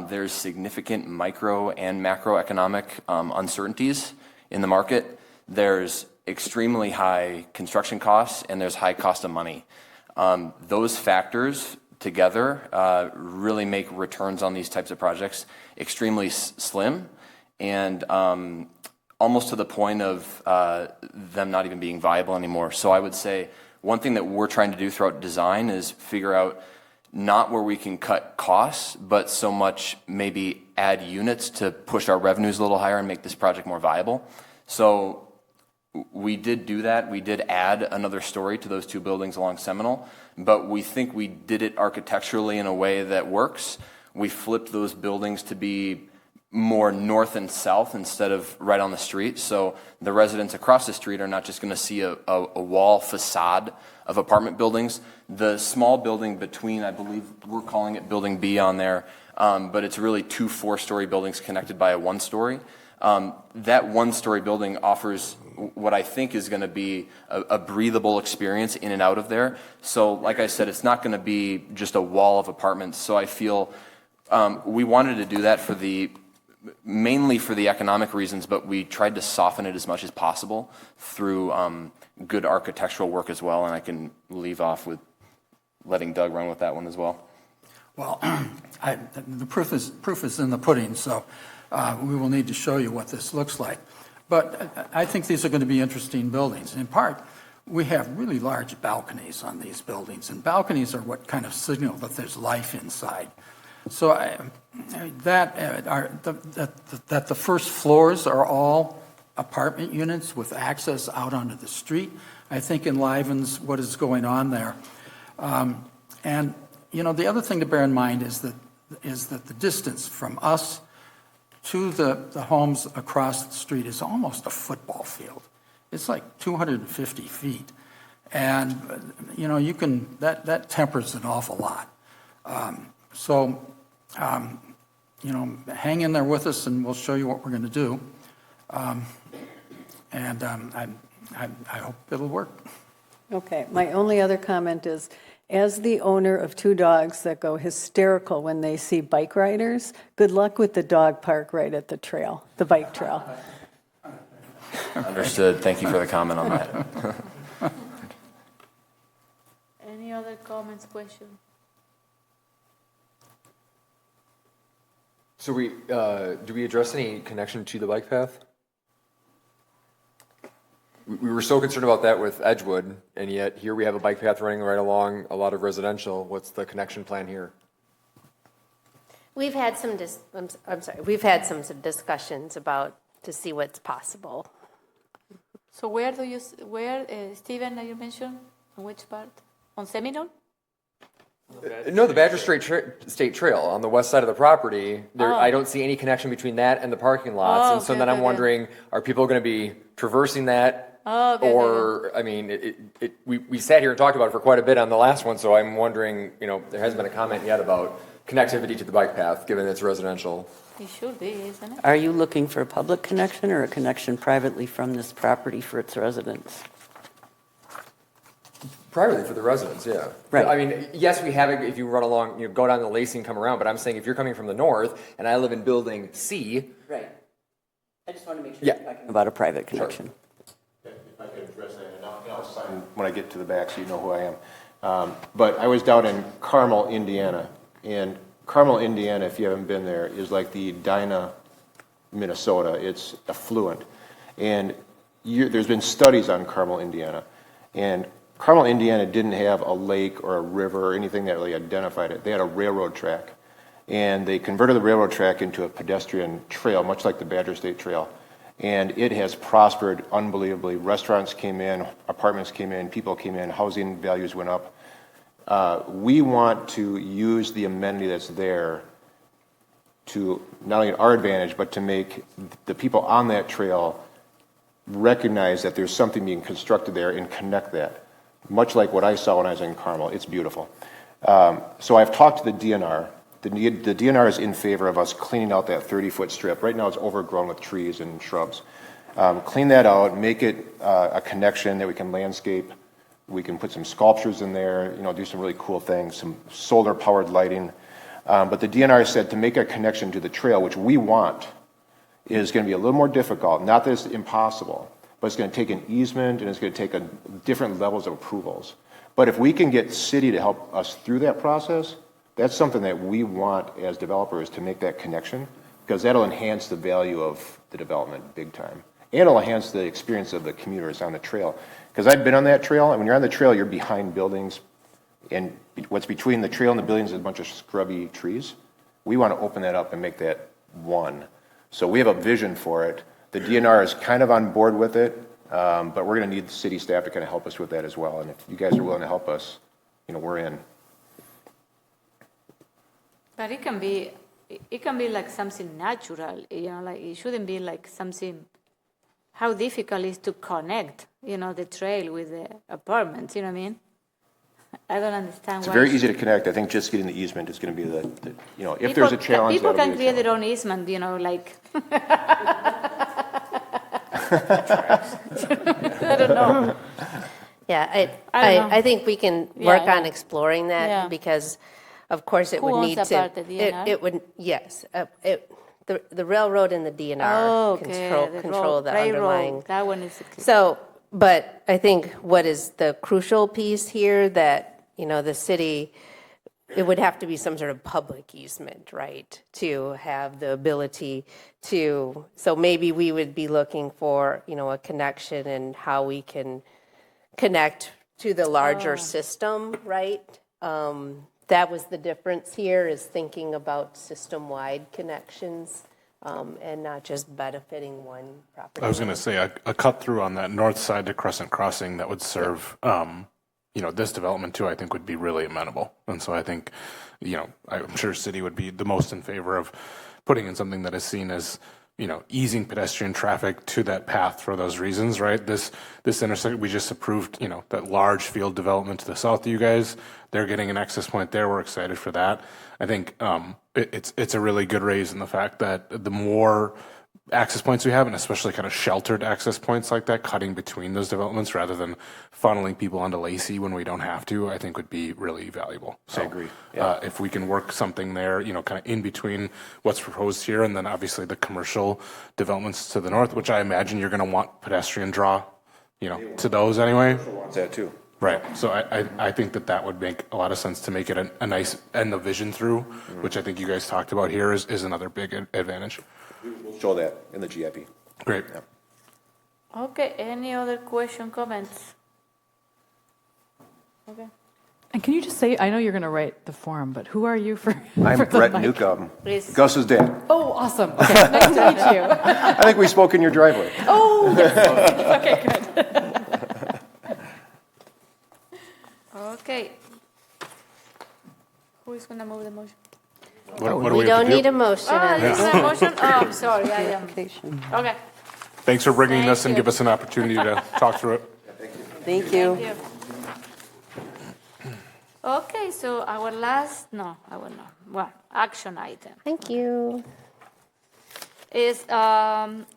There's significant micro and macroeconomic uncertainties in the market. There's extremely high construction costs and there's high cost of money. Those factors together really make returns on these types of projects extremely slim and almost to the point of them not even being viable anymore. So I would say one thing that we're trying to do throughout design is figure out not where we can cut costs, but so much maybe add units to push our revenues a little higher and make this project more viable. So we did do that. We did add another story to those 2 buildings along Seminole, but we think we did it architecturally in a way that works. We flipped those buildings to be more north and south instead of right on the street. So the residents across the street are not just going to see a wall facade of apartment buildings. The small building between, I believe we're calling it Building B on there, but it's really 2 4-story buildings connected by a 1-story. That 1-story building offers what I think is going to be a breathable experience in and out of there. So like I said, it's not going to be just a wall of apartments. So I feel we wanted to do that mainly for the economic reasons, but we tried to soften it as much as possible through good architectural work as well. And I can leave off with letting Doug run with that one as well. Well, the proof is in the pudding, so we will need to show you what this looks like. But I think these are going to be interesting buildings. In part, we have really large balconies on these buildings, and balconies are what kind of signal that there's life inside. So that the first floors are all apartment units with access out onto the street, I think enlivens what is going on there. And the other thing to bear in mind is that the distance from us to the homes across the street is almost a football field. It's like 250 feet, and that tempers an awful lot. Hang in there with us, and we'll show you what we're going to do. I hope it'll work. Okay, my only other comment is, as the owner of 2 dogs that go hysterical when they see bike riders, good luck with the dog park right at the bike trail. Understood. Thank you for the comment on that. Any other comments, questions? So do we address any connection to the bike path? We were so concerned about that with Edgewood, and yet here we have a bike path running right along a lot of residential. What's the connection plan here? We've had some we've had some discussions about to see what's possible. So Stephen, you mentioned, on which part? On Seminole? No, the Badger State Trail on the west side of the property. I don't see any connection between that and the parking lots. And so then I'm wondering, are people going to be traversing that? I mean, we sat here and talked about it for quite a bit on the last one, so I'm wondering, there hasn't been a comment yet about connectivity to the bike path, given it's residential. It should be, isn't it? Are you looking for a public connection or a connection privately from this property for its residents? Privately for the residents, yeah. Right. I mean, yes, we have it if you run along, go down the Lacey and come around, but I'm saying if you're coming from the north and I live in building C. Right. I just want to make sure you're talking about a private connection. If I could address that, and I'll sign when I get to the back so you know who I am. But I was down in Carmel, Indiana, and Carmel, Indiana, if you haven't been there, is like the Edina, Minnesota. It's affluent. And there's been studies on Carmel, Indiana, and Carmel, Indiana didn't have a lake or a river or anything that really identified it. They had a railroad track, and they converted the railroad track into a pedestrian trail, much like the Badger State Trail, and it has prospered unbelievably. Restaurants came in, apartments came in, people came in, housing values went up. We want to use the amenity that's there to not only our advantage, but to make the people on that trail recognize that there's something being constructed there and connect that. Much like what I saw when I was in Carmel, it's beautiful. So I've talked to the DNR. The DNR is in favor of us cleaning out that 30-foot strip. Right now it's overgrown with trees and shrubs. Clean that out, make it a connection that we can landscape. We can put some sculptures in there, do some really cool things, some solar-powered lighting. But the DNR said to make a connection to the trail, which we want, is going to be a little more difficult. Not that it's impossible, but it's going to take an easement and it's going to take different levels of approvals. But if we can get city to help us through that process, that's something that we want as developers to make that connection, because that'll enhance the value of the development big time. And it'll enhance the experience of the commuters on the trail. Because I've been on that trail, and when you're on the trail, you're behind buildings, and what's between the trail and the buildings is a bunch of scrubby trees. We want to open that up and make that one. So we have a vision for it. The DNR is kind of on board with it, but we're going to need the city staff to kind of help us with that as well. And if you guys are willing to help us, we're in. But it can be like something natural, like it shouldn't be like something. How difficult it is to connect, the trail with the apartments. You know what I mean? I don't understand. It's very easy to connect. I think just getting the easement is going to be if there's a challenge. People can create their own easement, like. I don't know. Yeah, I think we can work on exploring that because, of course, it would need to. It would the railroad and the DNR control the underlying. That one is. So, but I think what is the crucial piece here that the city. It would have to be some sort of public easement, right, to have the ability to, so maybe we would be looking for, a connection and how we can connect to the larger system, right? That was the difference here, is thinking about system-wide connections and not just benefiting one property. I was going to say a cut through on that north side to Crescent Crossing that would serve this development too, I think would be really amenable. And so I think, I'm sure city would be the most in favor of putting in something that is seen as, easing pedestrian traffic to that path for those reasons, right? This intersection, we just approved, that large field development to the south of you guys. They're getting an access point there. We're excited for that. I think it's a really good raise in the fact that the more access points we have, and especially kind of sheltered access points like that, cutting between those developments rather than funneling people onto Lacey when we don't have to, I think would be really valuable. So, I agree. Yeah. If we can work something there, kind of in between what's proposed here and then obviously the commercial developments to the north, which I imagine you're going to want pedestrian draw, to those anyway. Wants that too. Right. So I think that would make a lot of sense to make it a nice, and the vision through, which I think you guys talked about here is another big advantage. We'll show that in the GIP. Great. Yeah. Okay, any other comments? Okay. And can you just say, I know you're going to write the form, but who are you for? I'm for Brett mic? Newcomb, Please. Gus's dad. Oh, awesome. Okay, nice to meet you. I think we spoke in your driveway. Oh, yes. Okay, good. Okay. Who is going to move the motion? What do we don't need a motion. This is a motion? Oh, I'm sorry. I am. Okay. Thanks for bringing Thank this and you. give us an opportunity to talk through it. Thank you. Thank you. Okay, so our last, action item Thank you. is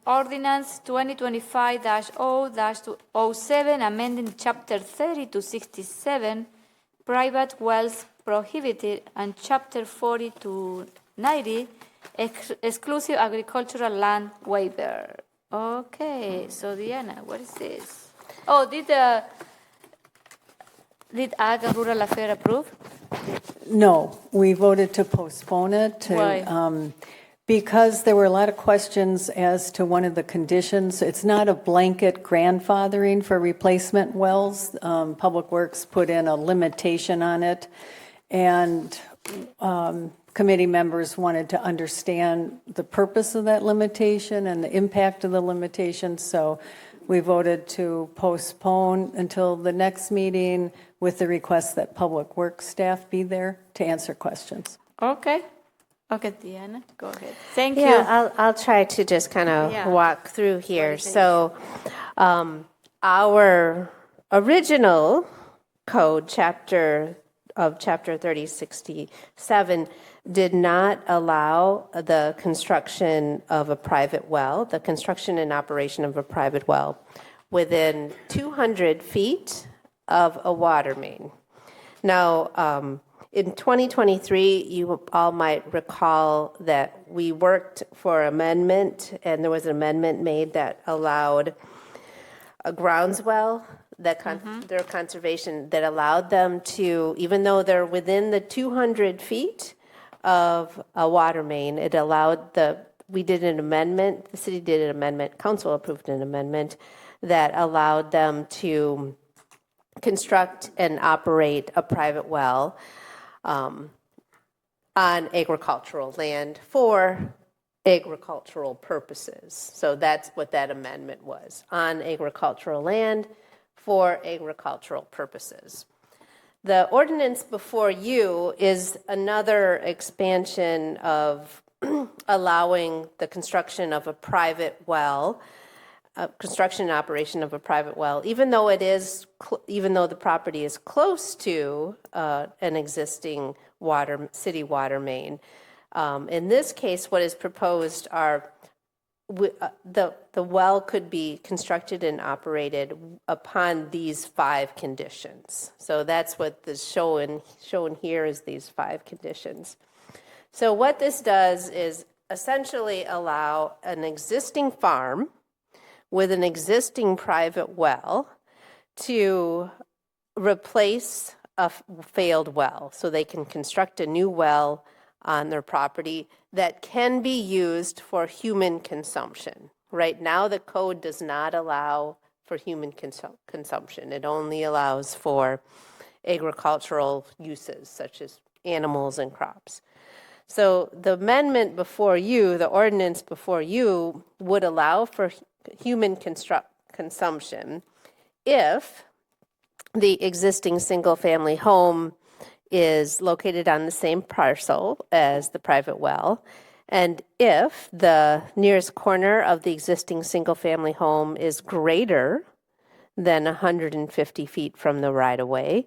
Ordinance 2025-0-07, amending Chapter 30 to 67, private wells prohibited, and Chapter 40 to 90, exclusive agricultural land waiver. Okay, so Diana, what is this? Oh, did Ag and Rural Affairs approve? No, we voted to postpone it. Why? Because there were a lot of questions as to one of the conditions, it's not a blanket grandfathering for replacement wells. Public Works put in a limitation on it, and committee members wanted to understand the purpose of that limitation and the impact of the limitation, so we voted to postpone until the next meeting with the request that Public Works staff be there to answer questions. Okay. Okay, Deanna, go ahead. Thank you. Yeah, I'll try to just kind of walk through here. So our original code, chapter 3067, did not allow the construction of a private well, the construction and operation of a private well within 200 feet of a water main. Now, in 2023, you all might recall that we worked for amendment, and there was an amendment made that allowed a groundswell, their conservation, that allowed them to, even though they're within the 200 feet of a water main, it allowed we did an amendment, the city did an amendment, council approved an amendment that allowed them to construct and operate a private well on agricultural land for agricultural purposes. So that's what that amendment was, on agricultural land for agricultural purposes. The ordinance before you is another expansion of allowing the construction of a private well, construction and operation of a private well, even though the property is close to an existing city water main. In this case, what is proposed are the well could be constructed and operated upon these 5 conditions. So that's what is shown here is these 5 conditions. So what this does is essentially allow an existing farm with an existing private well to replace a failed well. So they can construct a new well on their property that can be used for human consumption. Right now, the code does not allow for human consumption. It only allows for agricultural uses, such as animals and crops. So the amendment before you, the ordinance before you, would allow for human consumption if the existing single-family home is located on the same parcel as the private well, and if the nearest corner of the existing single-family home is greater than 150 feet from the right-of-way,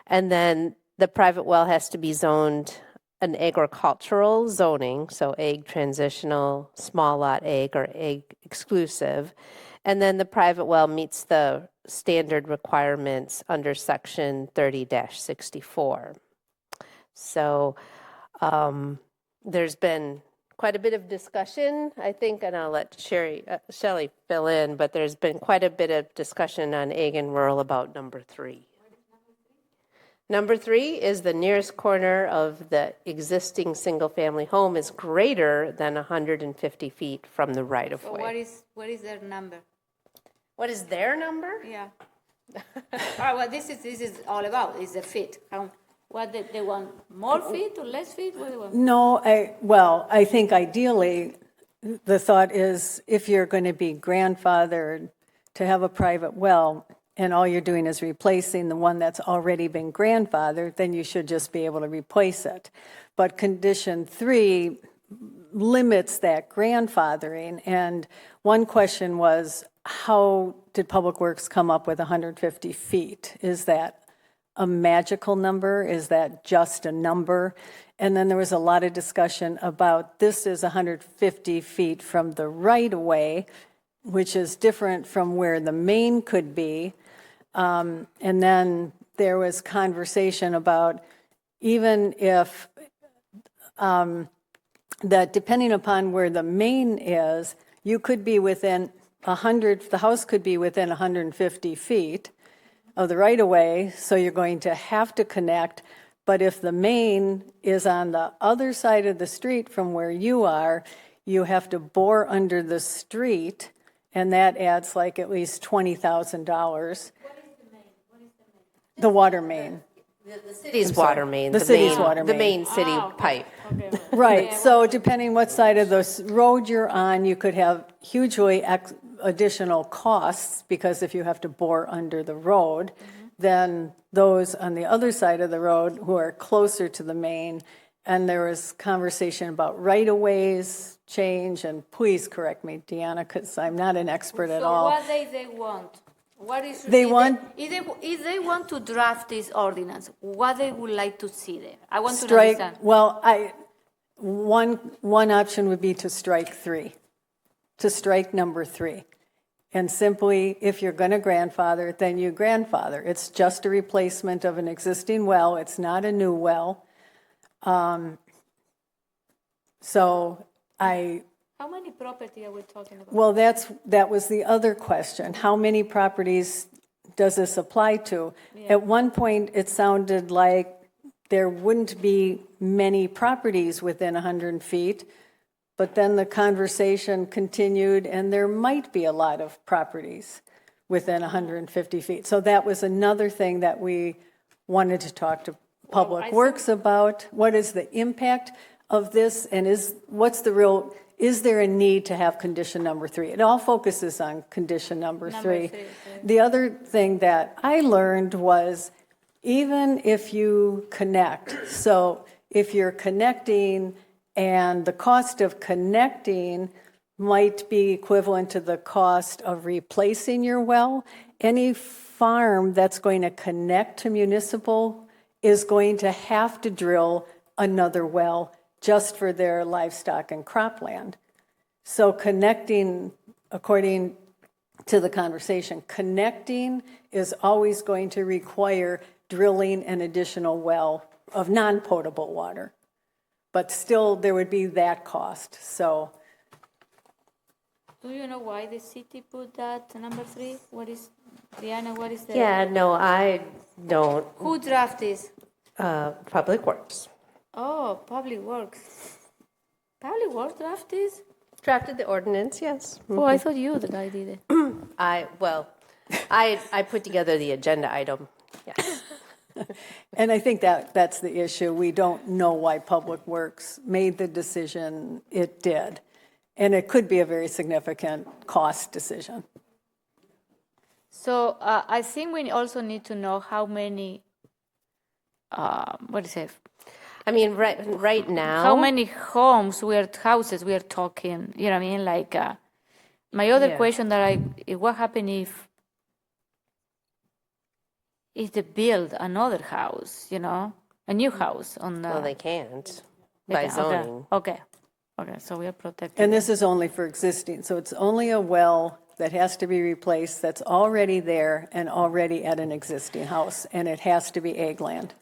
and then the private well has to be zoned an agricultural zoning, so ag transitional, small lot ag, or ag exclusive, and then the private well meets the standard requirements under section 30-64. So there's been quite a bit of discussion, I think, and I'll let Shelley fill in, but there's been quite a bit of discussion on ag and rural about number 3. Number 3 is the nearest corner of the existing single-family home is greater than 150 feet from the right-of-way. So what is their number? What is their number? Yeah. All right, well, this is all about, is the feet. What they want, more feet or less feet? What do they want? No, I think ideally, the thought is if you're going to be grandfathered to have a private well, and all you're doing is replacing the one that's already been grandfathered, then you should just be able to replace it. But condition 3 limits that grandfathering, and one question was, how did Public Works come up with 150 feet? Is that a magical number? Is that just a number? And then there was a lot of discussion about this is 150 feet from the right-of-way, which is different from where the main could be. And then there was conversation about even if that depending upon where the main is, you could be within 100, the house could be within 150 feet of the right-of-way, so you're going to have to connect, But if the main is on the other side of the street from where you are, you have to bore under the street, and that adds like at least $20,000. The water main. The city's water main. The city's water The main. main city pipe. Right, so depending what side of the road you're on, you could have hugely additional costs, because if you have to bore under the road, then those on the other side of the road who are closer to the main, and there was conversation about right-of-ways change, and please correct me, Deanna, because I'm not an expert at all. So what they want? What is They want- if they want to draft this ordinance, what they would like to see there? I want to Strike, understand. well, one option would be to strike 3, to strike number 3. And simply, if you're going to grandfather, then you grandfather. It's just a replacement of an existing well. It's not a new well. So How many property are we talking about? well, that was the other question. How many properties does this apply to? At one point, it sounded like there wouldn't be many properties within 100 feet, but then the conversation continued, and there might be a lot of properties within 150 feet. So that was another thing that we wanted to talk to Public Works about. What is the impact of this, and is there a need to have condition number 3? It all focuses on condition number 3. The other thing that I learned was, even if you connect, so if you're connecting and the cost of connecting might be equivalent to the cost of replacing your well, any farm that's going to connect to municipal is going to have to drill another well just for their livestock and cropland. So connecting, according to the conversation, connecting is always going to require drilling an additional well of non-potable water. But still, there would be that cost, so. Do you know why the city put that number 3? What is, Diana, what is the? Yeah, no, I don't. Who draft this? Public Works. Oh, Public Works. Public Works draft this? Drafted the ordinance, yes. Oh, I thought you the guy did it. I put together the agenda item, yes. And I think that's the issue. We don't know why Public Works made the decision it did. And it could be a very significant cost decision. So I think we also need to know how many, what is it? I mean, right now. How many houses we are talking, you know what I mean? Like, my other question what happens if they build another house, you know, a new house on the. Well, they can't by zoning. Okay, so we are protected. And this is only for existing, so it's only a well that has to be replaced that's already there and already at an existing house, and it has to be ag land.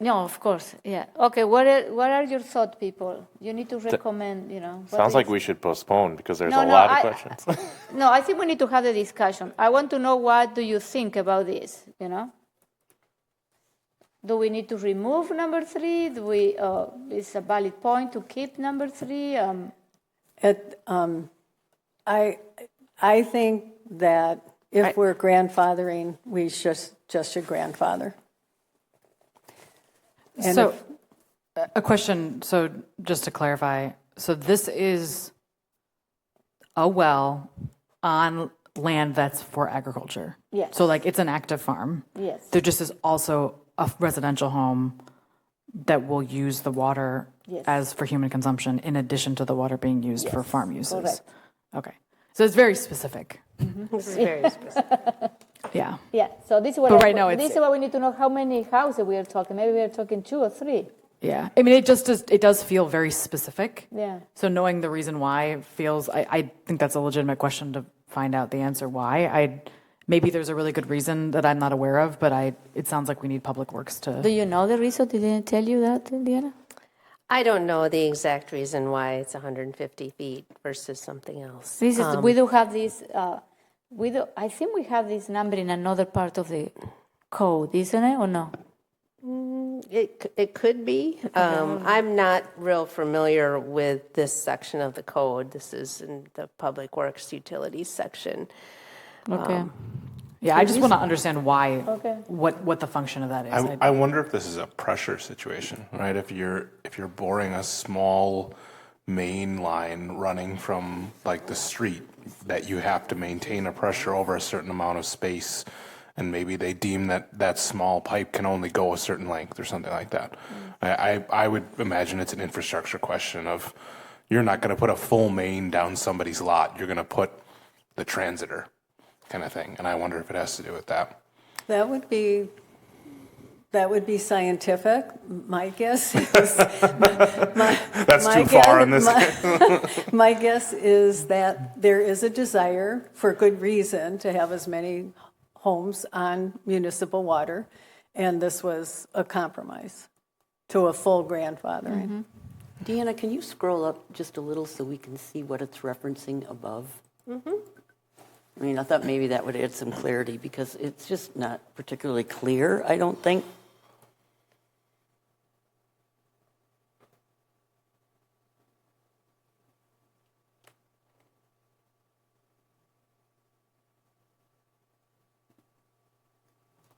No, of course, yeah. Okay, what are your thoughts, people? You need to recommend, you know. Sounds like we should postpone because there's a lot of questions. No, I think we need to have the discussion. I want to know, what do you think about this, you know? Do we need to remove number 3? Do we, is a valid point to keep number 3? I think that if we're grandfathering, we just should grandfather. And so, a question, so just to clarify, so this is a well on land that's for agriculture? Yes. So like it's an active farm? Yes. There just is also a residential home that will use the water as for human consumption in addition to the water being used for farm uses? Correct. Okay. So it's very specific. This is very specific. Yeah. Yeah, so this is what, this is what we need to know, how many houses we are talking. Maybe we are talking 2 or 3. Yeah. I mean, it does feel very specific. Yeah. So knowing the reason why feels, I think that's a legitimate question to find out the answer why. Maybe there's a really good reason that I'm not aware of, but it sounds like we need Public Works to. Do you know the reason? Did they tell you that, Diana? I don't know the exact reason why it's 150 feet versus something else. This is, we do have this, I think we have this number in another part of the code, isn't it, or no? It could be. I'm not real familiar with this section of the code. This is in the Public Works Utilities section. Okay. Yeah, I just want to understand why, what the function of that is. I wonder if this is a pressure situation, right? If you're boring a small main line running from like the street, that you have to maintain a pressure over a certain amount of space, and maybe they deem that small pipe can only go a certain length or something like that. I would imagine it's an infrastructure question of, you're not going to put a full main down somebody's lot. You're going to put the transitor kind of thing. And I wonder if it has to do with that. That would be scientific. My guess is that's too far in this. My guess is that there is a desire, for good reason, to have as many homes on municipal water, and this was a compromise to a full grandfathering. Deanna, can you scroll up just a little so we can see what it's referencing above? I mean, I thought maybe that would add some clarity, because it's just not particularly clear, I don't think.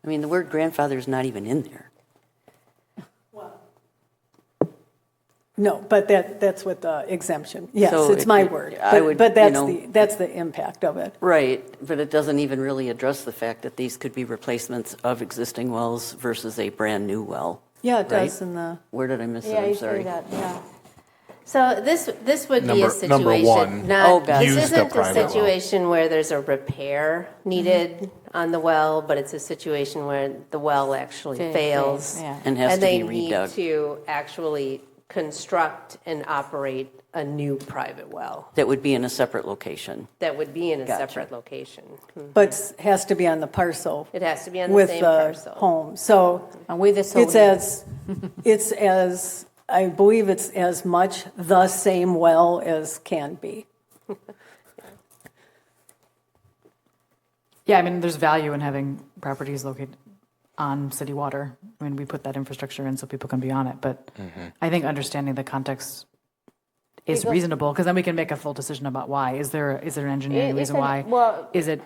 I mean, the word grandfather is not even in there. No, but that's what the exemption. Yes, So it's my word. But that's the impact of it. Right, but it doesn't even really address the fact that these could be replacements of existing wells versus a brand-new well. Yeah, it does right? in the... Where did I miss it? Yeah, I'm you sorry. say that, yeah. So this would be a situation. Number one, this isn't a situation where there's a repair needed on the well, but it's a situation where the well actually fails. And has to they be need redug. to actually construct and operate a new private well. That would be in a separate location. That would be in a Gotcha. separate location. But has to be on the parcel. It has to be on the with same the parcel. home. So And with the it's as I believe it's as much the same well as can be. Yeah, I mean, there's value in having properties located on city water. I mean, we put that infrastructure in so people can be on it, but I think understanding the context is reasonable, because then we can make a full decision about why. Is there an engineering reason why? Is it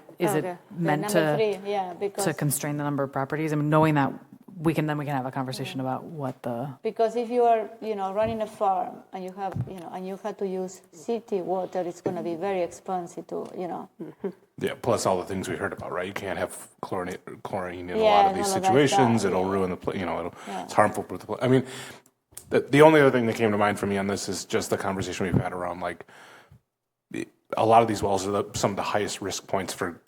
meant to constrain the number of properties? I mean, knowing that, we can have a conversation about what the... Because if you are, running a farm and you have, and you have to use city water, it's going to be very expensive to, Yeah, plus all the things we heard about, right? You can't have chlorine in a lot of these situations. It'll ruin the, it's harmful for the, I mean, the only other thing that came to mind for me on this is just the conversation we've had around, like, a lot of these wells are some of the highest risk points for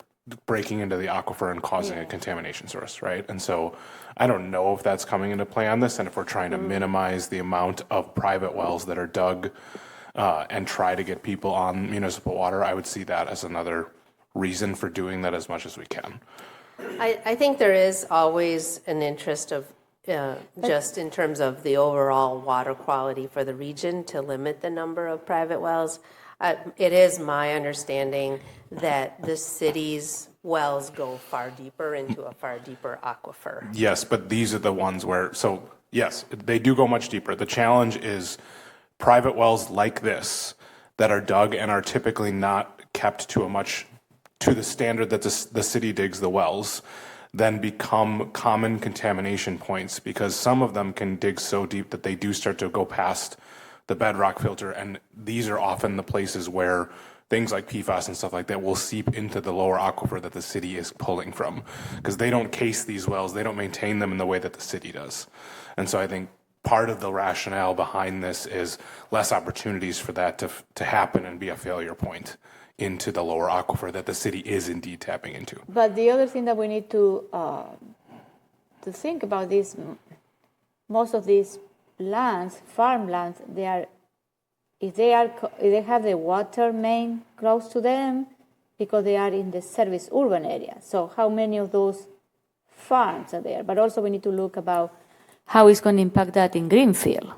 breaking into the aquifer and causing a contamination source, right? And so I don't know if that's coming into play on this, and if we're trying to minimize the amount of private wells that are dug and try to get people on municipal water, I would see that as another reason for doing that as much as we can. I think there is always an interest of, just in terms of the overall water quality for the region, to limit the number of private wells. It is my understanding that the city's wells go far deeper into a far deeper aquifer. Yes, but these are the ones where, so yes, they do go much deeper. The challenge is private wells like this that are dug and are typically not kept to the standard that the city digs the wells, then become common contamination points, because some of them can dig so deep that they do start to go past the bedrock filter, and these are often the places where things like PFAS and stuff like that will seep into the lower aquifer that the city is pulling from, because they don't case these wells, they don't maintain them in the way that the city does. And so I think part of the rationale behind this is less opportunities for that to happen and be a failure point into the lower aquifer that the city is indeed tapping into. But the other thing that we need to think about is most of these lands, farmlands, if they have the water main close to them, because they are in the service urban area. So how many of those farms are there? But also we need to look about how it's going to impact that in Greenfield,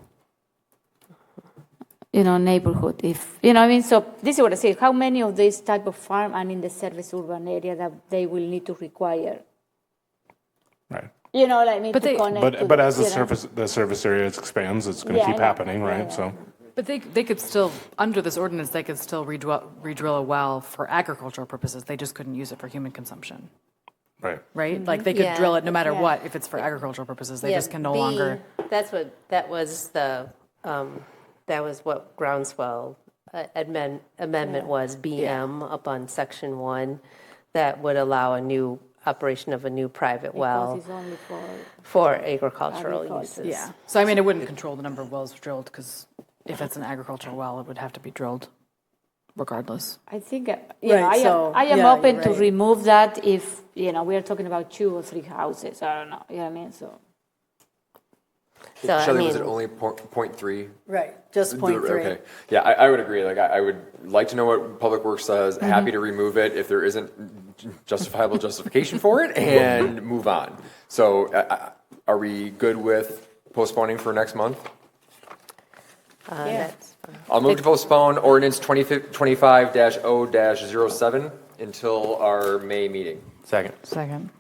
neighborhood. If so this is what I say. How many of these type of farm are in the service urban area that they will need to require? Right. you know, like, need to connect. But as the surface area expands, it's going to keep happening, right? So. But they could still, under this ordinance, they could still redrill a well for agricultural purposes. They just couldn't use it for human consumption. Right. Right? Like they could drill it no matter what if it's for agricultural purposes. They just can no longer. That was what groundswell amendment was, BM up on section 1, that would allow a new operation of a new private well Because it's only for agricultural uses. Yeah. So, I mean, it wouldn't control the number of wells drilled because if it's an agricultural well, it would have to be drilled regardless. I think, I am open to remove that if, we are talking about 2 or 3 houses. I don't know. You know what I mean? So Shelley, was it only 0.3? Right, just 0.3. Okay. Yeah, I would agree. Like, I would like to know what Public Works says. Happy to remove it if there isn't justifiable justification for it and move on. So are we good with postponing for next month? That's fine. I'll move to postpone ordinance 2025-0-07 until our May meeting. Second.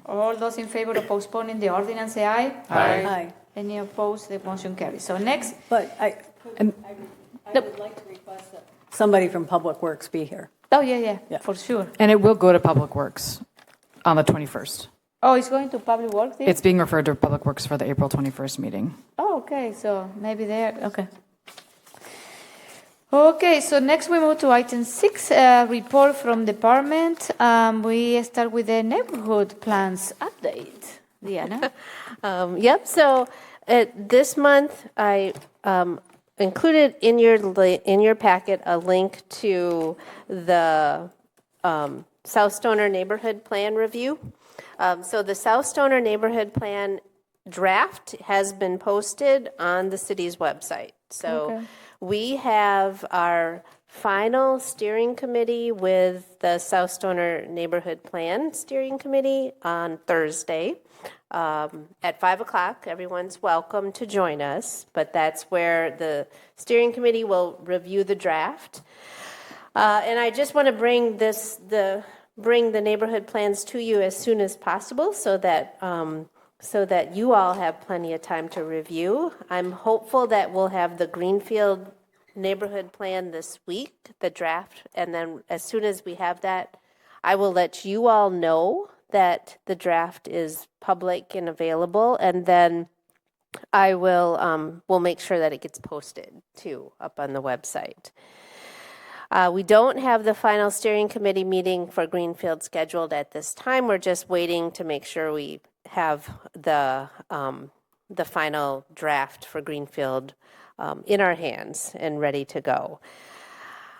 all those in favor of postponing the ordinance, say aye. Aye. Any opposed? The motion carries. So next, But I would like to request that somebody from Public Works be here. yeah, for sure. And it will go to Public Works on the 21st. Oh, it's going to Public Works? It's being referred to Public Works for the April 21st meeting. Oh, okay, so maybe there, okay. Okay, so next we move to item 6, report from department. We start with the neighborhood plans update. Diana? Yep, so this month I included in your packet a link to the South Stoner Neighborhood Plan review. So the South Stoner Neighborhood Plan draft has been posted on the city's website. So we have our final steering committee with the South Stoner Neighborhood Plan Steering Committee on Thursday at 5 o'clock. Everyone's welcome to join us, but that's where the steering committee will review the draft. And I just want to bring the neighborhood plans to you as soon as possible so that you all have plenty of time to review. I'm hopeful that we'll have the Greenfield neighborhood plan this week, the draft, and then as soon as we have that, I will let you all know that the draft is public and available, and then I will we'll make sure that it gets posted too up on the website. We don't have the final steering committee meeting for Greenfield scheduled at this time. We're just waiting to make sure we have the final draft for Greenfield in our hands and ready to go.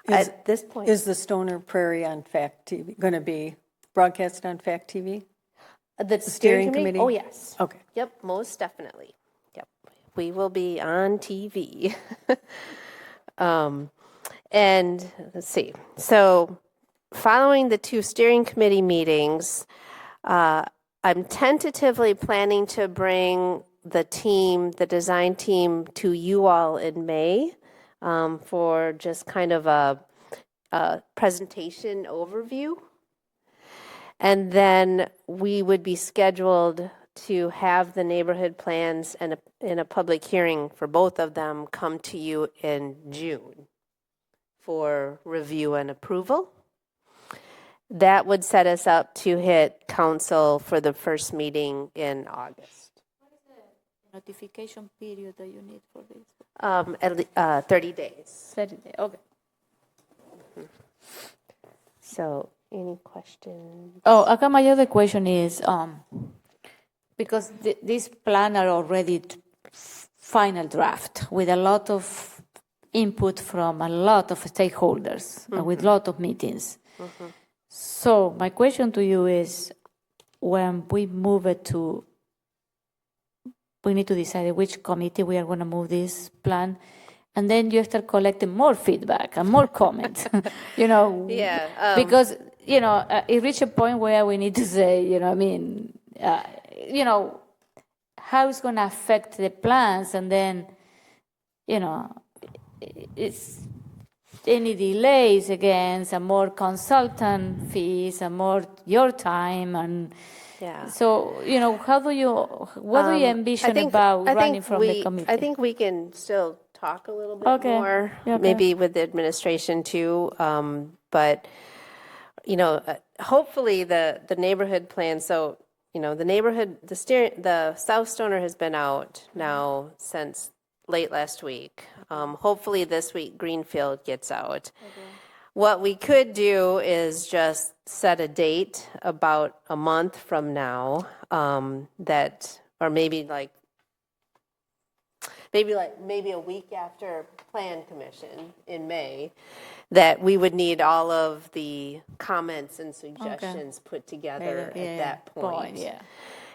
At this point, Is the Stoner Prairie on FACTv going to be broadcast on FACTv? The steering committee? Oh, yes. Okay. Yep, most definitely. Yep, we will be on TV. And let's see. So following the 2 steering committee meetings, I'm tentatively planning to bring the design team to you all in May for just kind of a presentation overview. And then we would be scheduled to have the neighborhood plans and in a public hearing for both of them come to you in June for review and approval. That would set us up to hit council for the first meeting in August. What is the notification period that you need for this? 30 days. 30 days, okay. So, any questions? Oh, my other question is, because these plans are already final draft with a lot of input from a lot of stakeholders, with a lot of meetings. So my question to you is, when we move it to, we need to decide which committee we are going to move this plan, and then you start collecting more feedback and more comments, Yeah. because, it reached a point where we need to say, how it's going to affect the plans, and then, it's any delays again, some more consultant fees, and more your time, and Yeah. So, what do you envision about running from the committee? I think we can still talk a little bit Okay. more, Okay. maybe with the administration too. But, hopefully the neighborhood plan, so, the neighborhood, the South Stoner has been out now since late last week. Hopefully this week Greenfield gets out. What we could do is just set a date about a month from now, or maybe a week after Plan Commission in May, that we would need all of the comments and suggestions put together at that point. Yeah.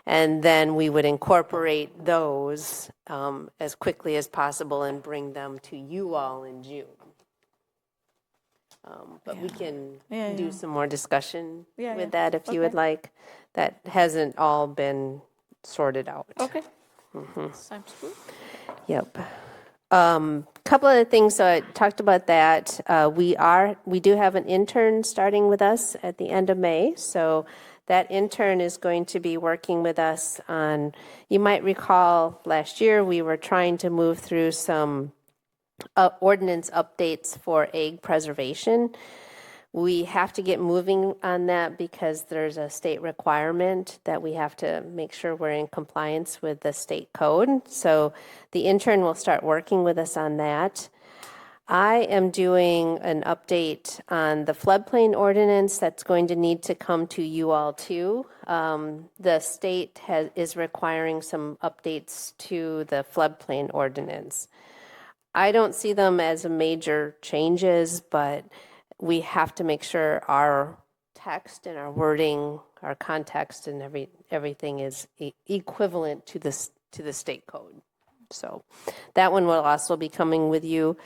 And then we would incorporate those as quickly as possible and bring them to you all in June. But we can do some more discussion with that if you would like. That hasn't all been sorted out. Okay. Sounds good. Yep. Couple of things. So I talked about that. We do have an intern starting with us at the end of May. So that intern is going to be working with us on. You might recall last year we were trying to move through some ordinance updates for egg preservation. We have to get moving on that because there's a state requirement that we have to make sure we're in compliance with the state code. So the intern will start working with us on that. I am doing an update on the floodplain ordinance that's going to need to come to you all too. The state is requiring some updates to the floodplain ordinance. I don't see them as major changes, but we have to make sure our text and our wording, our context and everything is equivalent to the state code. So that one will also be coming to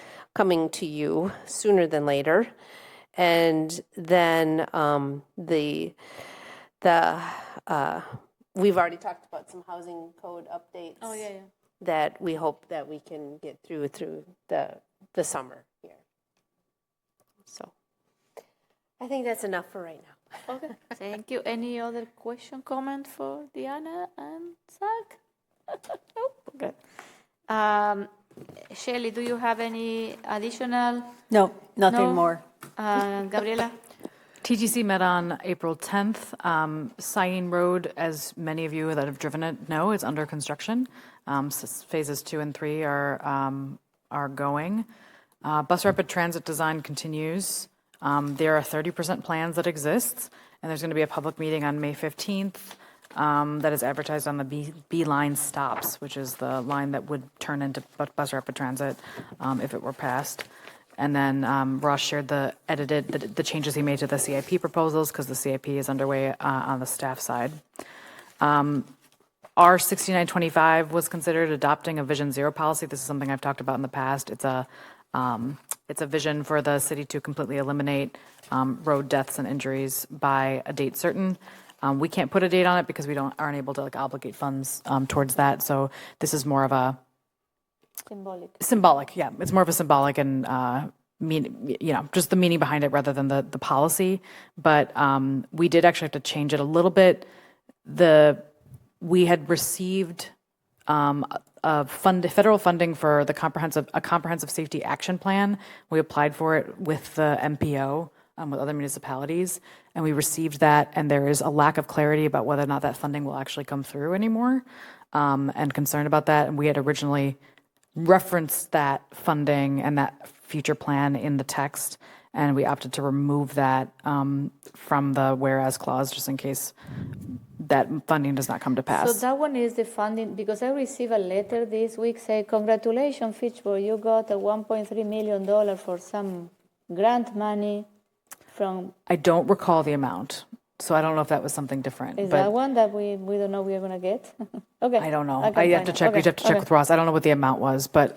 you sooner than later. And then we've already talked about some housing code updates. Oh, yeah. That we hope that we can get through the summer here. So I think that's enough for right now. Okay. Thank you. Any other comment for Diana and Zach? Nope. Okay. Shelley, do you have any additional? No, nothing more. Gabriela? TGC met on April 10th. Sayin Road, as many of you that have driven it know, is under construction. Phases 2 and 3 are going. Bus rapid transit design continues. There are 30% plans that exist, and there's going to be a public meeting on May 15th that is advertised on the B line stops, which is the line that would turn into bus rapid transit if it were passed. And then Ross shared the changes he made to the CIP proposals because the CIP is underway on the staff side. R 6925 was considered adopting a Vision Zero policy. This is something I've talked about in the past. It's a vision for the city to completely eliminate road deaths and injuries by a date certain. We can't put a date on it because we aren't able to obligate funds towards that. So this is more of a symbolic. Yeah, it's more of a symbolic and just the meaning behind it rather than the policy. But we did actually have to change it a little bit. We had received federal funding for a comprehensive safety action plan. We applied for it with the MPO, with other municipalities, and we received that, and there is a lack of clarity about whether or not that funding will actually come through anymore, and concerned about that. And we had originally referenced that funding and that future plan in the text, and we opted to remove that from the whereas clause just in case that funding does not come to pass. So that one is the funding, because I received a letter this week saying, congratulations, Fitchburg, you got a $1.3 million for some grant money from... I don't recall the amount, so I don't know if that was something different. Is that one that we don't know we are going to get? Okay. I don't know. I I have to check. We'd have to check with Ross. I don't know what the amount was, but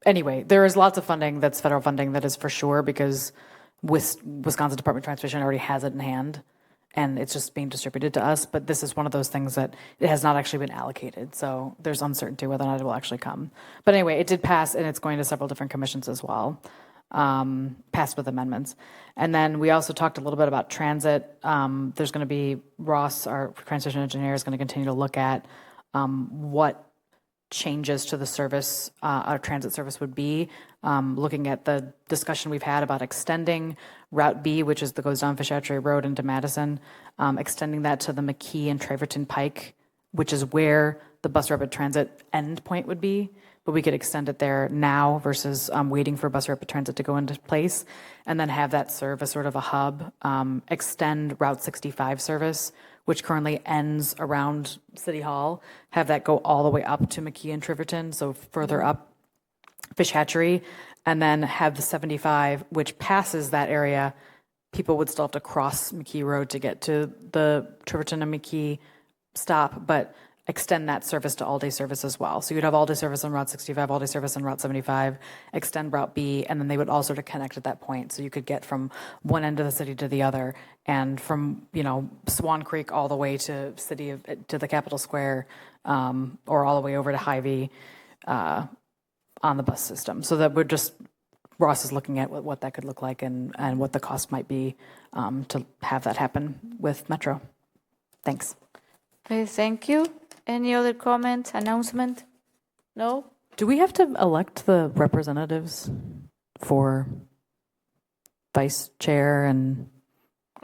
anyway, there is lots of funding that's federal funding that is for sure because Wisconsin Department of Transportation already has it in hand, and it's just being distributed to us. But this is one of those things that it has not actually been allocated, so there's uncertainty whether or not it will actually come. But anyway, it did pass, and it's going to several different commissions as well. passed with amendments. And then we also talked a little bit about transit. There's going to be Ross, our transition engineer, is going to continue to look at what changes to the service, our transit service would be, looking at the discussion we've had about extending Route B, which is that goes down Fish Hatchery Road into Madison, extending that to the McKee and Traverton Pike, which is where the bus rapid transit end point would be, but we could extend it there now versus waiting for bus rapid transit to go into place, and then have that serve as sort of a hub, extend Route 65 service, which currently ends around City Hall, have that go all the way up to McKee and Traverton, so further up Fish Hatchery, and then have the 75, which passes that area. People would still have to cross McKee Road to get to the Traverton and McKee stop, but extend that service to all-day service as well. So you'd have all-day service on Route 65, all-day service on Route 75, extend Route B, and then they would all sort of connect at that point. So you could get from one end of the city to the other, and from, you know, Swan Creek all the way to to the Capitol Square, or all the way over to Hy-Vee on the bus system. So that we're just, Ross is looking at what that could look like and what the cost might be to have that happen with Metro. Thanks. Okay, thank you. Any other comment, announcement? No? Do we have to elect the representatives for vice chair and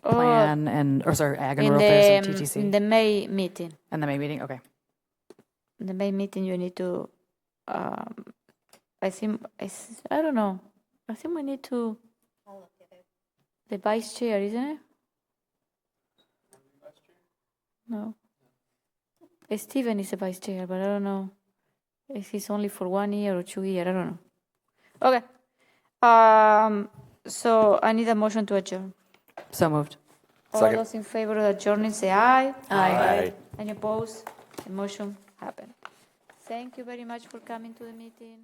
plan or sorry, ag and rural affairs and TTC? In the May meeting. In the May meeting, okay. In the May meeting, you need to, I don't know. I think we need to, the vice chair, isn't it? No. Steven is the vice chair, but I don't know if he's only for 1 year or 2 years. I don't know. Okay. So I need a motion to adjourn. So moved. All those in favor of adjourning say aye. Aye. Any opposed? The motion happened. Thank you very much for coming to the meeting.